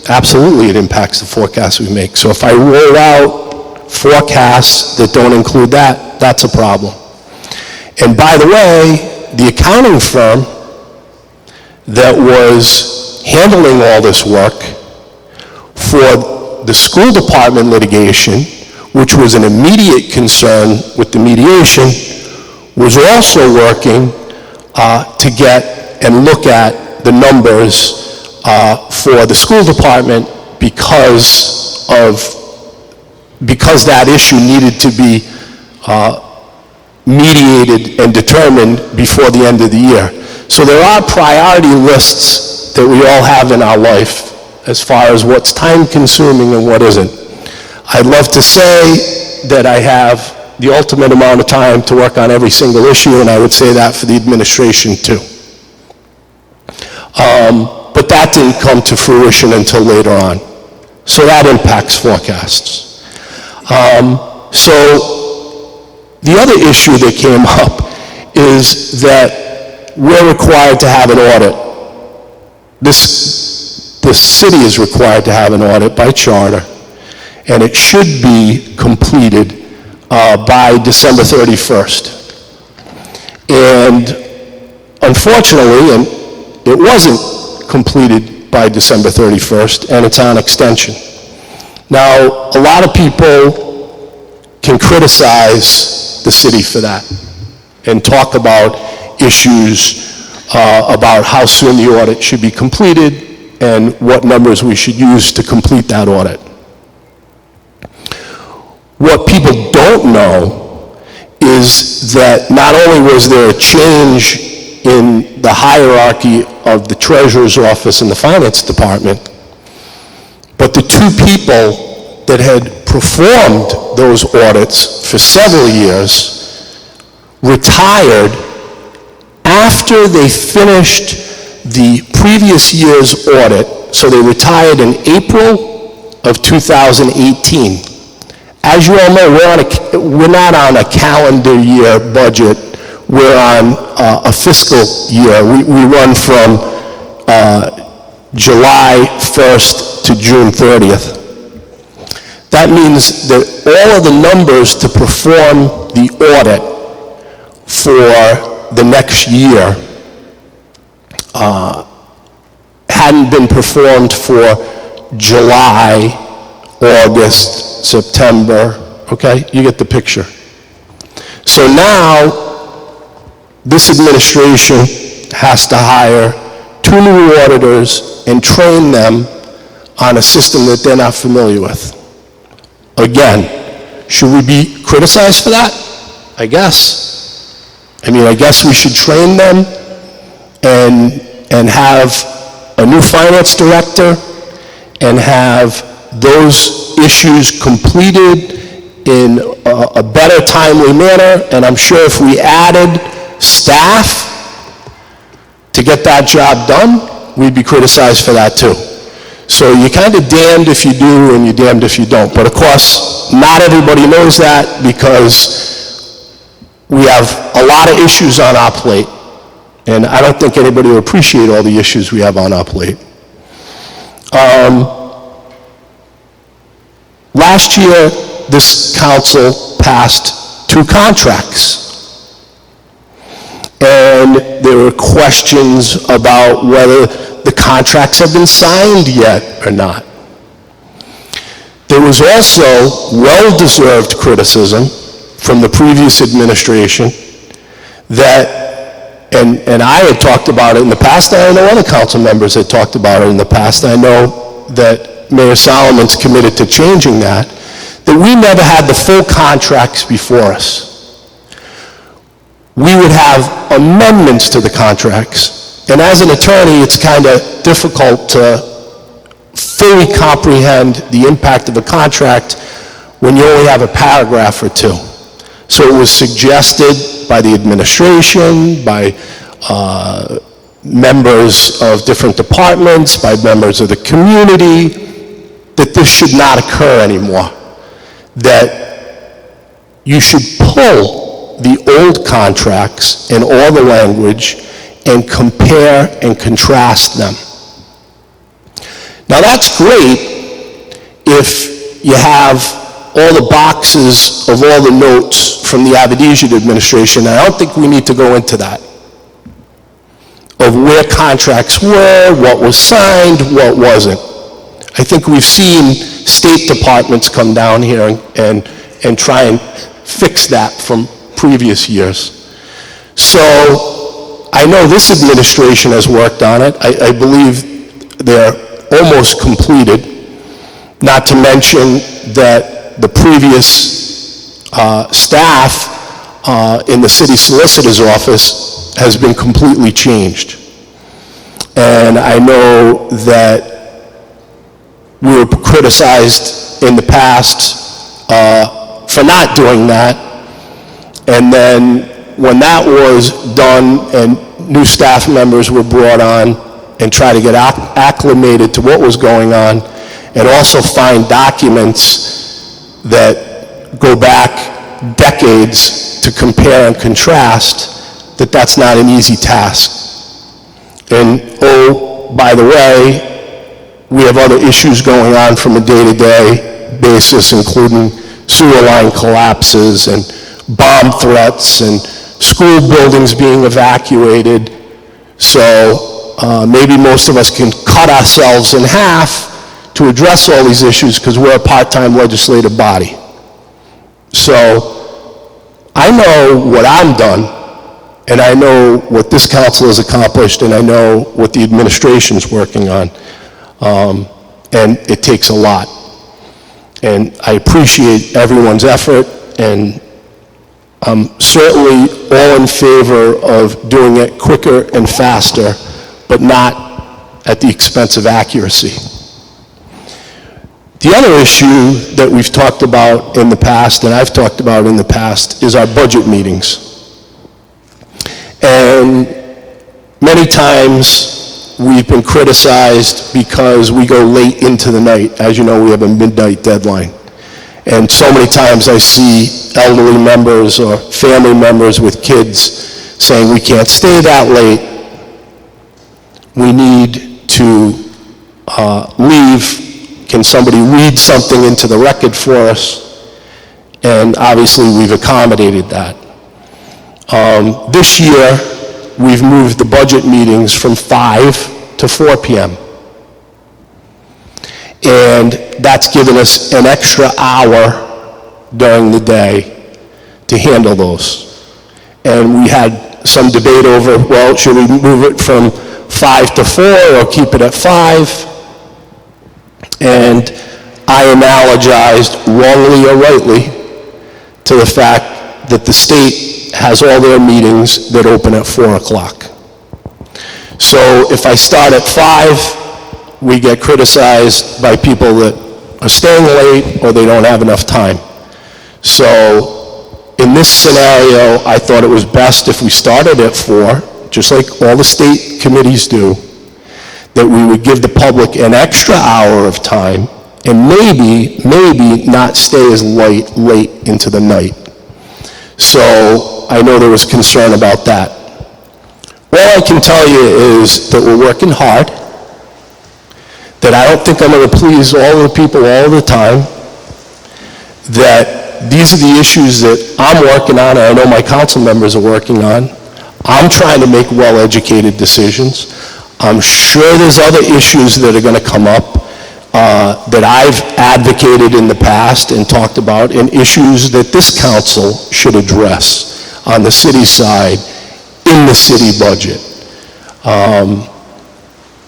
Speaker 21: Absolutely, it impacts the forecasts we make. So if I roll out forecasts that don't include that, that's a problem. And by the way, the accounting firm that was handling all this work for the school department litigation, which was an immediate concern with the mediation, was also working to get and look at the numbers for the school department because that issue needed to be mediated and determined before the end of the year. So there are priority lists that we all have in our life as far as what's time-consuming and what isn't. I'd love to say that I have the ultimate amount of time to work on every single issue, and I would say that for the administration too. But that didn't come to fruition until later on. So that impacts forecasts. So the other issue that came up is that we're required to have an audit. The city is required to have an audit by charter, and it should be completed by December 31st. And unfortunately, and it wasn't completed by December 31st, and it's on extension. Now, a lot of people can criticize the city for that and talk about issues about how soon the audit should be completed and what numbers we should use to complete that audit. What people don't know is that not only was there a change in the hierarchy of the treasurer's office and the finance department, but the two people that had performed those audits for several years retired after they finished the previous year's audit. So they retired in April of 2018. As you all know, we're not on a calendar year budget. We're on a fiscal year. We run from July 1st to June 30th. That means that all of the numbers to perform the audit for the next year hadn't been performed for July, August, September, okay? You get the picture. So now, this administration has to hire 2 new auditors and train them on a system that they're not familiar with. Again, should we be criticized for that? I guess. I mean, I guess we should train them and have a new finance director and have those issues completed in a better timely manner. And I'm sure if we added staff to get that job done, we'd be criticized for that too. So you're kind of damned if you do and you're damned if you don't. But of course, not everybody knows that because we have a lot of issues on our plate. And I don't think anybody will appreciate all the issues we have on our plate. Last year, this council passed 2 contracts. And there were questions about whether the contracts have been signed yet or not. There was also well-deserved criticism from the previous administration that, and I had talked about it in the past, and I know other council members had talked about it in the past, and I know that Mayor Solomon's committed to changing that we never had the full contracts before us. We would have amendments to the contracts, and as an attorney, it's kind of difficult to fully comprehend the impact of a contract when you only have a paragraph or two. So it was suggested by the administration, by members of different departments, by members of the community, that this should not occur anymore. That you should pull the old contracts and all the language and compare and contrast them. Now that's great if you have all the boxes of all the notes from the Avedisian administration. I don't think we need to go into that, of where contracts were, what was signed, what wasn't. I think we've seen state departments come down here and try and fix that from previous years. So I know this administration has worked on it. I believe they're almost completed, not to mention that the previous staff in the city solicitor's office has been completely changed. And I know that we were criticized in the past for not doing that. And then when that was done and new staff members were brought on and try to get acclimated to what was going on, and also find documents that go back decades to compare and contrast, that's not an easy task. And oh, by the way, we have other issues going on from a day-to-day basis, including sewer line collapses and bomb threats and school buildings being evacuated. So maybe most of us can cut ourselves in half to address all these issues because we're a part-time legislative body. So I know what I'm done, and I know what this council has accomplished, and I know what the administration's working on. And it takes a lot. And I appreciate everyone's effort, and I'm certainly all in favor of doing it quicker and faster, but not at the expense of accuracy. The other issue that we've talked about in the past, and I've talked about in the past, is our budget meetings. And many times we've been criticized because we go late into the night. As you know, we have a midnight deadline. And so many times I see elderly members or family members with kids saying, we can't stay that late. We need to leave. Can somebody read something into the record for us? And obviously we've accommodated that. This year, we've moved the budget meetings from 5 to 4 p.m. And that's given us an extra hour during the day to handle those. And we had some debate over, well, should we move it from 5 to 4 or keep it at 5? And I analogized, wrongly or rightly, to the fact that the state has all their meetings that open at 4 o'clock. So if I start at 5, we get criticized by people that are staying late or they don't have enough time. So in this scenario, I thought it was best if we started at 4, just like all the state committees do, that we would give the public an extra hour of time and maybe not stay as late into the night. So I know there was concern about that. All I can tell you is that we're working hard, that I don't think I'm going to please all the people all the time, that these are the issues that I'm working on, and I know my council members are working on. I'm trying to make well-educated decisions. I'm sure there's other issues that are going to come up. that I've advocated in the past and talked about, and issues that this council should address on the city side in the city budget.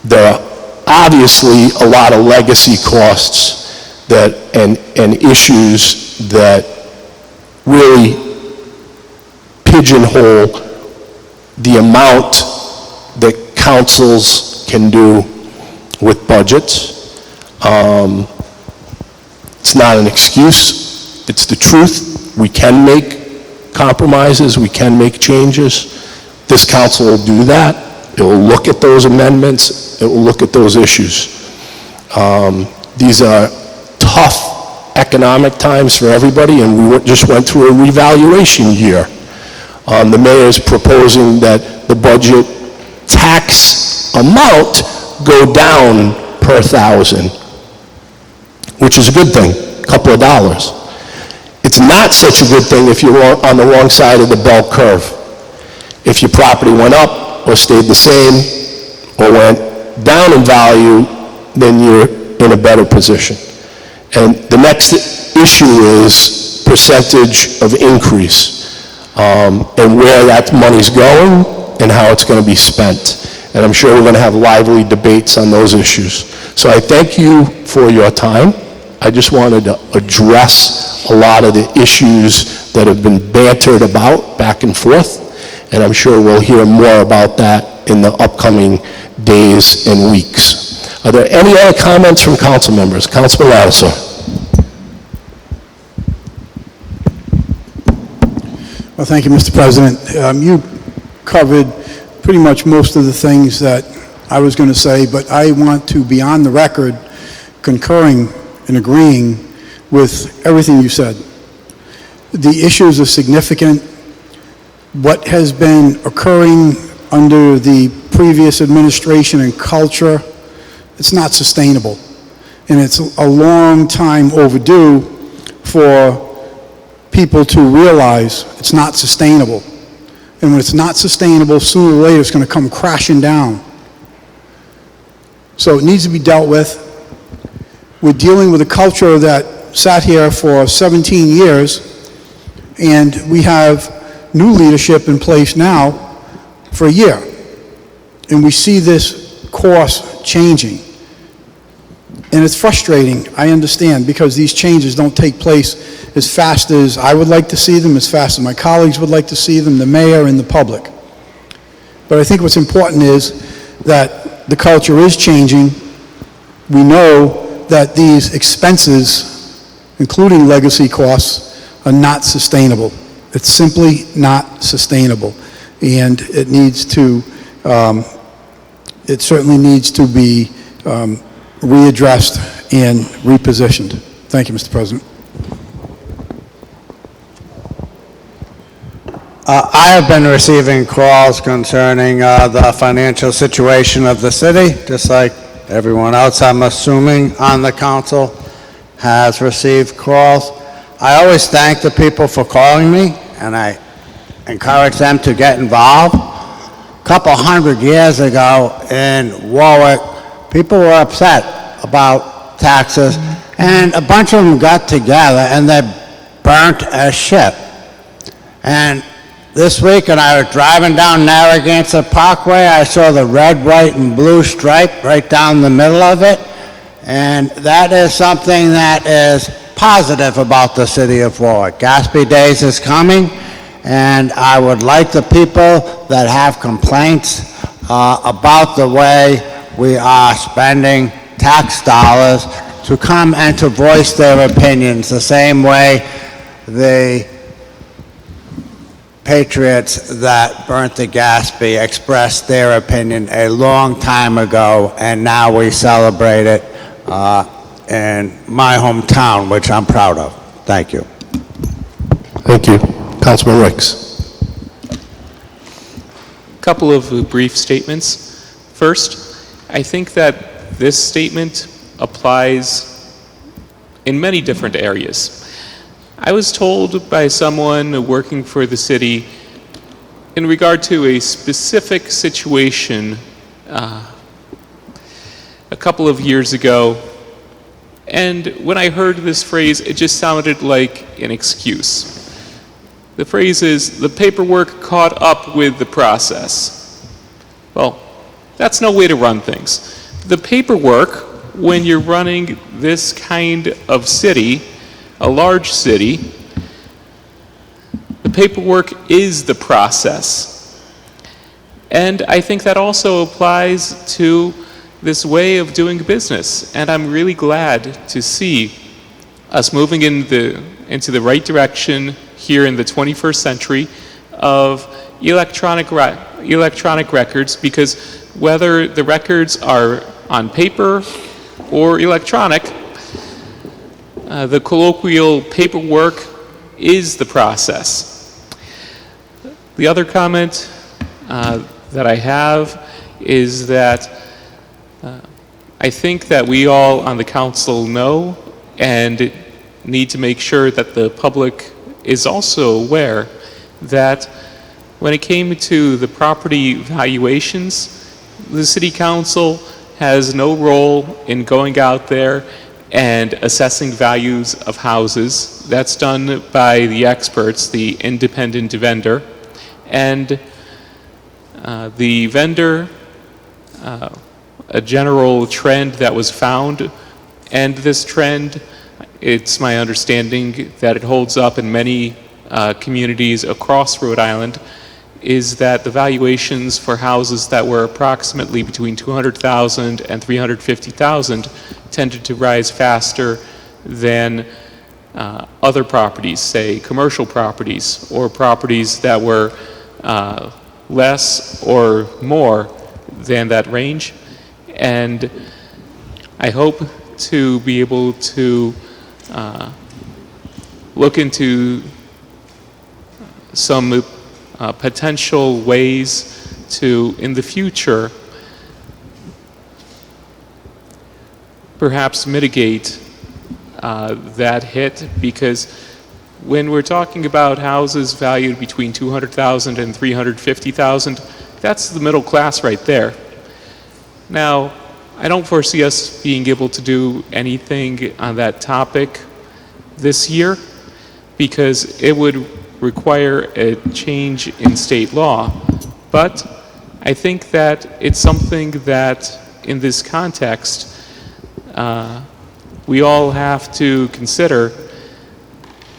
Speaker 21: There are obviously a lot of legacy costs that, and issues that really pigeonhole the amount that councils can do with budgets. It's not an excuse, it's the truth. We can make compromises, we can make changes. This council will do that. It will look at those amendments, it will look at those issues. These are tough economic times for everybody, and we just went through a revaluation year. The mayor is proposing that the budget tax amount go down per thousand, which is a good thing, a couple of dollars. It's not such a good thing if you're on the wrong side of the bell curve. If your property went up or stayed the same or went down in value, then you're in a better position. And the next issue is percentage of increase, and where that money's going and how it's going to be spent. And I'm sure we're going to have lively debates on those issues. So I thank you for your time. I just wanted to address a lot of the issues that have been bantered about back and forth, and I'm sure we'll hear more about that in the upcoming days and weeks. Are there any other comments from council members? Councilman Lattiser.
Speaker 1: Well, thank you, Mr. President. You covered pretty much most of the things that I was going to say, but I want to be on the record concurring and agreeing with everything you said. The issues are significant. What has been occurring under the previous administration and culture, it's not sustainable. And it's a long time overdue for people to realize it's not sustainable. And when it's not sustainable, sooner or later it's going to come crashing down. So it needs to be dealt with. We're dealing with a culture that sat here for 17 years, and we have new leadership in place now for a year. And we see this course changing. And it's frustrating, I understand, because these changes don't take place as fast as I would like to see them, as fast as my colleagues would like to see them, the mayor and the public. But I think what's important is that the culture is changing. We know that these expenses, including legacy costs, are not sustainable. It's simply not sustainable. And it needs to, it certainly needs to be readdressed and repositioned. Thank you, Mr. President.
Speaker 17: I have been receiving calls concerning the financial situation of the city, just like everyone else, I'm assuming, on the council has received calls. I always thank the people for calling me, and I encourage them to get involved. A couple hundred years ago in Warwick, people were upset about taxes, and a bunch of them got together and they burnt a ship. And this week, when I was driving down Narragansett Parkway, I saw the red, white, and blue stripe right down the middle of it, and that is something that is positive about the city of Warwick. Gatsby Days is coming, and I would like the people that have complaints about the way we are spending tax dollars to come and to voice their opinions the same way the patriots that burnt the Gatsby expressed their opinion a long time ago, and now we celebrate it in my hometown, which I'm proud of. Thank you.
Speaker 21: Thank you. Councilman Ricks.
Speaker 18: A couple of brief statements. First, I think that this statement applies in many different areas. I was told by someone working for the city in regard to a specific situation a couple of years ago And when I heard this phrase, it just sounded like an excuse. The phrase is, the paperwork caught up with the process. Well, that's no way to run things. The paperwork, when you're running this kind of city, a large city, the paperwork is the process. And I think that also applies to this way of doing business. And I'm really glad to see us moving into the right direction here in the 21st century of electronic records, because whether the records are on paper or electronic, the colloquial paperwork is the process. The other comment that I have is that I think that we all on the council know and need to make sure that the public is also aware that when it came to the property valuations, the city council has no role in going out there and assessing values of houses. That's done by the experts, the independent vendor. And the vendor, a general trend that was found, and this trend, it's my understanding that it holds up in many communities across Rhode Island, is that the valuations for houses that were approximately between $200,000 and $350,000 tended to rise faster than other properties, say commercial properties, or properties that were less or more than that range. And I hope to be able to look into some potential ways to, in the future, perhaps mitigate that hit, because when we're talking about houses valued between $200,000 and $350,000, that's the middle class right there. Now, I don't foresee us being able to do anything on that topic this year, because it would require a change in state law. But I think that it's something that, in this context, we all have to consider.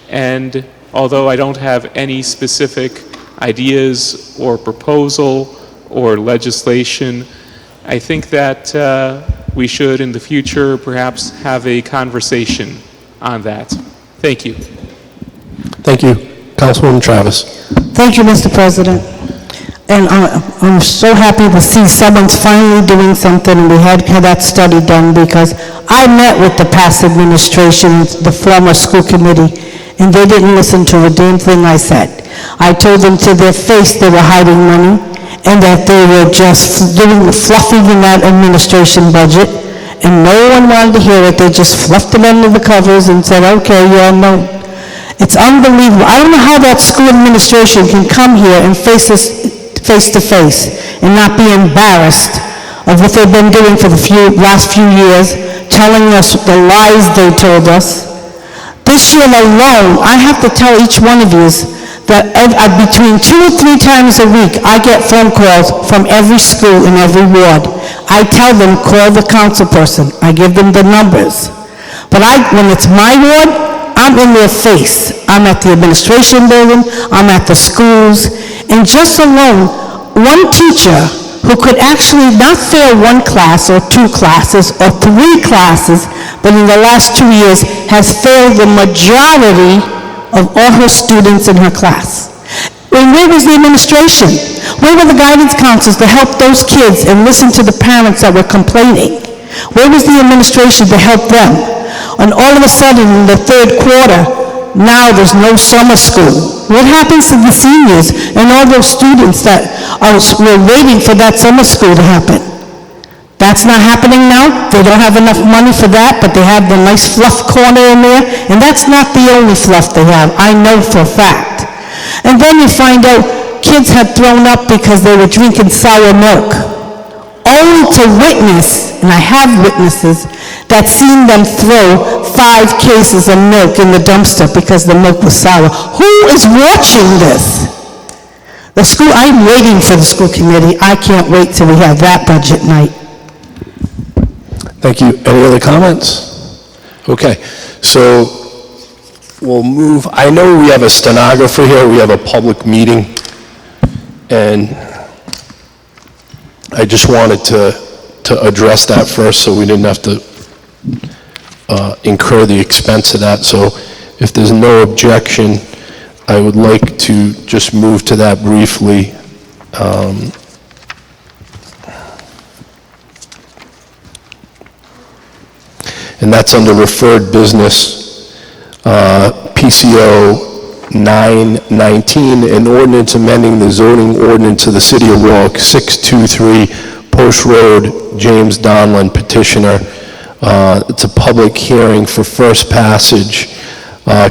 Speaker 18: And although I don't have any specific ideas or proposal or legislation, I think that we should, in the future, perhaps have a conversation on that. Thank you.
Speaker 21: Thank you. Councilwoman Travis.
Speaker 14: Thank you, Mr. President. And I'm so happy to see someone's finally doing something, and we had that study done, because I met with the past administration, the former school committee, and they didn't listen to a damn thing I said. I told them to their face they were hiding money, and that they were just doing the fluffing in that administration budget, and no one wanted to hear it. They just fluffed it under the covers and said, okay, yeah, no. It's unbelievable. I don't know how that school administration can come here and face us face to face and not be embarrassed of what they've been doing for the last few years, telling us the lies they told us. This year alone, I have to tell each one of you that between 2 or 3 times a week, I get phone calls from every school in every ward. I tell them, call the council person. I give them the numbers. But when it's my ward, I'm in their face. I'm at the administration building, I'm at the schools, and just alone, one teacher who could actually not fail 1 class or 2 classes or 3 classes, but in the last 2 years has failed the majority of all her students in her class. And where was the administration? Where were the guidance counselors to help those kids and listen to the parents that were complaining? Where was the administration to help them? And all of a sudden, in the 3rd quarter, now there's no summer school. What happens to the seniors and all those students that were waiting for that summer school to happen? That's not happening now. They don't have enough money for that, but they have the nice fluff corner in there, and that's not the only fluff they have. I know for a fact. And then you find out kids had thrown up because they were drinking sour milk, only to witness, and I have witnesses, that seen them throw 5 cases of milk in the dumpster because the milk was sour. Who is watching this? The school, I'm waiting for the school committee. I can't wait till we have that budget night.
Speaker 21: Thank you. Any other comments? Okay, so we'll move. I know we have a stenographer here. We have a public meeting, and I just wanted to address that first so we didn't have to incur the expense of that. So if there's no objection, I would like to just move to that briefly. And that's under referred business, PCO 919, an ordinance amending the zoning ordinance of the City of Warwick, 623 Post Road, James Donlin, petitioner. It's a public hearing for first passage,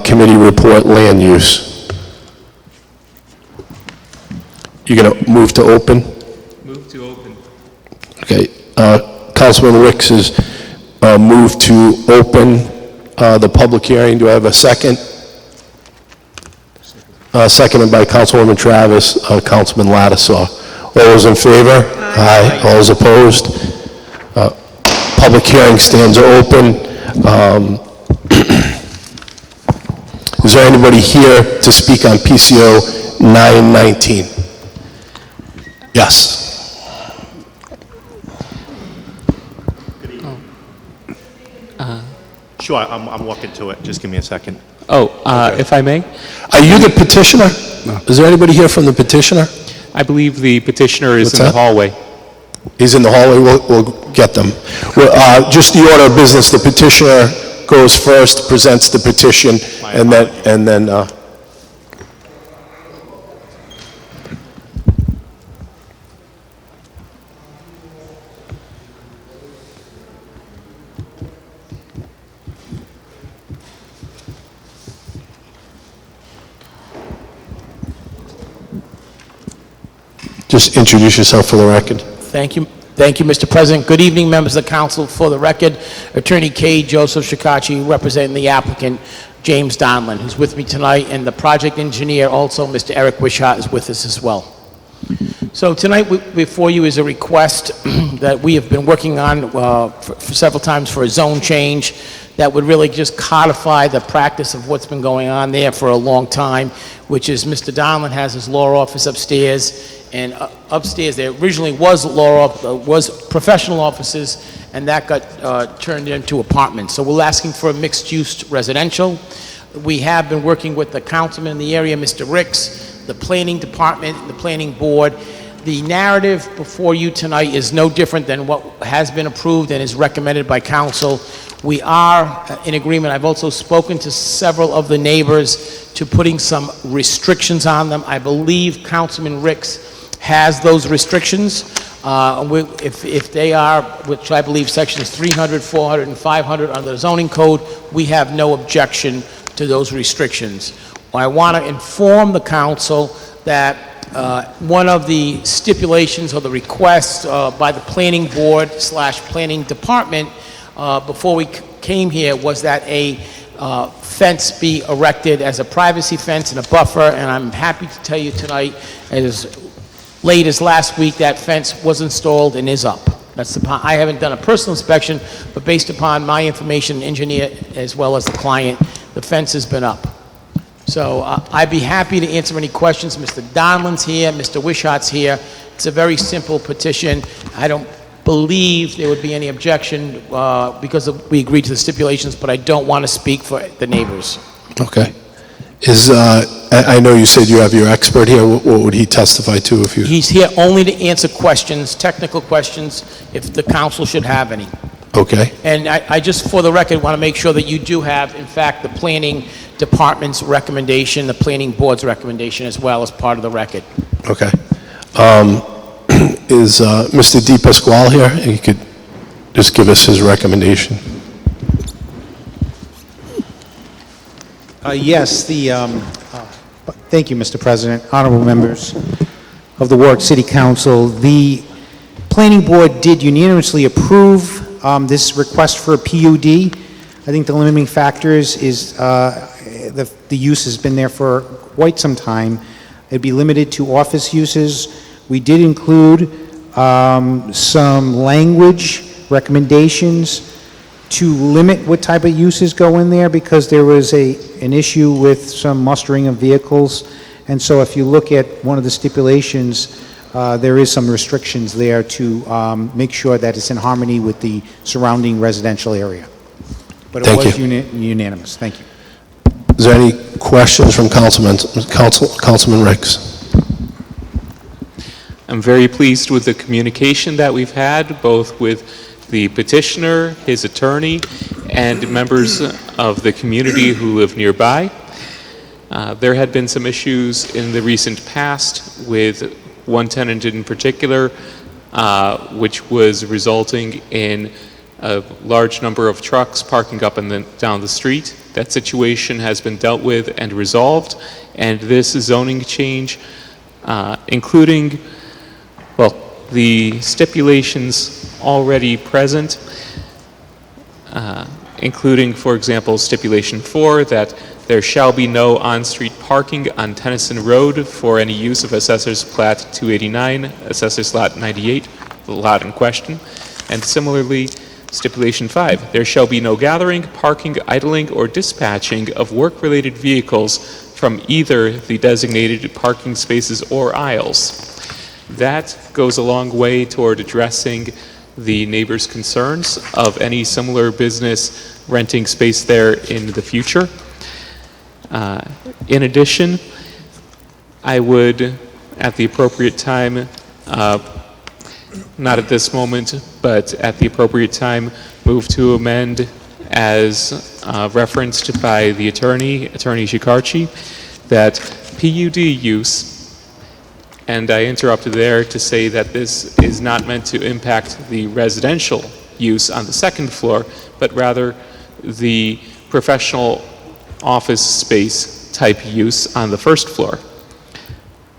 Speaker 21: committee report, land use. You're going to move to open?
Speaker 18: Move to open.
Speaker 21: Okay. Councilman Ricks has moved to open the public hearing. Do I have a second? Seconded by Councilwoman Travis, Councilman Lattisaw. All those in favor? Aye. All those opposed? Public hearing stands open. Is there anybody here to speak on PCO 919? Yes.
Speaker 2: Sure, I'm walking to it. Just give me a second.
Speaker 18: Oh, if I may?
Speaker 21: Are you the petitioner? No. Is there anybody here from the petitioner?
Speaker 18: I believe the petitioner is
Speaker 21: What's
Speaker 18: in the
Speaker 21: that?
Speaker 18: hallway.
Speaker 21: He's in the hallway. We'll get them. Well, just the order of business. The petitioner goes first, presents the petition, and then. Just introduce yourself for the record.
Speaker 10: Thank you, Mr. President. Good evening, members of the council. For the record, Attorney K. Joseph Shikachi, representing the applicant, James Donlin, who's with me tonight, and the project engineer, also Mr. Eric Wishart, is with us as well. So tonight before you is a request that we have been working on for several times for a zone change that would really just codify the practice of what's been going on there for a long time, which is Mr. Donlin has his law office upstairs, and upstairs there originally was professional offices, and that got turned into apartments. So we're asking for a mixed-use residential. We have been working with the councilman in the area, Mr. Ricks, the planning department, the planning board. The narrative before you tonight is no different than what has been approved and is recommended by council. We are in agreement. I've also spoken to several of the neighbors to putting some restrictions on them. I believe Councilman Ricks has those restrictions. If they are, which I believe sections 300, 400, and 500 under the zoning code, we have no objection to those restrictions. I want to inform the council that one of the stipulations or the requests by the planning board / planning department before we came here was that a fence be erected as a privacy fence and a buffer, and I'm happy to tell you tonight, as late as last week, that fence was installed and is up. I haven't done a personal inspection, but based upon my information, engineer as well as the client, the fence has been up. So I'd be happy to answer any questions. Mr. Donlin's here, Mr. Wishart's here. It's a very simple petition. I don't believe there would be any objection because we agreed to the stipulations, but I don't want to speak for the neighbors.
Speaker 21: Okay. I know you said you have your expert here. What would he testify to if you...
Speaker 10: He's here only to answer questions, technical questions, if the council should have any.
Speaker 21: Okay.
Speaker 10: And I just, for the record, want to make sure that you do have, in fact, the planning department's recommendation, the planning board's recommendation as well as part of the record.
Speaker 21: Okay. Is Mr. Di Pasquale here? He could just give us his recommendation.
Speaker 12: Yes, thank you, Mr. President, honorable members of the Warwick City Council. The Planning Board did unanimously approve this request for a PUD. I think the limiting factors is the use has been there for quite some time. It'd be limited to office uses. We did include some language recommendations to limit what type of uses go in there because there was an issue with some mustering of vehicles. And so if you look at one of the stipulations, there is some restrictions there to make sure that it's in harmony with the surrounding residential area. But it was unanimous. Thank you.
Speaker 21: Is there any questions from Councilman Ricks?
Speaker 18: I'm very pleased with the communication that we've had, both with the petitioner, his attorney, and members of the community who live nearby. There had been some issues in the recent past with one tenant in particular, which was resulting in a large number of trucks parking up and down the street. That situation has been dealt with and resolved, and this zoning change, including, well, the stipulations already present, including, for example, stipulation 4, that there shall be no on-street parking on Tennyson Road for any use of Assessor's Plat 289, Assessor's Lot 98, the lot in question. And similarly, stipulation 5, there shall be no gathering, parking, idling, or dispatching of work-related vehicles from either the designated parking spaces or aisles. That goes a long way toward addressing the neighbors' concerns of any similar business renting space there in the future. In addition, I would, at the appropriate time, not at this moment, but at the appropriate time, move to amend as referenced by the Attorney Shikarchi, that PUD use, and I interrupted there to say that this is not meant to impact the residential use on the second floor, but rather the professional office space type use on the first floor.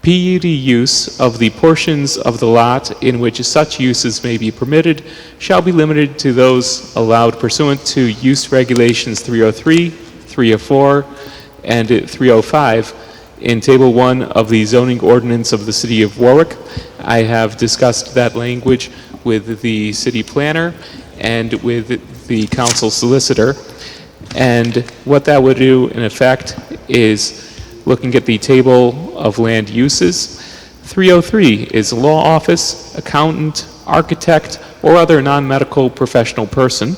Speaker 18: PUD use of the portions of the lot in which such uses may be permitted shall be limited to those allowed pursuant to use regulations 303, 304, and 305 in Table 1 of the zoning ordinance of the City of Warwick. I have discussed that language with the city planner and with the council solicitor. And what that would do, in effect, is looking at the table of land uses. 303 is law office, accountant, architect, or other non-medical professional person.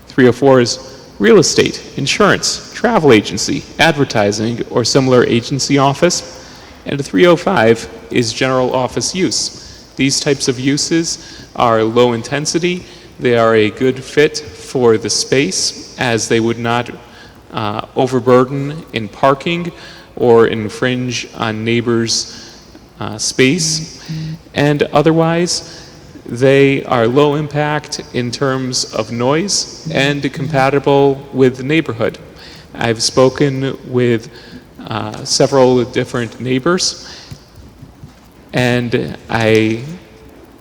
Speaker 18: 304 is real estate, insurance, travel agency, advertising, or similar agency office. And 305 is general office use. These types of uses are low intensity. They are a good fit for the space, as they would not overburden in parking or infringe on neighbors' space. And otherwise, they are low impact in terms of noise and compatible with the neighborhood. I've spoken with several different neighbors, and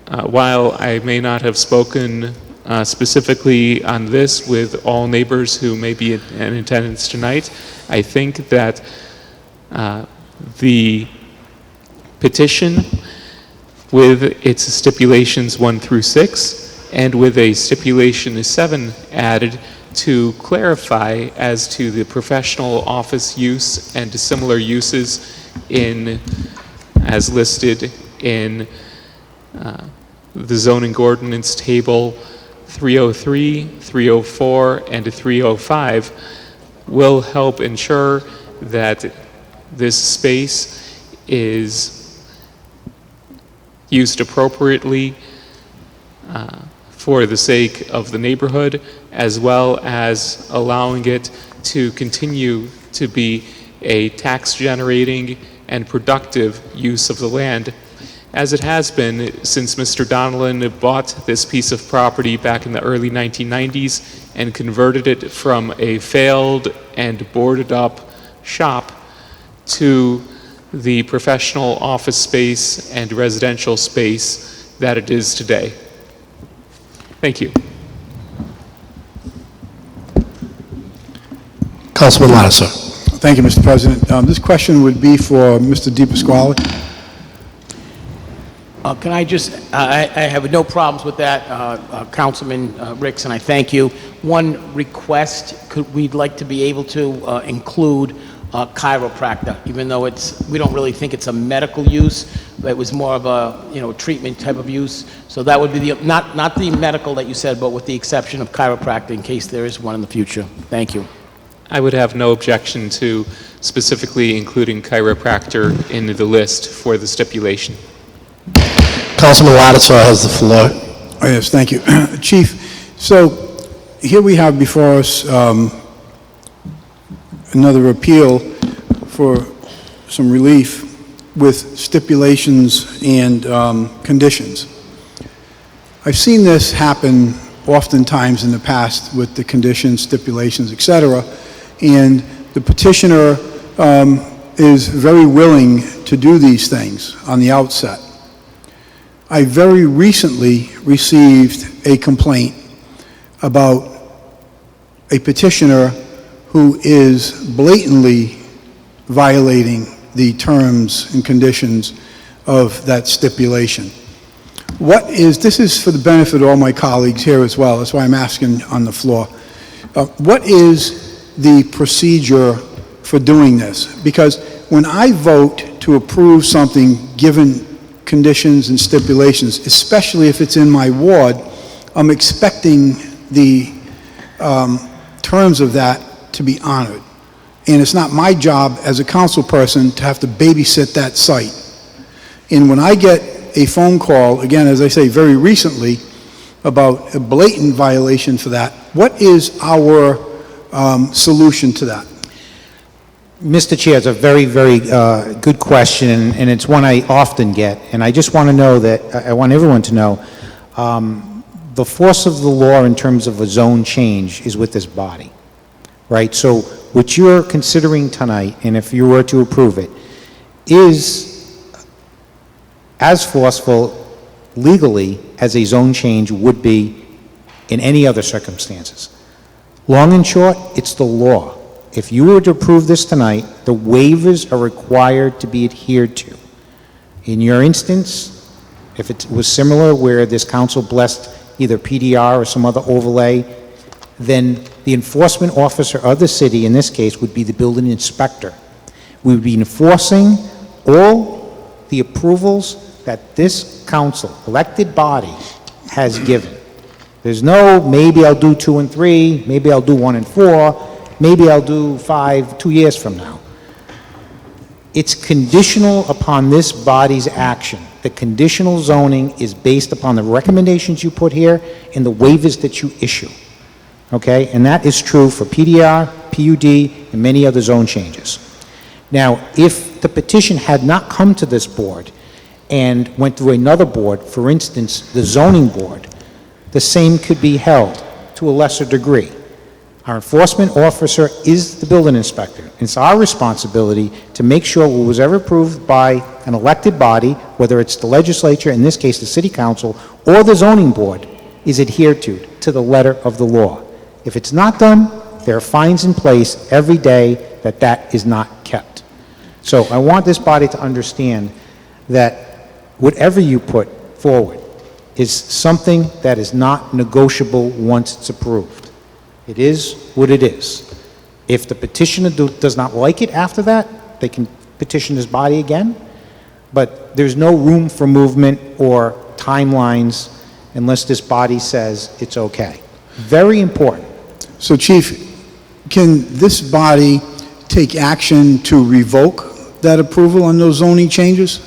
Speaker 18: while I may not have spoken specifically on this with all neighbors who may be in attendance tonight, I think that the petition, with its stipulations 1 through 6, and with a stipulation 7 added to clarify as to the professional office use and similar uses as listed in the zoning ordinance table 303, 304, and 305, will help ensure that this space is used appropriately for the sake of the neighborhood, as well as allowing it to continue to be a tax-generating and productive use of the land, as it has been since Mr. Donellan bought this piece of property back in the early 1990s and converted it from a failed and boarded up shop to the professional office space and residential space that it is today. Thank you.
Speaker 21: Councilman Lattiser.
Speaker 1: Thank you, Mr. President. This question would be for Mr. DePasquale.
Speaker 10: Can I just, I have no problems with that, Councilman Ricks, and I thank you. One request, we'd like to be able to include chiropractor, even though we don't really think it's a medical use, but it was more of a, treatment type of use. So that would be not the medical that you said, but with the exception of chiropractor in case there is one in the future. Thank you.
Speaker 18: I would have no objection to specifically including chiropractor in the list for the stipulation.
Speaker 21: Councilman Lattiser has the floor.
Speaker 1: Oh, yes, thank you. Chief, so here we have before us another appeal for some relief with stipulations and conditions. I've seen this happen oftentimes in the past with the conditions, stipulations, et cetera, and the petitioner is very willing to do these things on the outset. I very recently received a complaint about a petitioner who is blatantly violating the terms and conditions of that stipulation. This is for the benefit of all my colleagues here as well, that's why I'm asking on the floor. What is the procedure for doing this? Because when I vote to approve something given conditions and stipulations, especially if it's in my ward, I'm expecting the terms of that to be honored. And it's not my job as a council person to have to babysit that site. And when I get a phone call, again, as I say, very recently, about a blatant violation for that, what is our solution to that?
Speaker 12: Mr. Chair, it's a very, very good question, and it's one I often get. And I just want to know that, I want everyone to know, the force of the law in terms of a zone change is with this body, right? So what you're considering tonight, and if you were to approve it, is as forceful legally as a zone change would be in any other circumstances. Long and short, it's the law. If you were to approve this tonight, the waivers are required to be adhered to. In your instance, if it was similar where this council blessed either PDR or some other overlay, then the enforcement officer of the city, in this case, would be the building inspector. We would be enforcing all the approvals that this council, elected body, has given. There's no, maybe I'll do 2 and 3, maybe I'll do 1 and 4, maybe I'll do 5, 2 years from now. It's conditional upon this body's action. The conditional zoning is based upon the recommendations you put here and the waivers that you issue. Okay? And that is true for PDR, PUD, and many other zone changes. Now, if the petition had not come to this board and went through another board, for instance, the zoning board, the same could be held to a lesser degree. Our enforcement officer is the building inspector. It's our responsibility to make sure what was ever approved by an elected body, whether it's the legislature, in this case the city council, or the zoning board, is adhered to the letter of the law. If it's not done, there are fines in place every day that is not kept. So I want this body to understand that whatever you put forward is something that is not negotiable once it's approved. It is what it is. If the petitioner does not like it after that, they can petition this body again, but there's no room for movement or timelines unless this body says it's okay. Very important.
Speaker 1: So, Chief, can this body take action to revoke that approval on those zoning changes?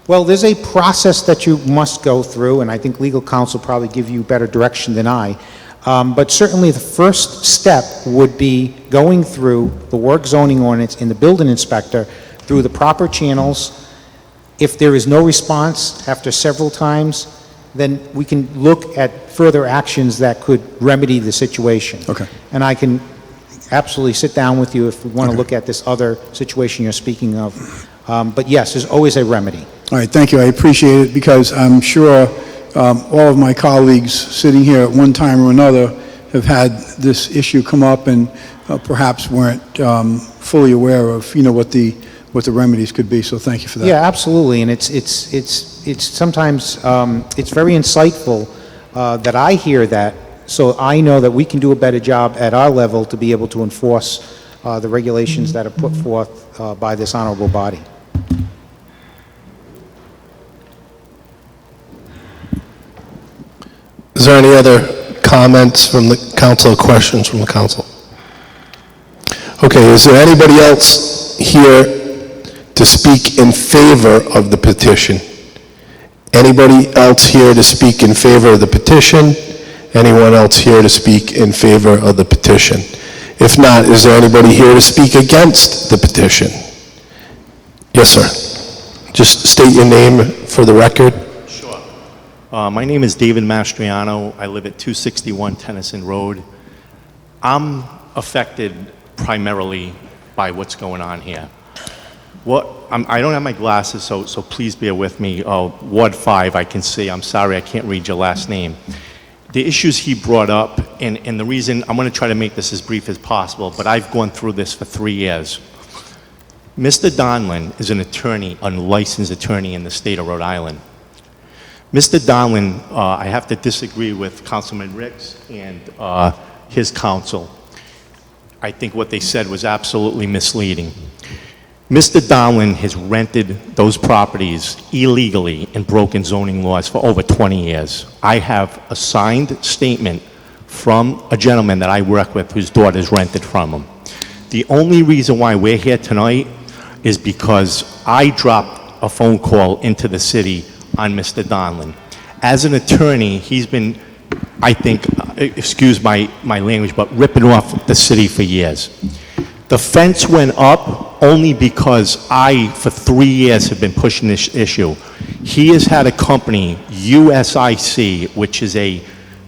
Speaker 12: Well, there's a process that you must go through, and I think legal counsel probably give you better direction than I. But certainly the first step would be going through the work zoning ordinance and the building inspector through the proper channels. If there is no response after several times, then we can look at further actions that could remedy the situation.
Speaker 1: Okay.
Speaker 12: And I can absolutely sit down with you if we want to look at this other situation you're speaking of. But yes, there's always a remedy.
Speaker 1: All right, thank you. I appreciate it because I'm sure all of my colleagues sitting here at one time or another have had this issue come up and perhaps weren't fully aware of, what the remedies could be, so thank you for that.
Speaker 12: Yeah, absolutely, and it's sometimes, it's very insightful that I hear that, so I know that we can do a better job at our level to be able to enforce the regulations that are put forth by this honorable body.
Speaker 21: Is there any other comments from the council or questions from the council? Okay, is there anybody else here to speak in favor of the petition? Anybody else here to speak in favor of the petition? Anyone else here to speak in favor of the petition? If not, is there anybody here to speak against the petition? Yes, sir. Just state your name for the record.
Speaker 9: Sure. My name is David Mastriano. I live at 261 Tennyson Road. I'm affected primarily by what's going on here. I don't have my glasses, so please bear with me. Ward 5, I can see. I'm sorry, I can't read your last name. The issues he brought up, and the reason, I'm going to try to make this as brief as possible, but I've gone through this for 3 years. Mr. Donlin is an attorney, a licensed attorney in the state of Rhode Island. Mr. Donlin, I have to disagree with Councilman Ricks and his counsel. I think what they said was absolutely misleading. Mr. Donlin has rented those properties illegally and broken zoning laws for over 20 years. I have a signed statement from a gentleman that I work with whose daughter's rented from him. The only reason why we're here tonight is because I dropped a phone call into the city on Mr. Donlin. As an attorney, he's been, I think, excuse my language, but ripping off the city for years. The fence went up only because I, for 3 years, have been pushing this issue. He has had a company, USIC, which is a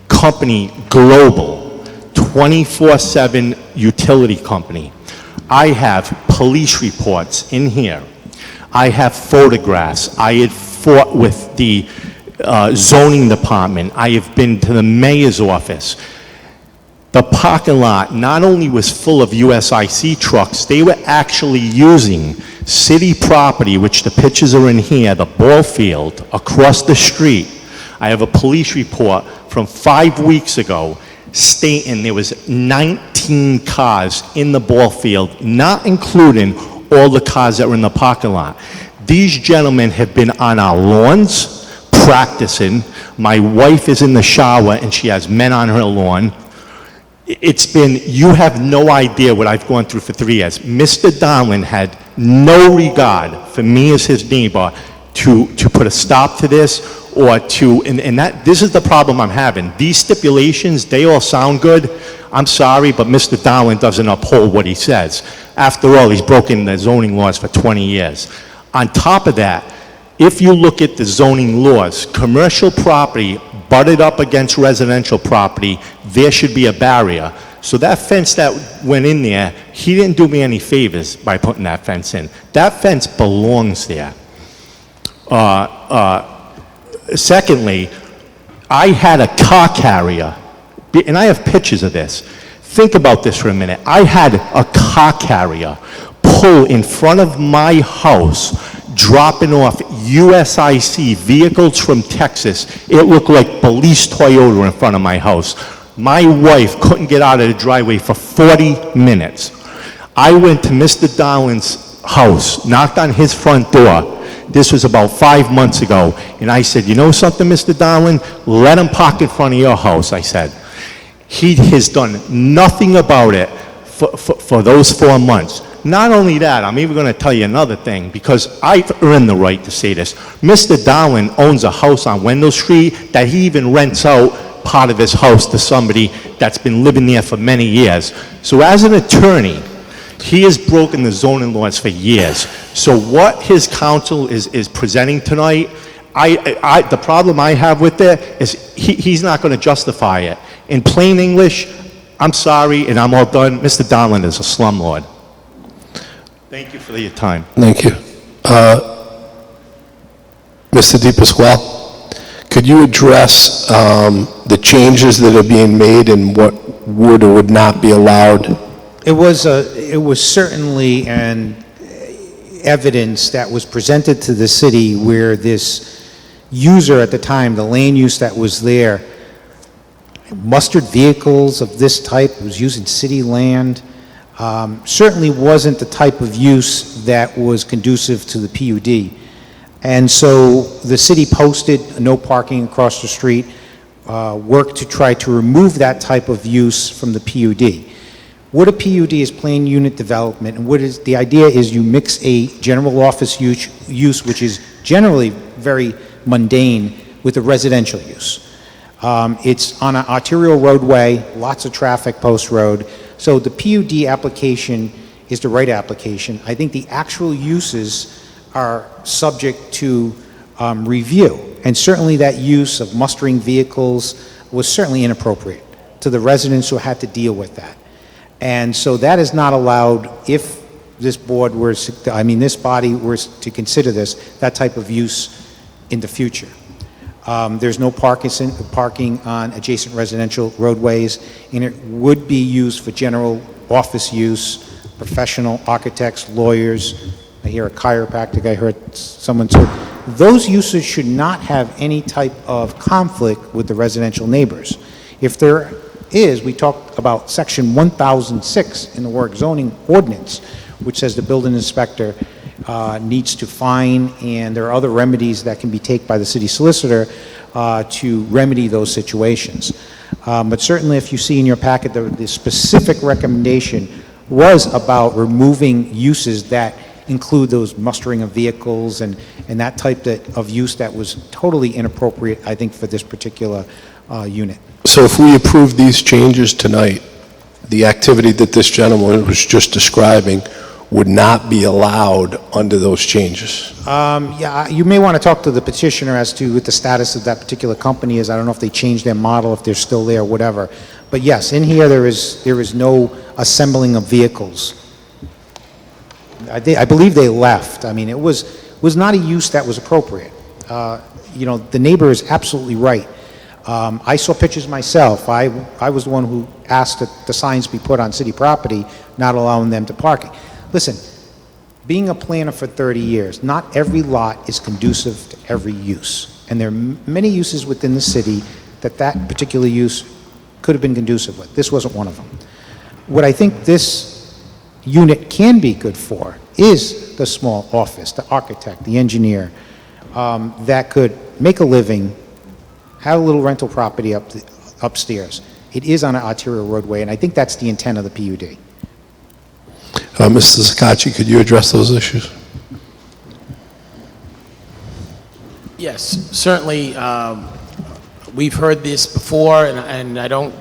Speaker 9: company, global, 24/7 utility company. I have police reports in here. I have photographs. I had fought with the zoning department. I have been to the mayor's office. The parking lot not only was full of USIC trucks, they were actually using city property, which the pictures are in here, the ball field across the street. I have a police report from 5 weeks ago stating there was 19 cars in the ball field, not including all the cars that were in the parking lot. These gentlemen have been on our lawns practicing. My wife is in the shower and she has men on her lawn. It's been, you have no idea what I've gone through for 3 years. Mr. Donlin had no regard for me as his neighbor to put a stop to this or to, and that, this is the problem I'm having. These stipulations, they all sound good. I'm sorry, but Mr. Donlin doesn't uphold what he says. After all, he's broken the zoning laws for 20 years. On top of that, if you look at the zoning laws, commercial property butted up against residential property, there should be a barrier. So that fence that went in there, he didn't do me any favors by putting that fence in. That fence belongs there. Secondly, I had a car carrier, and I have pictures of this. Think about this for a minute. I had a car carrier pull in front of my house, dropping off USIC vehicles from Texas. It looked like police Toyota in front of my house. My wife couldn't get out of the driveway for 40 minutes. I went to Mr. Donlin's house, knocked on his front door. This was about 5 months ago. And I said, you know something, Mr. Donlin? Let him park in front of your house, I said. He has done nothing about it for those 4 months. Not only that, I'm even going to tell you another thing, because I've earned the right to say this. Mr. Donlin owns a house on Wendell Street that he even rents out part of his house to somebody that's been living there for many years. So as an attorney, he has broken the zoning laws for years. So what his counsel is presenting tonight, the problem I have with it is he's not going to justify it. In plain English, I'm sorry, and I'm all done. Mr. Donlin is a slumlord. Thank you for your time.
Speaker 21: Thank you. Mr. DePasquale, could you address the changes that are being made and what would or would not be allowed?
Speaker 12: It was certainly an evidence that was presented to the city where this user at the time, the land use that was there, mustered vehicles of this type, was using city land, certainly wasn't the type of use that was conducive to the PUD. And so the city posted no parking across the street, worked to try to remove that type of use from the PUD. What a PUD is planned unit development, and the idea is you mix a general office use, which is generally very mundane, with a residential use. It's on an arterial roadway, lots of traffic post road, so the PUD application is the right application. I think the actual uses are subject to review, and certainly that use of mustering vehicles was certainly inappropriate to the residents who had to deal with that. And so that is not allowed if this board were, this body were to consider this, that type of use in the future. There's no parking on adjacent residential roadways, and it would be used for general office use, professional architects, lawyers. I hear a chiropractic, I heard someone say. Those uses should not have any type of conflict with the residential neighbors. If there is, we talked about section 1006 in the Warwick zoning ordinance, which says the building inspector needs to fine, and there are other remedies that can be taken by the city solicitor to remedy those situations. But certainly if you see in your packet, the specific recommendation was about removing uses that include those mustering of vehicles and that type of use that was totally inappropriate, I think, for this particular unit.
Speaker 21: So if we approve these changes tonight, the activity that this gentleman was just describing would not be allowed under those changes?
Speaker 12: Yeah, you may want to talk to the petitioner as to what the status of that particular company is. I don't know if they changed their model, if they're still there, whatever. But yes, in here there is no assembling of vehicles. I believe they left. I mean, it was not a use that was appropriate. The neighbor is absolutely right. I saw pictures myself. I was the one who asked that the signs be put on city property, not allowing them to park. Listen, being a planner for 30 years, not every lot is conducive to every use. And there are many uses within the city that particular use could have been conducive with. This wasn't one of them. What I think this unit can be good for is the small office, the architect, the engineer, that could make a living, have a little rental property upstairs. It is on an arterial roadway, and I think that's the intent of the PUD.
Speaker 21: Mr. Sakachi, could you address those issues?
Speaker 10: Yes, certainly. We've heard this before, and I don't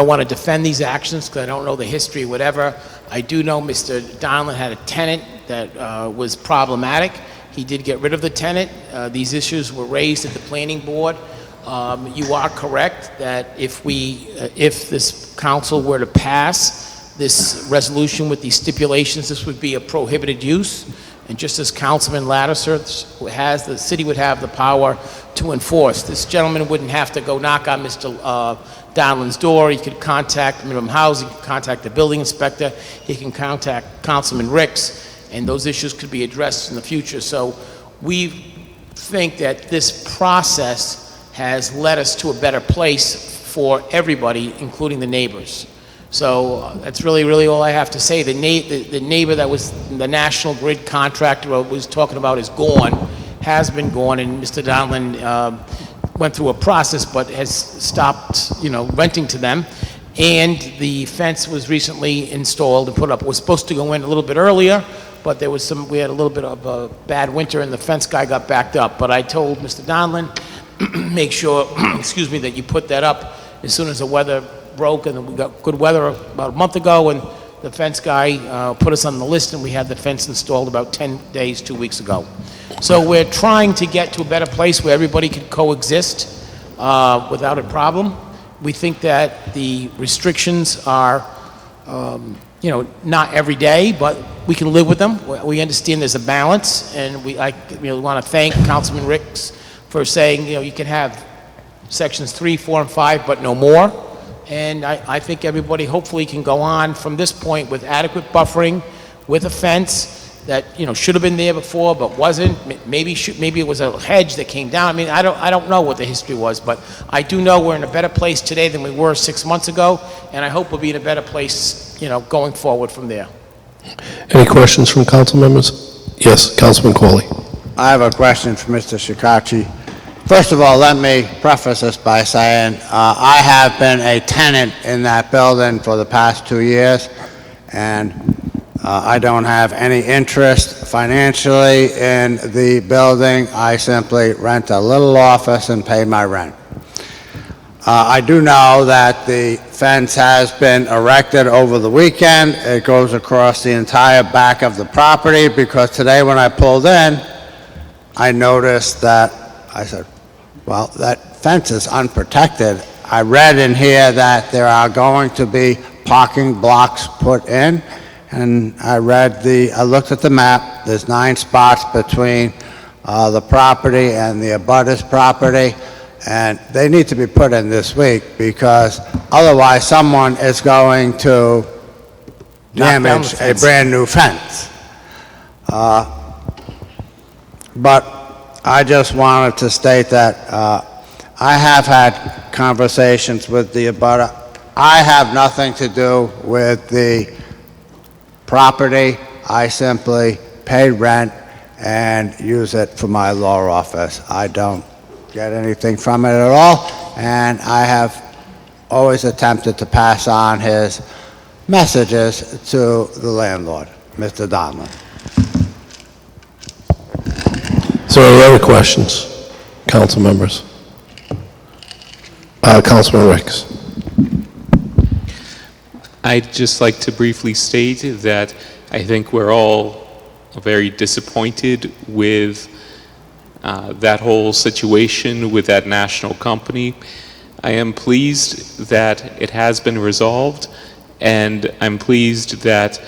Speaker 10: want to defend these actions because I don't know the history, whatever. I do know Mr. Donlin had a tenant that was problematic. He did get rid of the tenant. These issues were raised at the planning board. You are correct that if this council were to pass this resolution with these stipulations, this would be a prohibited use. And just as Councilman Lattiser has, the city would have the power to enforce. This gentleman wouldn't have to go knock on Mr. Donlin's door. He could contact minimum housing, contact the building inspector. He can contact Councilman Ricks, and those issues could be addressed in the future. So we think that this process has led us to a better place for everybody, including the neighbors. So that's really all I have to say. The neighbor that was the National Grid contractor was talking about is gone, has been gone, and Mr. Donlin went through a process but has stopped, renting to them. And the fence was recently installed and put up. It was supposed to go in a little bit earlier, but we had a little bit of a bad winter and the fence guy got backed up. But I told Mr. Donlin, make sure, that you put that up as soon as the weather broke, and we got good weather about a month ago, and the fence guy put us on the list, and we had the fence installed about 10 days, 2 weeks ago. So we're trying to get to a better place where everybody can coexist without a problem. We think that the restrictions are, not every day, but we can live with them. We understand there's a balance, and we want to thank Councilman Ricks for saying, you can have sections 3, 4, and 5, but no more. And I think everybody hopefully can go on from this point with adequate buffering, with a fence that, should have been there before but wasn't. Maybe it was a hedge that came down. I mean, I don't know what the history was, but I do know we're in a better place today than we were 6 months ago, and I hope we'll be in a better place, going forward from there.
Speaker 21: Any questions from council members? Yes, Councilman Corley.
Speaker 6: I have a question for Mr. Shikachi. First of all, let me preface this by saying I have been a tenant in that building for the past 2 years, and I don't have any interest financially in the building. I simply rent a little office and pay my rent. I do know that the fence has been erected over the weekend. It goes across the entire back of the property, because today when I pulled in, I noticed that, I said, well, that fence is unprotected. I read in here that there are going to be parking blocks put in, and I looked at the map. There's 9 spots between the property and the abutters property, and they need to be put in this week, because otherwise someone is going to damage a brand new fence. But I just wanted to state that I have had conversations with the abutter. I have nothing to do with the property. I simply pay rent and use it for my law office. I don't get anything from it at all, and I have always attempted to pass on his messages to the landlord, Mr. Donlin.
Speaker 21: So any other questions, council members? Councilman Ricks.
Speaker 18: I'd just like to briefly state that I think we're all very disappointed with that whole situation with that national company. I am pleased that it has been resolved, and I'm pleased that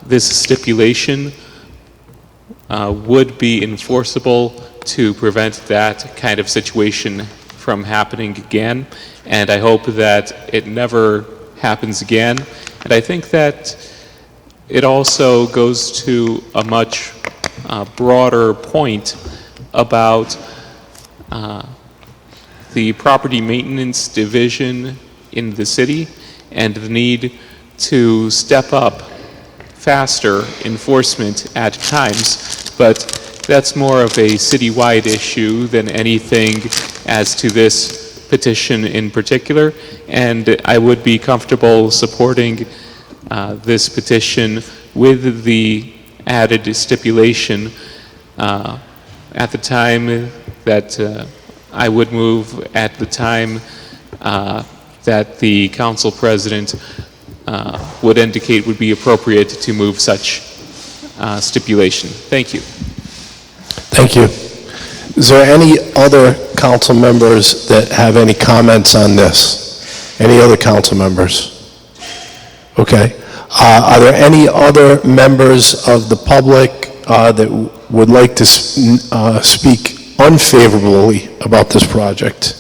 Speaker 18: this stipulation would be enforceable to prevent that kind of situation from happening again, and I hope that it never happens again. And I think that it also goes to a much broader point about the property maintenance division in the city and the need to step up faster enforcement at times, but that's more of a citywide issue than anything as to this petition in particular, and I would be comfortable supporting this petition with the added stipulation at the time that I would move at the time that the council president would indicate would be appropriate to move such stipulation. Thank you.
Speaker 21: Thank you. Is there any other council members that have any comments on this? Any other council members? Okay. Are there any other members of the public that would like to speak unfavorably about this project?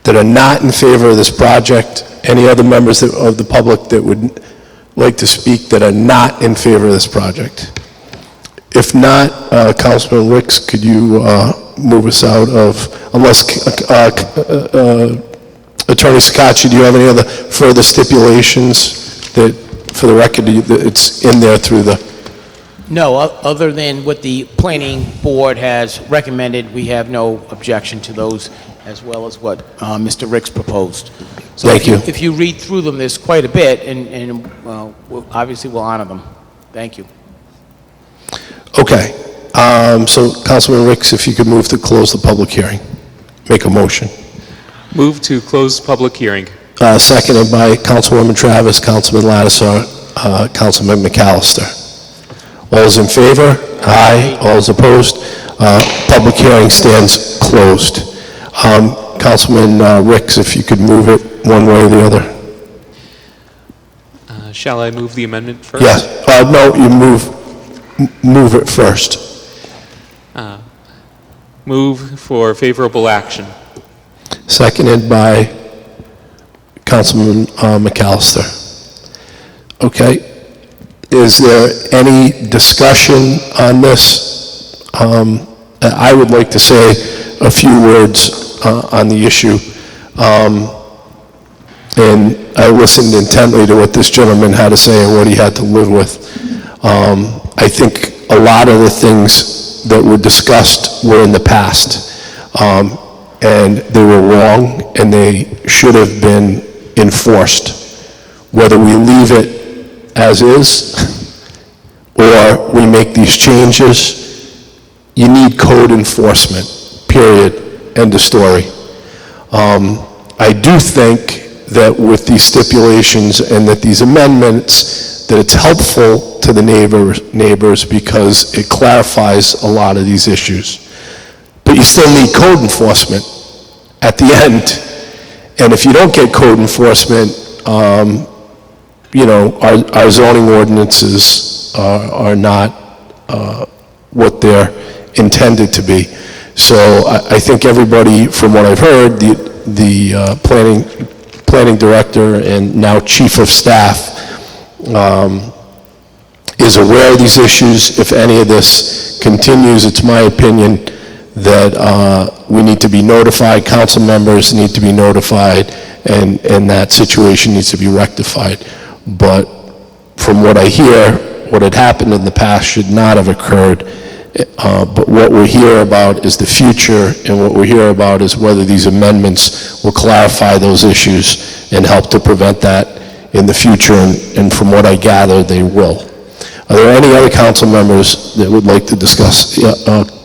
Speaker 21: That are not in favor of this project? Any other members of the public that would like to speak that are not in favor of this project? If not, Councilman Ricks, could you move us out of, unless, Attorney Scacci, do you have any other further stipulations that, for the record, it's in there through the...
Speaker 10: No, other than what the planning board has recommended, we have no objection to those, as well as what Mr. Ricks proposed. So
Speaker 21: Thank you.
Speaker 10: If you read through them, there's quite a bit, and obviously we'll honor them. Thank you.
Speaker 21: Okay. So, Councilman Ricks, if you could move to close the public hearing. Make a motion.
Speaker 18: Move to close public hearing.
Speaker 21: Seconded by Councilwoman Travis, Councilman Lattisaw, Councilman McAllister. All those in favor? Aye. All those opposed? Public hearing stands closed. Councilman Ricks, if you could move it one way or the other.
Speaker 18: Shall I move the amendment first?
Speaker 21: Yes. No, you move it first.
Speaker 18: Move for favorable action.
Speaker 21: Seconded by Councilman McAllister. Okay. Is there any discussion on this? I would like to say a few words on the issue. And I listened intently to what this gentleman had to say and what he had to live with. I think a lot of the things that were discussed were in the past. And they were wrong, and they should have been enforced. Whether we leave it as is, or we make these changes, you need code enforcement, period, end of story. I do think that with these stipulations and that these amendments, that it's helpful to the neighbors because it clarifies a lot of these issues. But you still need code enforcement at the end. And if you don't get code enforcement, you know, our zoning ordinances are not what they're intended to be. So I think everybody, from what I've heard, the planning director and now chief of staff is aware of these issues. If any of this continues, it's my opinion that we need to be notified, council members need to be notified, and that situation needs to be rectified. But from what I hear, what had happened in the past should not have occurred. But what we hear about is the future, and what we hear about is whether these amendments will clarify those issues and help to prevent that in the future, and from what I gather, they will. Are there any other council members that would like to discuss?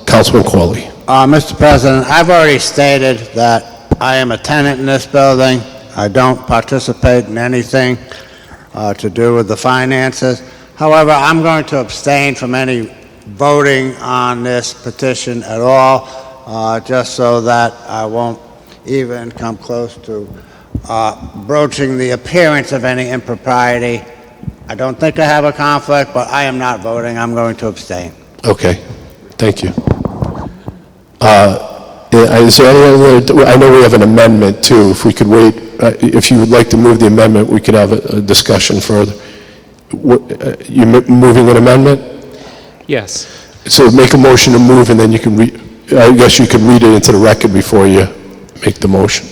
Speaker 21: Councilman Corley.
Speaker 6: Mr. President, I've already stated that I am a tenant in this building. I don't participate in anything to do with the finances. However, I'm going to abstain from any voting on this petition at all, just so that I won't even come close to broaching the appearance of any impropriety. I don't think I have a conflict, but I am not voting. I'm going to abstain.
Speaker 21: Okay, thank you. Is there any other, I know we have an amendment too. If we could wait, if you would like to move the amendment, we could have a discussion further. You moving an amendment?
Speaker 18: Yes.
Speaker 21: So make a motion to move, and then you can I guess you can read it into the record before you make the motion.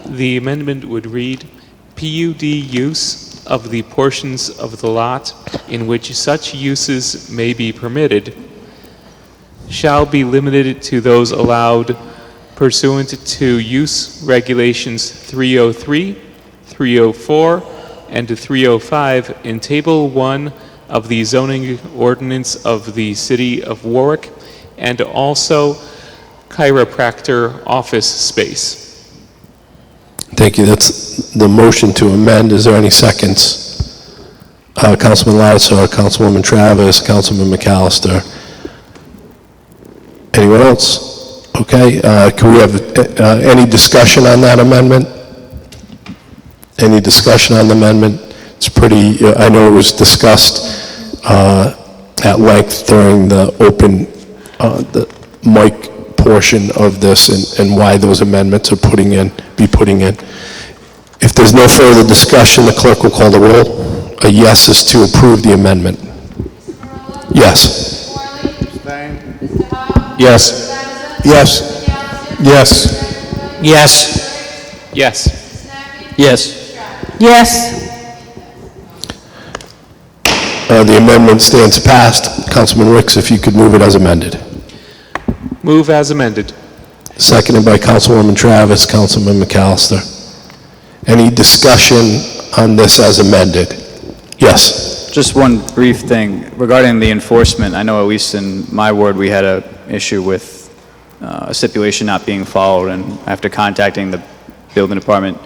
Speaker 18: The amendment would read, PUD use of the portions of the lot in which such uses may be permitted shall be limited to those allowed pursuant to use regulations 303, 304, and 305 in Table 1 of the zoning ordinance of the City of Warwick, and also chiropractor office space.
Speaker 21: Thank you. That's the motion to amend. Is there any seconds? Councilman Lattiser, Councilwoman Travis, Councilman McAllister. Anyone else? Okay. Can we have any discussion on that amendment? Any discussion on the amendment? It's pretty, I know it was discussed at length during the open, the mic portion of this, and why those amendments are be putting in. If there's no further discussion, the clerk will call the roll. A yes is to approve the amendment. Yes.
Speaker 12: Yes.
Speaker 21: Yes.
Speaker 12: Yes. Yes.
Speaker 8: Yes.
Speaker 12: Yes.
Speaker 14: Yes.
Speaker 21: The amendment stands passed. Councilman Ricks, if you could move it as amended.
Speaker 18: Move as amended.
Speaker 21: Seconded by Councilwoman Travis, Councilman McAllister. Any discussion on this as amended? Yes.
Speaker 8: Just one brief thing regarding the enforcement. I know at least in my ward we had an issue with a stipulation not being followed, and after contacting the building department,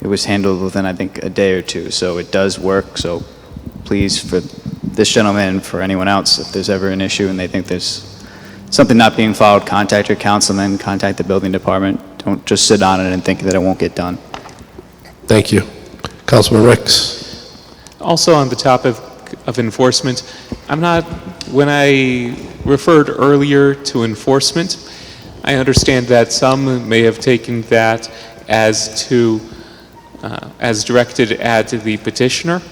Speaker 8: it was handled within, I think, a day or two. So it does work. So please, for this gentleman and for anyone else, if there's ever an issue and they think there's something not being followed, contact your councilman, contact the building department. Don't just sit on it and think that it won't get done.
Speaker 21: Thank you. Councilman Ricks.
Speaker 18: Also on the topic of enforcement, when I referred earlier to enforcement, I understand that some may have taken that as directed at the petitioner.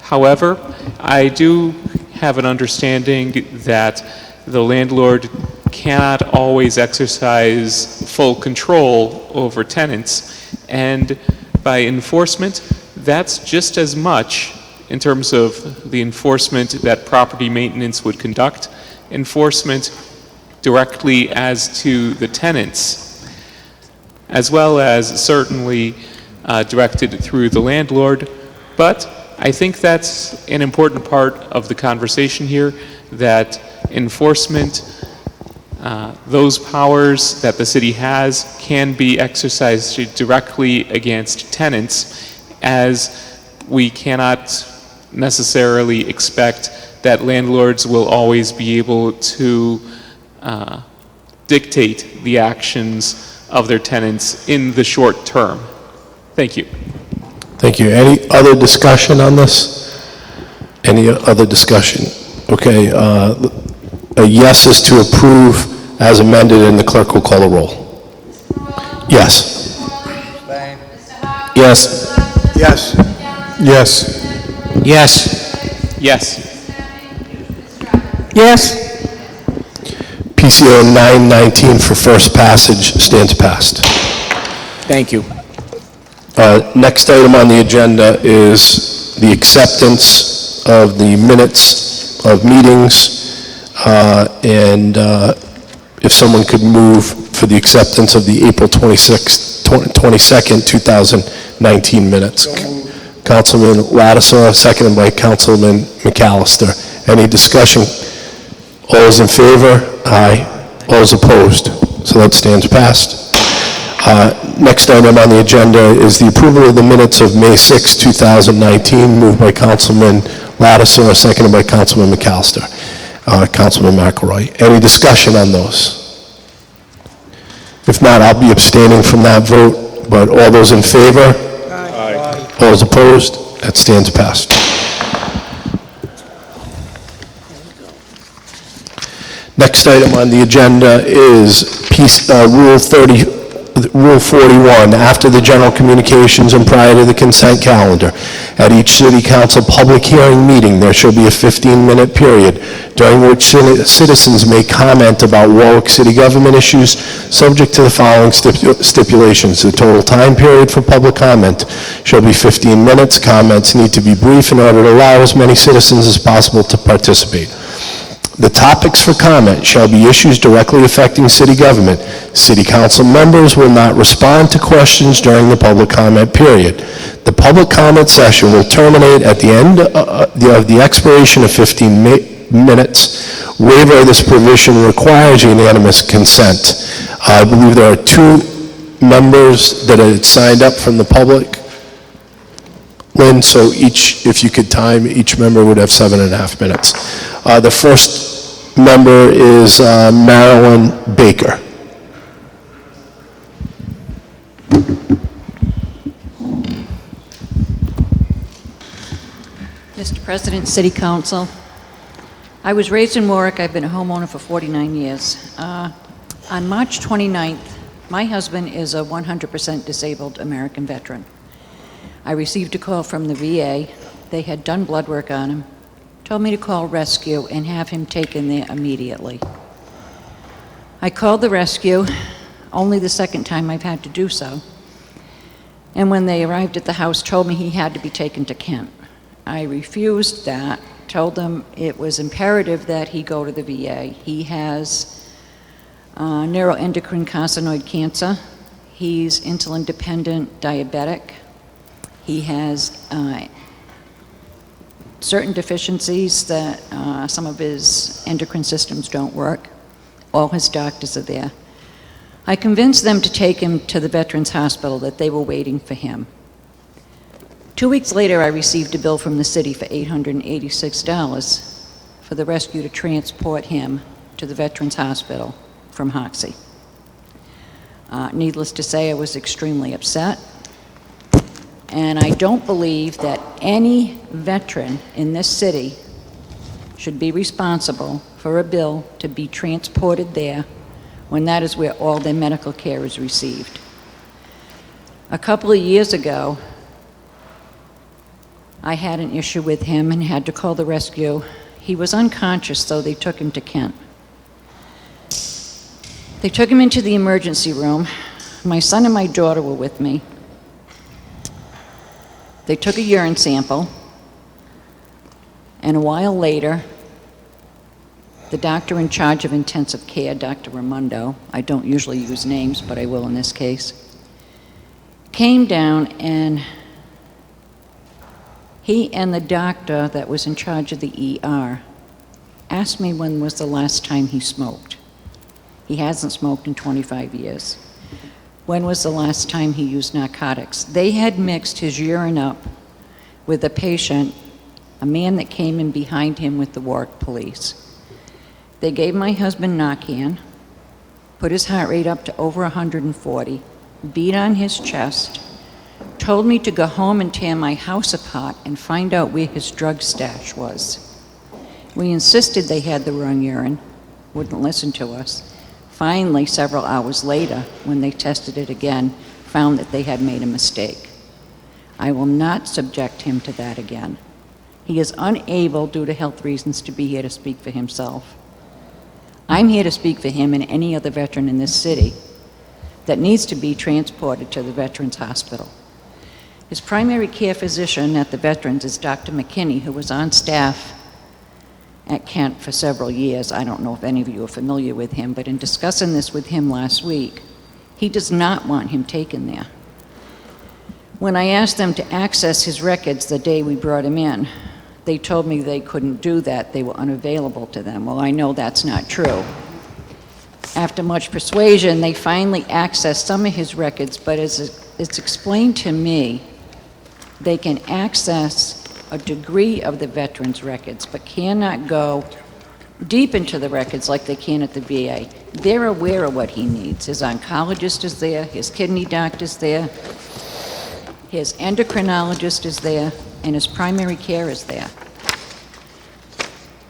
Speaker 18: However, I do have an understanding that the landlord cannot always exercise full control over tenants, and by enforcement, that's just as much in terms of the enforcement that property maintenance would conduct, enforcement directly as to the tenants, as well as certainly directed through the landlord. But I think that's an important part of the conversation here, that enforcement, those powers that the city has can be exercised directly against tenants, as we cannot necessarily expect that landlords will always be able to dictate the actions of their tenants in the short term. Thank you.
Speaker 21: Thank you. Any other discussion on this? Any other discussion? Okay, a yes is to approve as amended, and the clerk will call the roll. Yes. Yes.
Speaker 1: Yes.
Speaker 12: Yes.
Speaker 10: Yes.
Speaker 18: Yes.
Speaker 14: Yes.
Speaker 21: PCO 919 for first passage stands passed.
Speaker 10: Thank you.
Speaker 21: Next item on the agenda is the acceptance of the minutes of meetings, and if someone could move for the acceptance of the April 22nd, 2019 minutes. Councilman Lattisaw, seconded by Councilman McAllister. Any discussion? All those in favor? Aye. All those opposed? So that stands passed. Next item on the agenda is the approval of the minutes of May 6, 2019, moved by Councilman Lattisaw, seconded by Councilman McAllister. Councilman McElroy. Any discussion on those? If not, I'll be abstaining from that vote, but all those in favor? Aye. All those opposed? That stands passed. Next item on the agenda is Rule 41, after the general communications and prior to the consent calendar. At each city council public hearing meeting, there shall be a 15-minute period during which citizens may comment about Warwick city government issues, subject to the following stipulations. The total time period for public comment shall be 15 minutes. Comments need to be brief in order to allow as many citizens as possible to participate. The topics for comment shall be issues directly affecting city government. City council members will not respond to questions during the public comment period. The public comment session will terminate at the end of the expiration of 15 minutes. Waiver of this provision requires unanimous consent. I believe there are 2 members that had signed up from the public. Lynn, so if you could time, each member would have 7.5 minutes. The first member is Marilyn Baker.
Speaker 5: Mr. President, City Council, I was raised in Warwick. I've been a homeowner for 49 years. On March 29th, my husband is a 100% disabled American veteran. I received a call from the VA. They had done blood work on him, told me to call rescue and have him taken there immediately. I called the rescue, only the second time I've had to do so, and when they arrived at the house, told me he had to be taken to Kent. I refused that, told them it was imperative that he go to the VA. He has neuroendocrine carcinoid cancer. He's insulin-dependent diabetic. He has certain deficiencies that some of his endocrine systems don't work. All his doctors are there. I convinced them to take him to the Veterans Hospital, that they were waiting for him. 2 weeks later, I received a bill from the city for $886 for the rescue to transport him to the Veterans Hospital from Hoxie. Needless to say, I was extremely upset. And I don't believe that any veteran in this city should be responsible for a bill to be transported there when that is where all their medical care is received. A couple of years ago, I had an issue with him and had to call the rescue. He was unconscious, so they took him to Kent. They took him into the emergency room. My son and my daughter were with me. They took a urine sample, and a while later, the doctor in charge of intensive care, Dr. Raimondo, I don't usually use names, but I will in this case, came down, and he and the doctor that was in charge of the ER asked me when was the last time he smoked. He hasn't smoked in 25 years. When was the last time he used narcotics? They had mixed his urine up with a patient, a man that came in behind him with the Warwick police. They gave my husband Narcan, put his heart rate up to over 140, beat on his chest, told me to go home and tear my house apart and find out where his drug stash was. We insisted they had the wrong urine, wouldn't listen to us. Finally, several hours later, when they tested it again, found that they had made a mistake. I will not subject him to that again. He is unable, due to health reasons, to be here to speak for himself. I'm here to speak for him and any other veteran in this city that needs to be transported to the Veterans Hospital. His primary care physician at the Veterans is Dr. McKinney, who was on staff at Kent for several years. I don't know if any of you are familiar with him, but in discussing this with him last week, he does not want him taken there. When I asked them to access his records the day we brought him in, they told me they couldn't do that. They were unavailable to them. Well, I know that's not true. After much persuasion, they finally accessed some of his records, but as it's explained to me, they can access a degree of the veterans' records, but cannot go deep into the records like they can at the VA. They're aware of what he needs. His oncologist is there, his kidney doctor's there, his endocrinologist is there, and his primary care is there.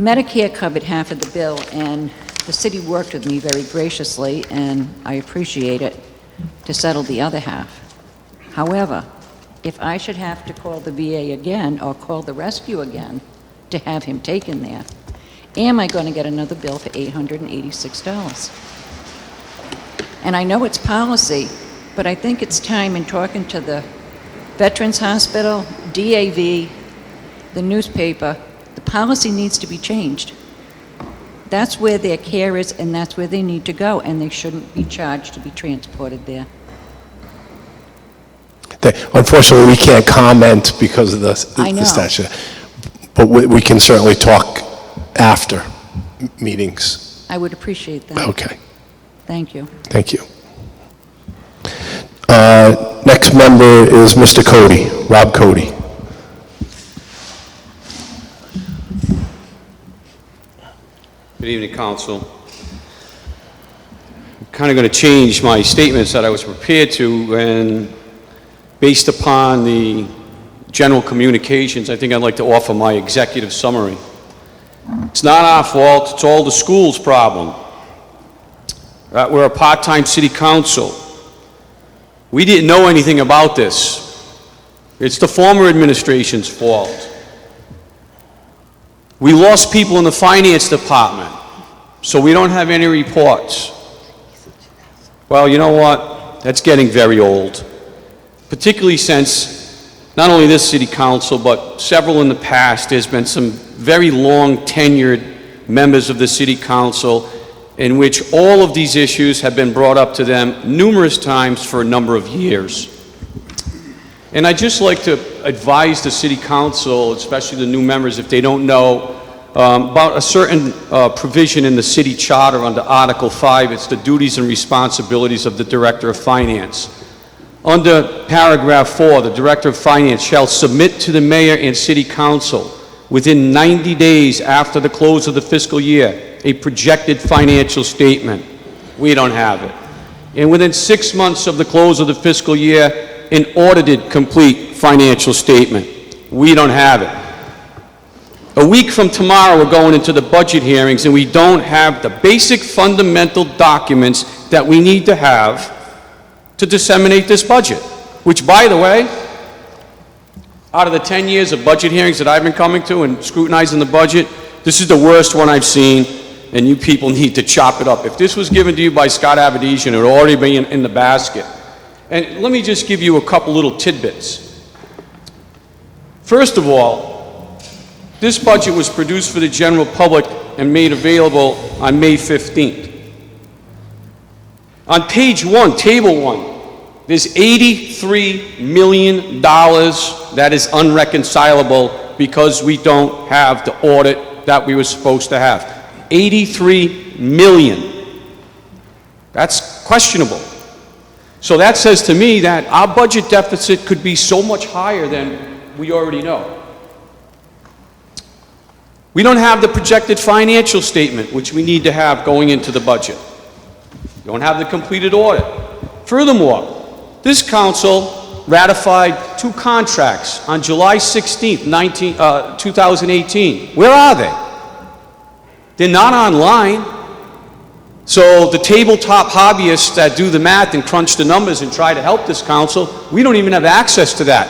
Speaker 5: Medicare covered half of the bill, and the city worked with me very graciously, and I appreciate it, to settle the other half. However, if I should have to call the VA again or call the rescue again to have him taken there, am I going to get another bill for $886? And I know it's policy, but I think it's time in talking to the Veterans Hospital, DAV, the newspaper, the policy needs to be changed. That's where their care is, and that's where they need to go, and they shouldn't be charged to be transported there.
Speaker 21: Unfortunately, we can't comment because of the
Speaker 5: I know.
Speaker 21: statute, but we can certainly talk after meetings.
Speaker 5: I would appreciate that.
Speaker 21: Okay,
Speaker 5: Thank you.
Speaker 21: thank you. Next member is Mr. Cody, Rob Cody.
Speaker 11: Good evening, Council. I'm kind of going to change my statements that I was prepared to, and based upon the general communications, I think I'd like to offer my executive summary. It's not our fault, it's all the school's problem. We're a part-time city council. We didn't know anything about this. It's the former administration's fault. We lost people in the finance department, so we don't have any reports. Well, you know what? That's getting very old. Particularly since not only this city council, but several in the past, there's been some very long tenured members of the city council in which all of these issues have been brought up to them numerous times for a number of years. And I'd just like to advise the city council, especially the new members, if they don't know, about a certain provision in the city charter under Article 5. It's the duties and responsibilities of the Director of Finance. Under paragraph 4, the Director of Finance shall submit to the mayor and city council within 90 days after the close of the fiscal year a projected financial statement. We don't have it. And within 6 months of the close of the fiscal year, an audited complete financial statement. We don't have it. A week from tomorrow, we're going into the budget hearings, and we don't have the basic fundamental documents that we need to have to disseminate this budget. which, by the way, out of the 10 years of budget hearings that I've been coming to and scrutinizing the budget, this is the worst one I've seen, and you people need to chop it up. If this was given to you by Scott Avedisian, it would already be in the basket. And let me just give you a couple little tidbits. First of all, this budget was produced for the general public and made available on May 15th. On page 1, table 1, there's $83 million that is unreconcilable because we don't have the audit that we were supposed to have. $83 million. That's questionable. So that says to me that our budget deficit could be so much higher than we already know. We don't have the projected financial statement, which we need to have going into the budget. We don't have the completed audit. Furthermore, this council ratified 2 contracts on July 16th, 2018. Where are they? They're not online. So the tabletop hobbyists that do the math and crunch the numbers and try to help this council, we don't even have access to that.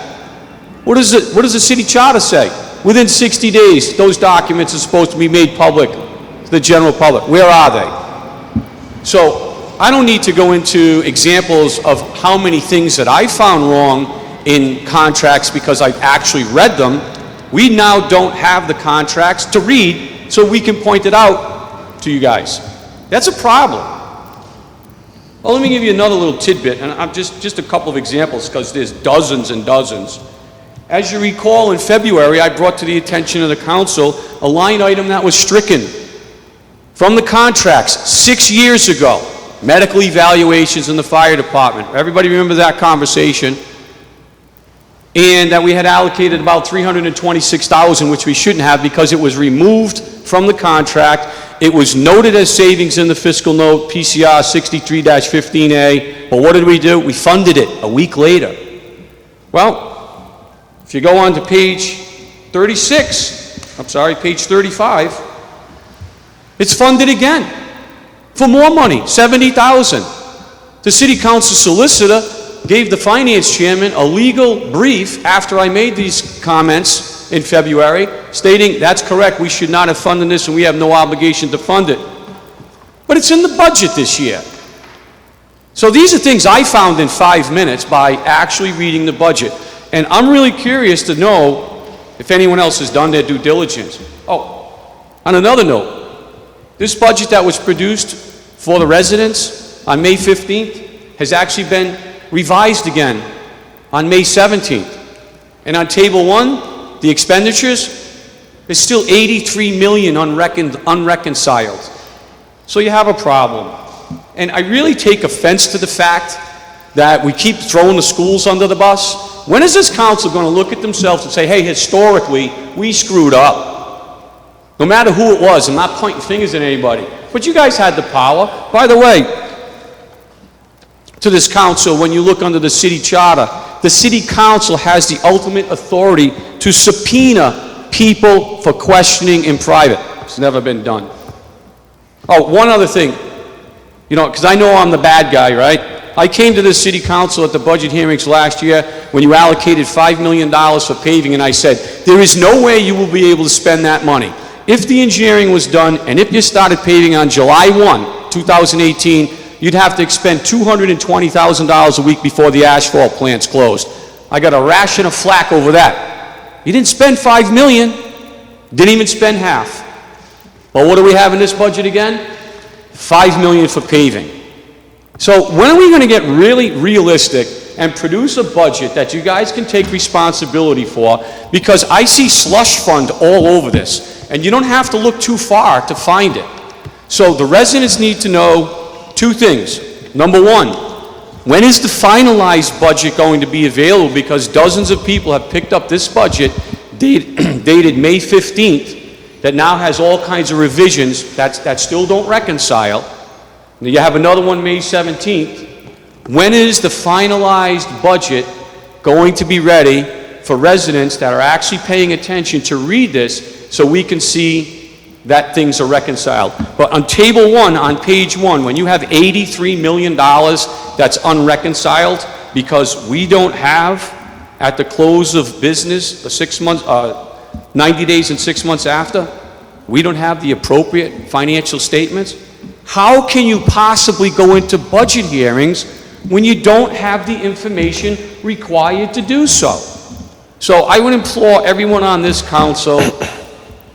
Speaker 11: What does the city charter say? Within 60 days, those documents are supposed to be made public to the general public. Where are they? So I don't need to go into examples of how many things that I found wrong in contracts because I've actually read them. We now don't have the contracts to read so we can point it out to you guys. That's a problem. Well, let me give you another little tidbit, and I'm just a couple of examples because there's dozens and dozens. As you recall, in February, I brought to the attention of the council a line item that was stricken from the contracts 6 years ago. Medical evaluations in the fire department. Everybody remember that conversation? And that we had allocated about $326,000, which we shouldn't have because it was removed from the contract. It was noted as savings in the fiscal note, PCR 63-15A. But what did we do? We funded it a week later. Well, if you go on to page 35, it's funded again. For more money, $70,000. The city council solicitor gave the finance chairman a legal brief after I made these comments in February, stating that's correct, we should not have funded this and we have no obligation to fund it. But it's in the budget this year. So these are things I found in 5 minutes by actually reading the budget. And I'm really curious to know if anyone else has done their due diligence. Oh, on another note, this budget that was produced for the residents on May 15th has actually been revised again on May 17th. And on table 1, the expenditures, is still $83 million unreconciled. So you have a problem. And I really take offense to the fact that we keep throwing the schools under the bus. When is this council going to look at themselves and say, hey, historically, we screwed up? No matter who it was, I'm not pointing fingers at anybody, but you guys had the power. By the way, to this council, when you look under the city charter, the city council has the ultimate authority to subpoena people for questioning in private. It's never been done. Oh, one other thing, because I know I'm the bad guy, right? I came to the city council at the budget hearings last year when you allocated $5 million for paving, and I said, there is no way you will be able to spend that money. If the engineering was done, and if you started paving on July 1, 2018, you'd have to expend $220,000 a week before the asphalt plant's closed. I got a ration of flack over that. You didn't spend $5 million, didn't even spend half. Well, what do we have in this budget again? $5 million for paving. So when are we going to get really realistic and produce a budget that you guys can take responsibility for? Because I see slush fund all over this, and you don't have to look too far to find it. So the residents need to know 2 things. Number 1, when is the finalized budget going to be available? Because dozens of people have picked up this budget dated May 15th that now has all kinds of revisions that still don't reconcile. You have another one May 17th. When is the finalized budget going to be ready for residents that are actually paying attention to read this so we can see that things are reconciled? But on table 1, on page 1, when you have $83 million that's unreconciled, because we don't have, at the close of business, 6 months, 90 days and 6 months after, we don't have the appropriate financial statements? How can you possibly go into budget hearings when you don't have the information required to do so? So I would implore everyone on this council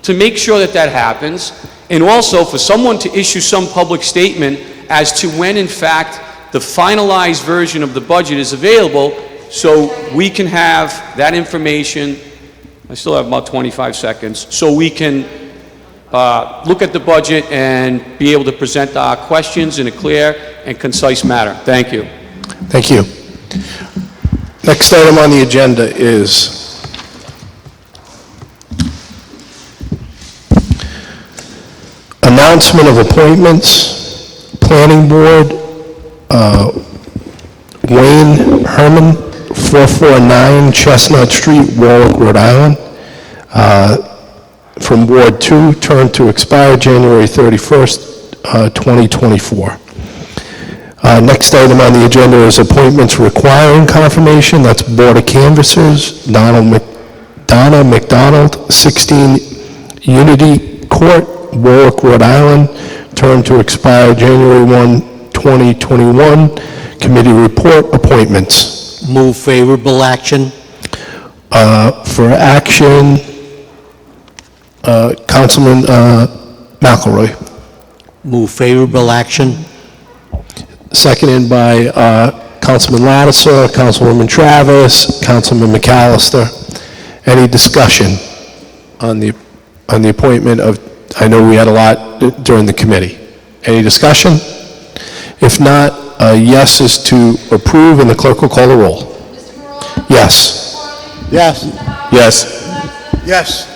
Speaker 11: to make sure that that happens, and also for someone to issue some public statement as to when, in fact, the finalized version of the budget is available, so we can have that information. I still have about 25 seconds, so we can look at the budget and be able to present our questions in a clear and concise manner. Thank you.
Speaker 21: Thank you. Next item on the agenda is announcement of appointments. Planning Board, Wayne Herman, 449 Chestnut Street, Warwick, Rhode Island. From Ward 2, term to expire January 31st, 2024. Next item on the agenda is appointments requiring confirmation. That's Board of Canvassers, Donna McDonald, 16 Unity Court, Warwick, Rhode Island, term to expire January 1, 2021. Committee report, appointments.
Speaker 20: Move favorable action.
Speaker 21: For action, Councilman McElroy.
Speaker 20: Move favorable action.
Speaker 21: Seconded by Councilman Lattiser, Councilwoman Travis, Councilman McAllister. Any discussion on the appointment of, I know we had a lot during the committee. Any discussion? If not, a yes is to approve, and the clerk will call the roll. Yes.
Speaker 6: Yes.
Speaker 21: Yes.
Speaker 1: Yes.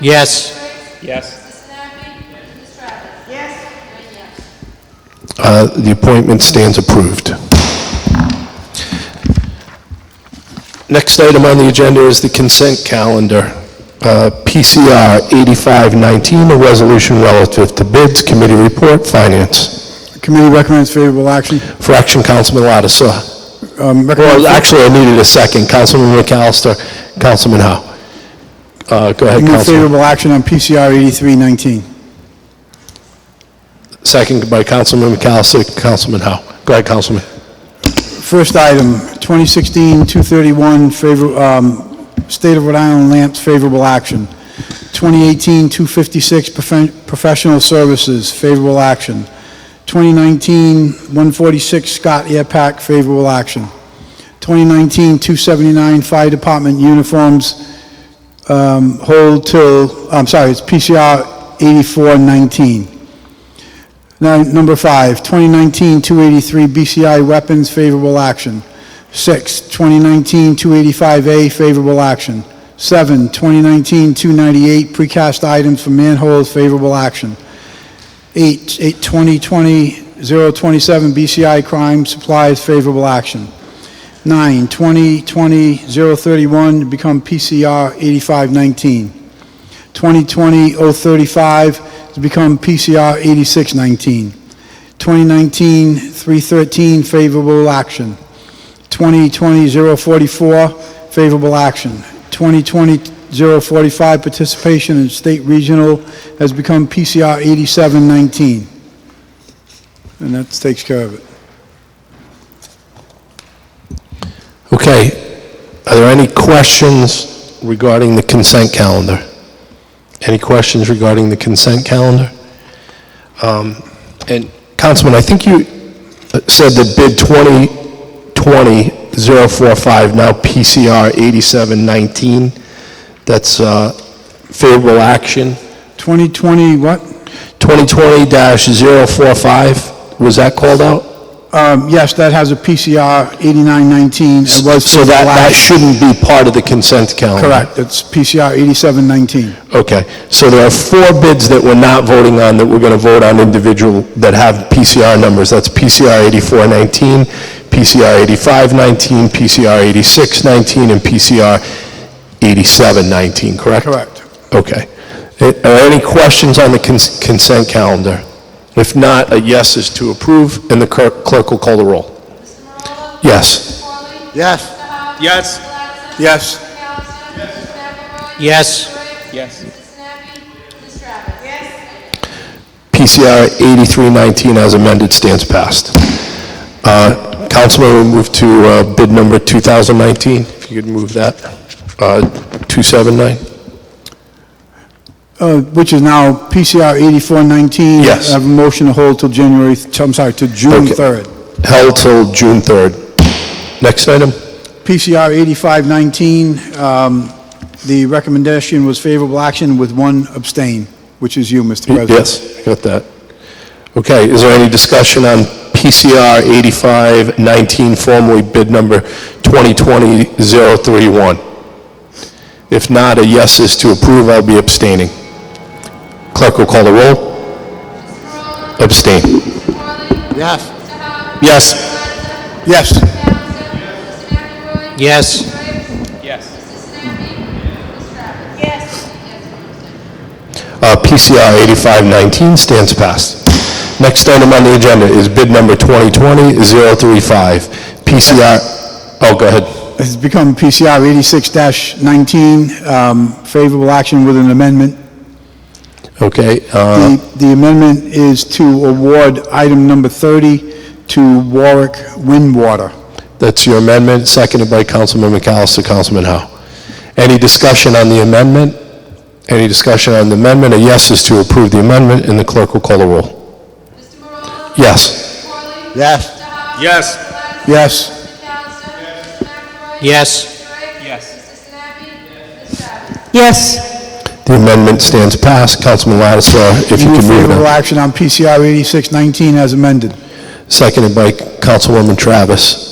Speaker 20: Yes.
Speaker 18: Yes.
Speaker 21: The appointment stands approved. Next item on the agenda is the consent calendar. PCR 8519, a resolution relative to bids. Committee report, Finance.
Speaker 1: The committee recommends favorable action.
Speaker 21: For action, Councilman Lattiser. Well, actually, I needed a second. Councilman McAllister, Councilman Howe. Go ahead,
Speaker 1: Recommend
Speaker 21: Councilman.
Speaker 1: favorable action on PCR 8319.
Speaker 21: Second by Councilman McAllister, Councilman Howe. Go ahead, Councilman.
Speaker 1: First item, 2016-231, State of Rhode Island lamps, favorable action. 2018-256, professional services, favorable action. 2019-146, Scott Air Pack, favorable action. 2019-279, fire department uniforms, hold till, it's PCR 8419. Now, number 5, 2019-283 BCI weapons, favorable action. 6, 2019-285A, favorable action. 7, 2019-298 precast items for manholes, favorable action. 8, 2020-027 BCI crime supplies, favorable action. 9, 2020-031 become PCR 8519. 2020-035 to become PCR 8619. 2019-313 favorable action. 2020-044 favorable action. 2020-045 participation in state regional has become PCR 8719. And that takes care of it.
Speaker 21: Okay. Are there any questions regarding the consent calendar? Any questions regarding the consent calendar? And Councilman, I think you said that bid 2020-045, now PCR 8719, that's favorable action.
Speaker 1: 2020 what?
Speaker 21: 2020-045, was that called out?
Speaker 1: Yes, that has a PCR 8919. It was
Speaker 21: So that shouldn't be part of the consent calendar?
Speaker 1: correct. It's PCR 8719.
Speaker 21: Okay, so there are 4 bids that we're not voting on that we're going to vote on individual that have PCR numbers. That's PCR 8419, PCR 8519, PCR 8619, and PCR 8719, correct?
Speaker 1: Correct.
Speaker 21: Okay. Are there any questions on the consent calendar? If not, a yes is to approve, and the clerk will call the roll. Yes.
Speaker 6: Yes.
Speaker 11: Yes.
Speaker 1: Yes.
Speaker 10: Yes.
Speaker 11: Yes.
Speaker 21: PCR 8319 as amended stands passed. Councilman, we move to bid number 2019, if you could move that. 279?
Speaker 1: Which is now PCR 8419.
Speaker 21: Yes.
Speaker 1: I have a motion to hold till June
Speaker 21: Okay.
Speaker 1: 3rd.
Speaker 21: Held till June 3rd. Next item?
Speaker 1: PCR 8519, the recommendation was favorable action with one abstain, which is you, Mr. President.
Speaker 21: Yes, I got that. Okay, is there any discussion on PCR 8519, formerly bid number 2020-031? If not, a yes is to approve, I'll be abstaining. Clerk will call the roll. Abstain.
Speaker 6: Yes.
Speaker 21: Yes.
Speaker 1: Yes.
Speaker 10: Yes.
Speaker 21: PCR 8519 stands passed. Next item on the agenda is bid number 2020-035. PCR, oh, go ahead.
Speaker 1: It's become PCR 86-19, favorable action with an amendment.
Speaker 21: Okay,
Speaker 1: The amendment is to award item number 30 to Warwick Windwater.
Speaker 21: that's your amendment, seconded by Councilman McAllister, Councilman Howe. Any discussion on the amendment? Any discussion on the amendment? A yes is to approve the amendment, and the clerk will call the roll. Yes.
Speaker 6: Yes.
Speaker 11: Yes.
Speaker 1: Yes.
Speaker 10: Yes.
Speaker 14: Yes.
Speaker 21: The amendment stands passed. Councilman Lattiser, if you
Speaker 1: Move
Speaker 21: can move
Speaker 1: favorable
Speaker 21: that.
Speaker 1: action on PCR 86-19 as amended.
Speaker 21: Seconded by Councilwoman Travis.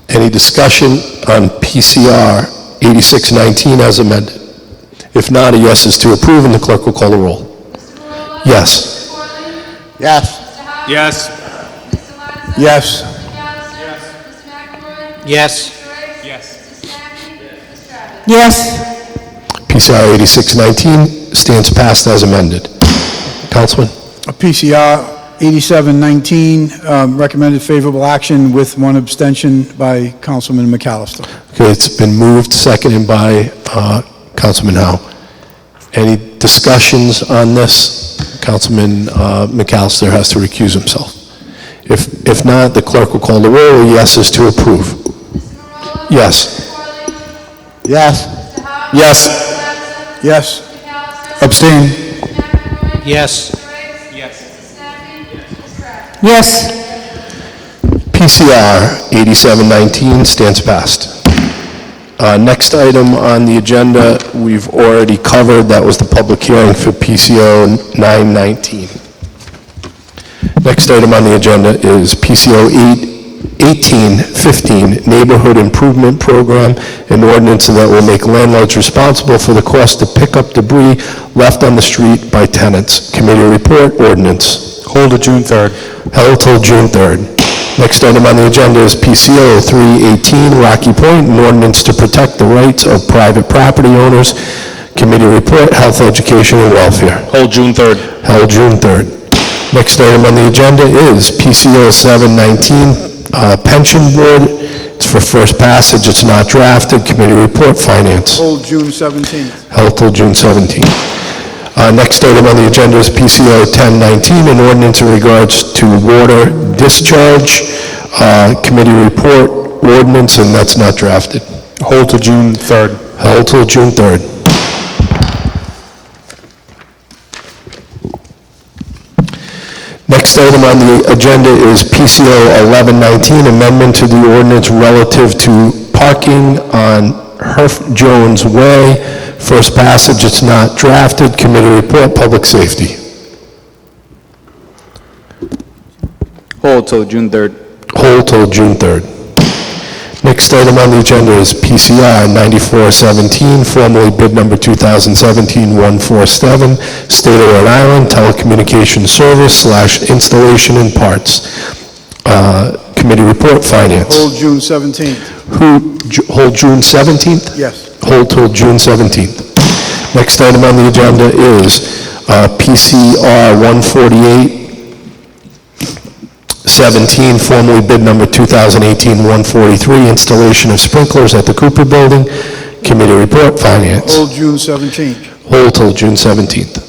Speaker 21: Any discussion on PCR 8619 as amended? If not, a yes is to approve, and the clerk will call the roll. Yes.
Speaker 6: Yes.
Speaker 11: Yes.
Speaker 1: Yes.
Speaker 10: Yes.
Speaker 14: Yes.
Speaker 21: PCR 8619 stands passed as amended. Councilman?
Speaker 1: PCR 8719, recommended favorable action with one abstention by Councilman McAllister.
Speaker 21: Okay, it's been moved, seconded by Councilman Howe. Any discussions on this? Councilman McAllister has to recuse himself. If not, the clerk will call the roll. A yes is to approve. Yes.
Speaker 6: Yes.
Speaker 21: Yes.
Speaker 1: Yes.
Speaker 21: Abstain.
Speaker 10: Yes.
Speaker 14: Yes.
Speaker 21: PCR 8719 stands passed. Next item on the agenda, we've already covered. That was the public hearing for PCO 919. Next item on the agenda is PCO 1815, Neighborhood Improvement Program, an ordinance that will make landlords responsible for the cost to pick up debris left on the street by tenants. Committee report, ordinance.
Speaker 4: Hold to June 3rd.
Speaker 21: Held till June 3rd. Next item on the agenda is PCO 318, Rocky Point, an ordinance to protect the rights of private property owners. Committee report, health, education, and welfare.
Speaker 2: Hold June 3rd.
Speaker 21: Held June 3rd. Next item on the agenda is PCO 719, Pension Board. It's for first passage. It's not drafted. Committee report, finance.
Speaker 1: Hold June 17th.
Speaker 21: Held till June 17th. Next item on the agenda is PCO 1019, an ordinance in regards to water discharge. Committee report, ordinance, and that's not drafted.
Speaker 4: Hold to June 3rd.
Speaker 21: Held till June 3rd. Next item on the agenda is PCO 1119, amendment to the ordinance relative to parking on Herff Jones Way. First passage, it's not drafted. Committee report, public safety.
Speaker 8: Hold till June 3rd.
Speaker 21: Hold till June 3rd. Next item on the agenda is PCR 9417, formerly bid number 2017-147, State of Rhode Island, telecommunications service / installation and parts. Committee report, finance.
Speaker 1: Hold June 17th.
Speaker 21: Hold June 17th?
Speaker 1: Yes.
Speaker 21: Hold till June 17th. Next item on the agenda is PCR 148, 17, formerly bid number 2018-143, installation of sprinklers at the Cooper Building. Committee report, Finance.
Speaker 1: Hold June 17th.
Speaker 21: Hold till June 17th.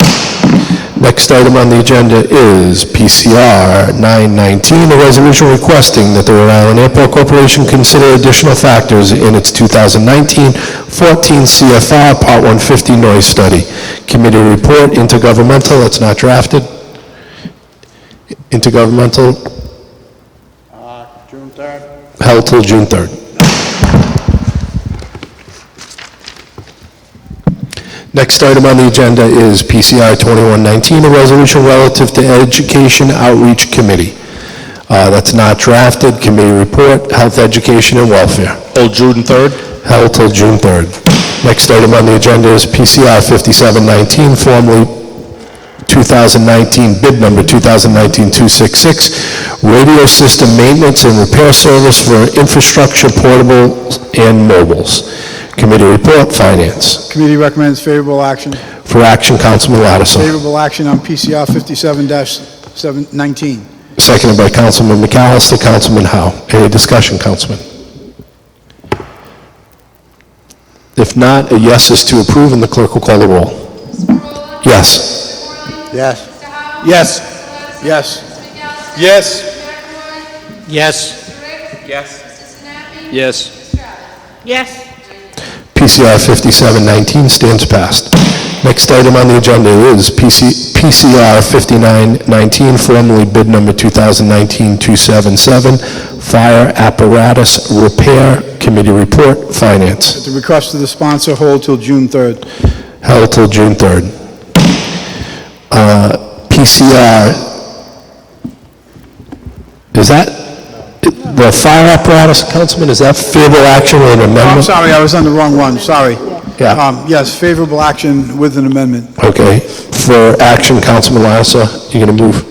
Speaker 21: Next item on the agenda is PCR 919, a resolution requesting that the Rhode Island Airport Corporation consider additional factors in its 2019-14 CFR Part 150 noise study. Committee report, intergovernmental, it's not drafted. Intergovernmental,
Speaker 17: June 3rd.
Speaker 21: held till June 3rd. Next item on the agenda is PCI 2119, a resolution relative to Education Outreach Committee. That's not drafted. Committee report, Health, Education, and Welfare.
Speaker 2: Hold June 3rd.
Speaker 21: Held till June 3rd. Next item on the agenda is PCI 5719, formerly 2019, bid number 2019-266, radio system maintenance and repair service for infrastructure, portables, and mobiles. Committee report, Finance.
Speaker 1: Committee recommends favorable action.
Speaker 21: For action, Councilman Lattiser.
Speaker 1: Favorable action on PCR 57-19.
Speaker 21: Seconded by Councilman McAllister. Councilman Howe. Any discussion, Councilman? If not, a yes is to approve, and the clerk will call the roll. Yes.
Speaker 17: Yes.
Speaker 1: Yes. Yes.
Speaker 10: Yes.
Speaker 17: Yes.
Speaker 8: Yes.
Speaker 14: Yes.
Speaker 21: PCR 5719 stands passed. Next item on the agenda is PCR 5919, formerly bid number 2019-277, fire apparatus repair. Committee report, Finance.
Speaker 1: At the request of the sponsor, hold till June 3rd.
Speaker 21: Held till June 3rd. PCR, is that the fire apparatus, Councilman? Is that favorable action with an
Speaker 1: I'm
Speaker 21: amendment?
Speaker 1: sorry, I was on the wrong one, sorry.
Speaker 21: Yeah.
Speaker 1: Yes, favorable action with an amendment.
Speaker 21: Okay. For action, Councilman Lattiser, you're going to move?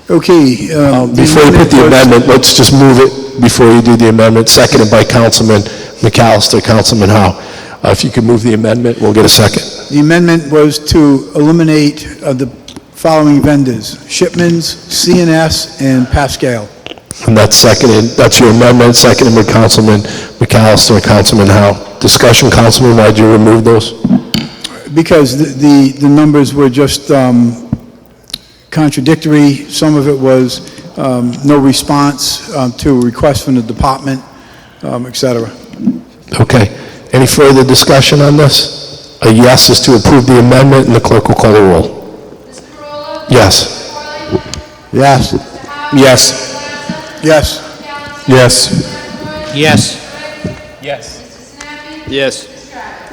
Speaker 1: Okay.
Speaker 21: Before you put the amendment, let's just move it before you do the amendment. Seconded by Councilman McAllister. Councilman Howe. If you could move the amendment, we'll get a second.
Speaker 1: The amendment was to eliminate the following vendors: Shipmans, CNS, and Pascal.
Speaker 21: And that's seconded, that's your amendment, seconded by Councilman McAllister and Councilman Howe. Discussion, Councilman, why'd you remove those?
Speaker 1: Because the numbers were just contradictory. Some of it was no response to a request from the department, et cetera.
Speaker 21: Okay. Any further discussion on this? A yes is to approve the amendment, and the clerk will call the roll. Yes.
Speaker 17: Yes.
Speaker 21: Yes.
Speaker 1: Yes.
Speaker 21: Yes.
Speaker 10: Yes.
Speaker 8: Yes.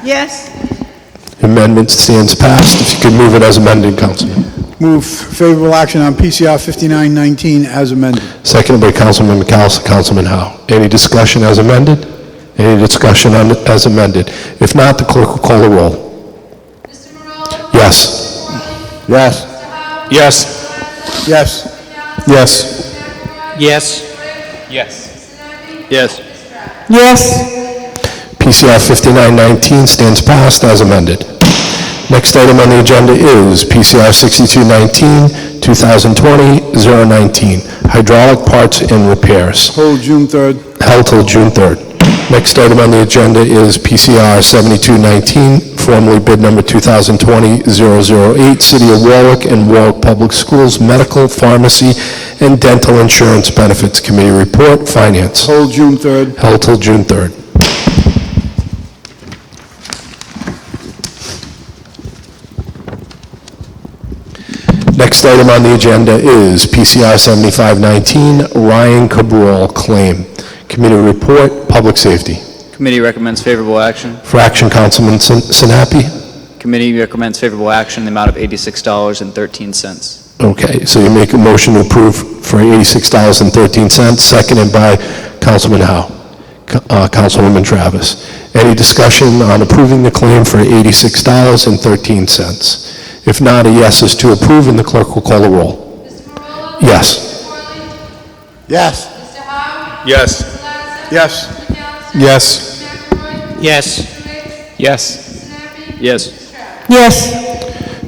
Speaker 14: Yes.
Speaker 21: Amendment stands passed. If you could move it as amended, Councilman.
Speaker 1: Move favorable action on PCR 5919 as amended.
Speaker 21: Seconded by Councilman McAllister, Councilman Howe. Any discussion as amended? Any discussion on it as amended? If not, the clerk will call the roll. Yes.
Speaker 17: Yes.
Speaker 21: Yes.
Speaker 1: Yes.
Speaker 21: Yes.
Speaker 10: Yes.
Speaker 8: Yes.
Speaker 14: Yes.
Speaker 21: PCR 5919 stands passed as amended. Next item on the agenda is PCR 6219, 2020-019, hydraulic parts and repairs.
Speaker 1: Hold June 3rd.
Speaker 21: Held till June 3rd. Next item on the agenda is PCR 7219, formerly bid number 2020-008, City of Warwick and Warwick Public Schools medical, pharmacy, and dental insurance benefits. Committee report, Finance.
Speaker 1: Hold June 3rd.
Speaker 21: Held till June 3rd. Next item on the agenda is PCR 7519, Ryan Cabral claim. Committee report, Public Safety.
Speaker 8: Committee recommends favorable action.
Speaker 21: For action, Councilman Sinapi.
Speaker 8: Committee recommends favorable action in the amount of $86.13.
Speaker 21: Okay, so you make a motion to approve for $86.13, seconded by Councilman Howe. Councilwoman Travis. Any discussion on approving the claim for $86.13? If not, a yes is to approve, and the clerk will call the roll. Yes.
Speaker 17: Yes.
Speaker 21: Yes.
Speaker 1: Yes.
Speaker 21: Yes.
Speaker 10: Yes.
Speaker 8: Yes.
Speaker 14: Yes.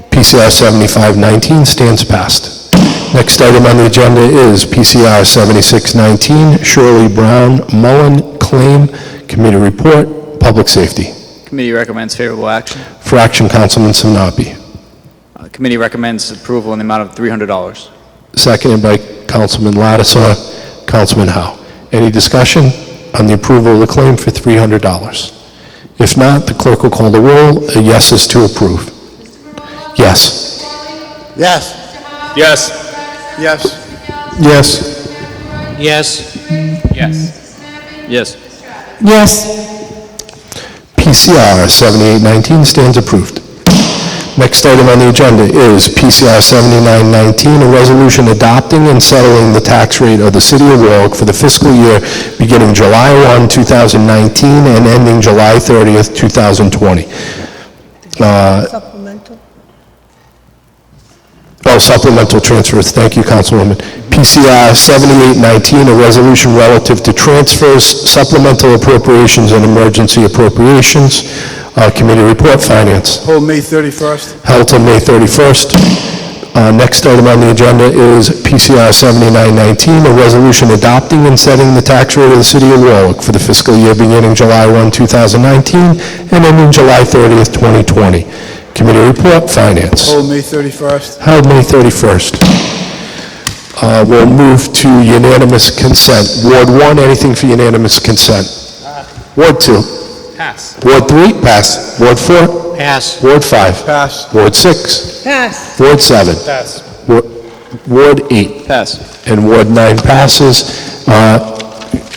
Speaker 21: PCR 7519 stands passed. Next item on the agenda is PCR 7619, Shirley Brown Mullen Claim, Committee Report, Public Safety.
Speaker 8: Committee recommends favorable action.
Speaker 21: For action, Councilman Sinapi.
Speaker 8: Committee recommends approval in the amount of $300.
Speaker 21: Seconded by Councilman Lattisaw. Councilman Howe. Any discussion on the approval of the claim for $300? If not, the clerk will call the roll. A yes is to approve. Yes.
Speaker 6: Yes.
Speaker 2: Yes.
Speaker 1: Yes.
Speaker 21: Yes.
Speaker 18: Yes.
Speaker 8: Yes.
Speaker 14: Yes.
Speaker 21: PCR 7819 stands approved. Next item on the agenda is PCR 7919, a resolution adopting and settling the tax rate of the City of Warwick for the fiscal year beginning July 1, 2019 and ending July 30th, 2020.
Speaker 14: Supplemental.
Speaker 21: Supplemental transfers. Thank you, Councilwoman. PCR 7819, a resolution relative to transfers, supplemental appropriations, and emergency appropriations. Committee report, Finance.
Speaker 1: Hold May 31st.
Speaker 21: Held till May 31st. Next item on the agenda is PCR 7919, a resolution adopting and setting the tax rate of the City of Warwick for the fiscal year beginning July 1, 2019 and ending July 30th, 2020. Committee report, Finance.
Speaker 1: Hold May 31st.
Speaker 21: Held May 31st. We'll move to unanimous consent. Ward 1, anything for unanimous consent? Ward 2?
Speaker 18: Pass.
Speaker 21: Ward 3? Pass. Ward 4?
Speaker 18: Pass.
Speaker 21: Ward 5?
Speaker 1: Pass.
Speaker 21: Ward 6?
Speaker 14: Pass.
Speaker 21: Ward 7?
Speaker 18: Pass.
Speaker 21: Ward 8?
Speaker 8: Pass.
Speaker 21: And Ward 9 passes.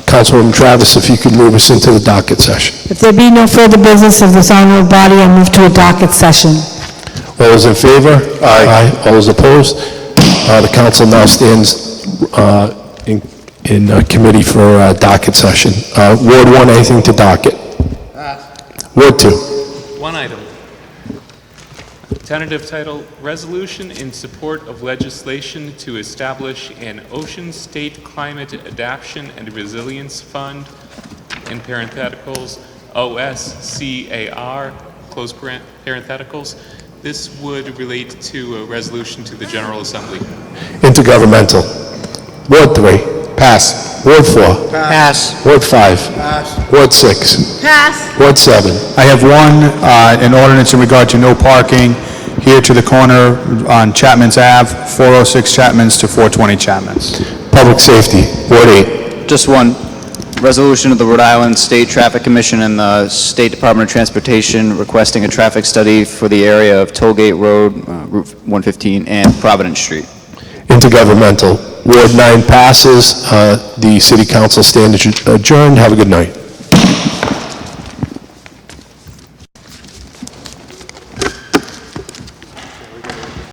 Speaker 21: Councilwoman Travis, if you could move us into the docket session.
Speaker 14: If there be no further business of this honorable body, I move to a docket session.
Speaker 21: All those in favor? Aye. All those opposed? The council now stands in committee for docket session. Ward 1, anything to docket? Ward 2.
Speaker 18: One item. Tentative title, Resolution in Support of Legislation to Establish an Ocean State Climate Adaptation and Resilience Fund, in parentheticals, OSCAR, close parentheticals. This would relate to a resolution to the General Assembly.
Speaker 21: Intergovernmental. Ward 3. Pass. Ward 4.
Speaker 18: Pass.
Speaker 21: Ward 5.
Speaker 1: Pass.
Speaker 21: Ward 6.
Speaker 14: Pass.
Speaker 21: Ward 7.
Speaker 4: I have one, an ordinance in regard to no parking here to the corner on Chapman's Ave, 406 Chapman's to 420 Chapman's.
Speaker 21: Public Safety. Ward 8.
Speaker 8: Just one. Resolution of the Rhode Island State Traffic Commission and the State Department of Transportation requesting a traffic study for the area of Tollgate Road, Route 115, and Providence Street.
Speaker 21: Intergovernmental. Ward 9 passes. The City Council stand adjourned. Have a good night.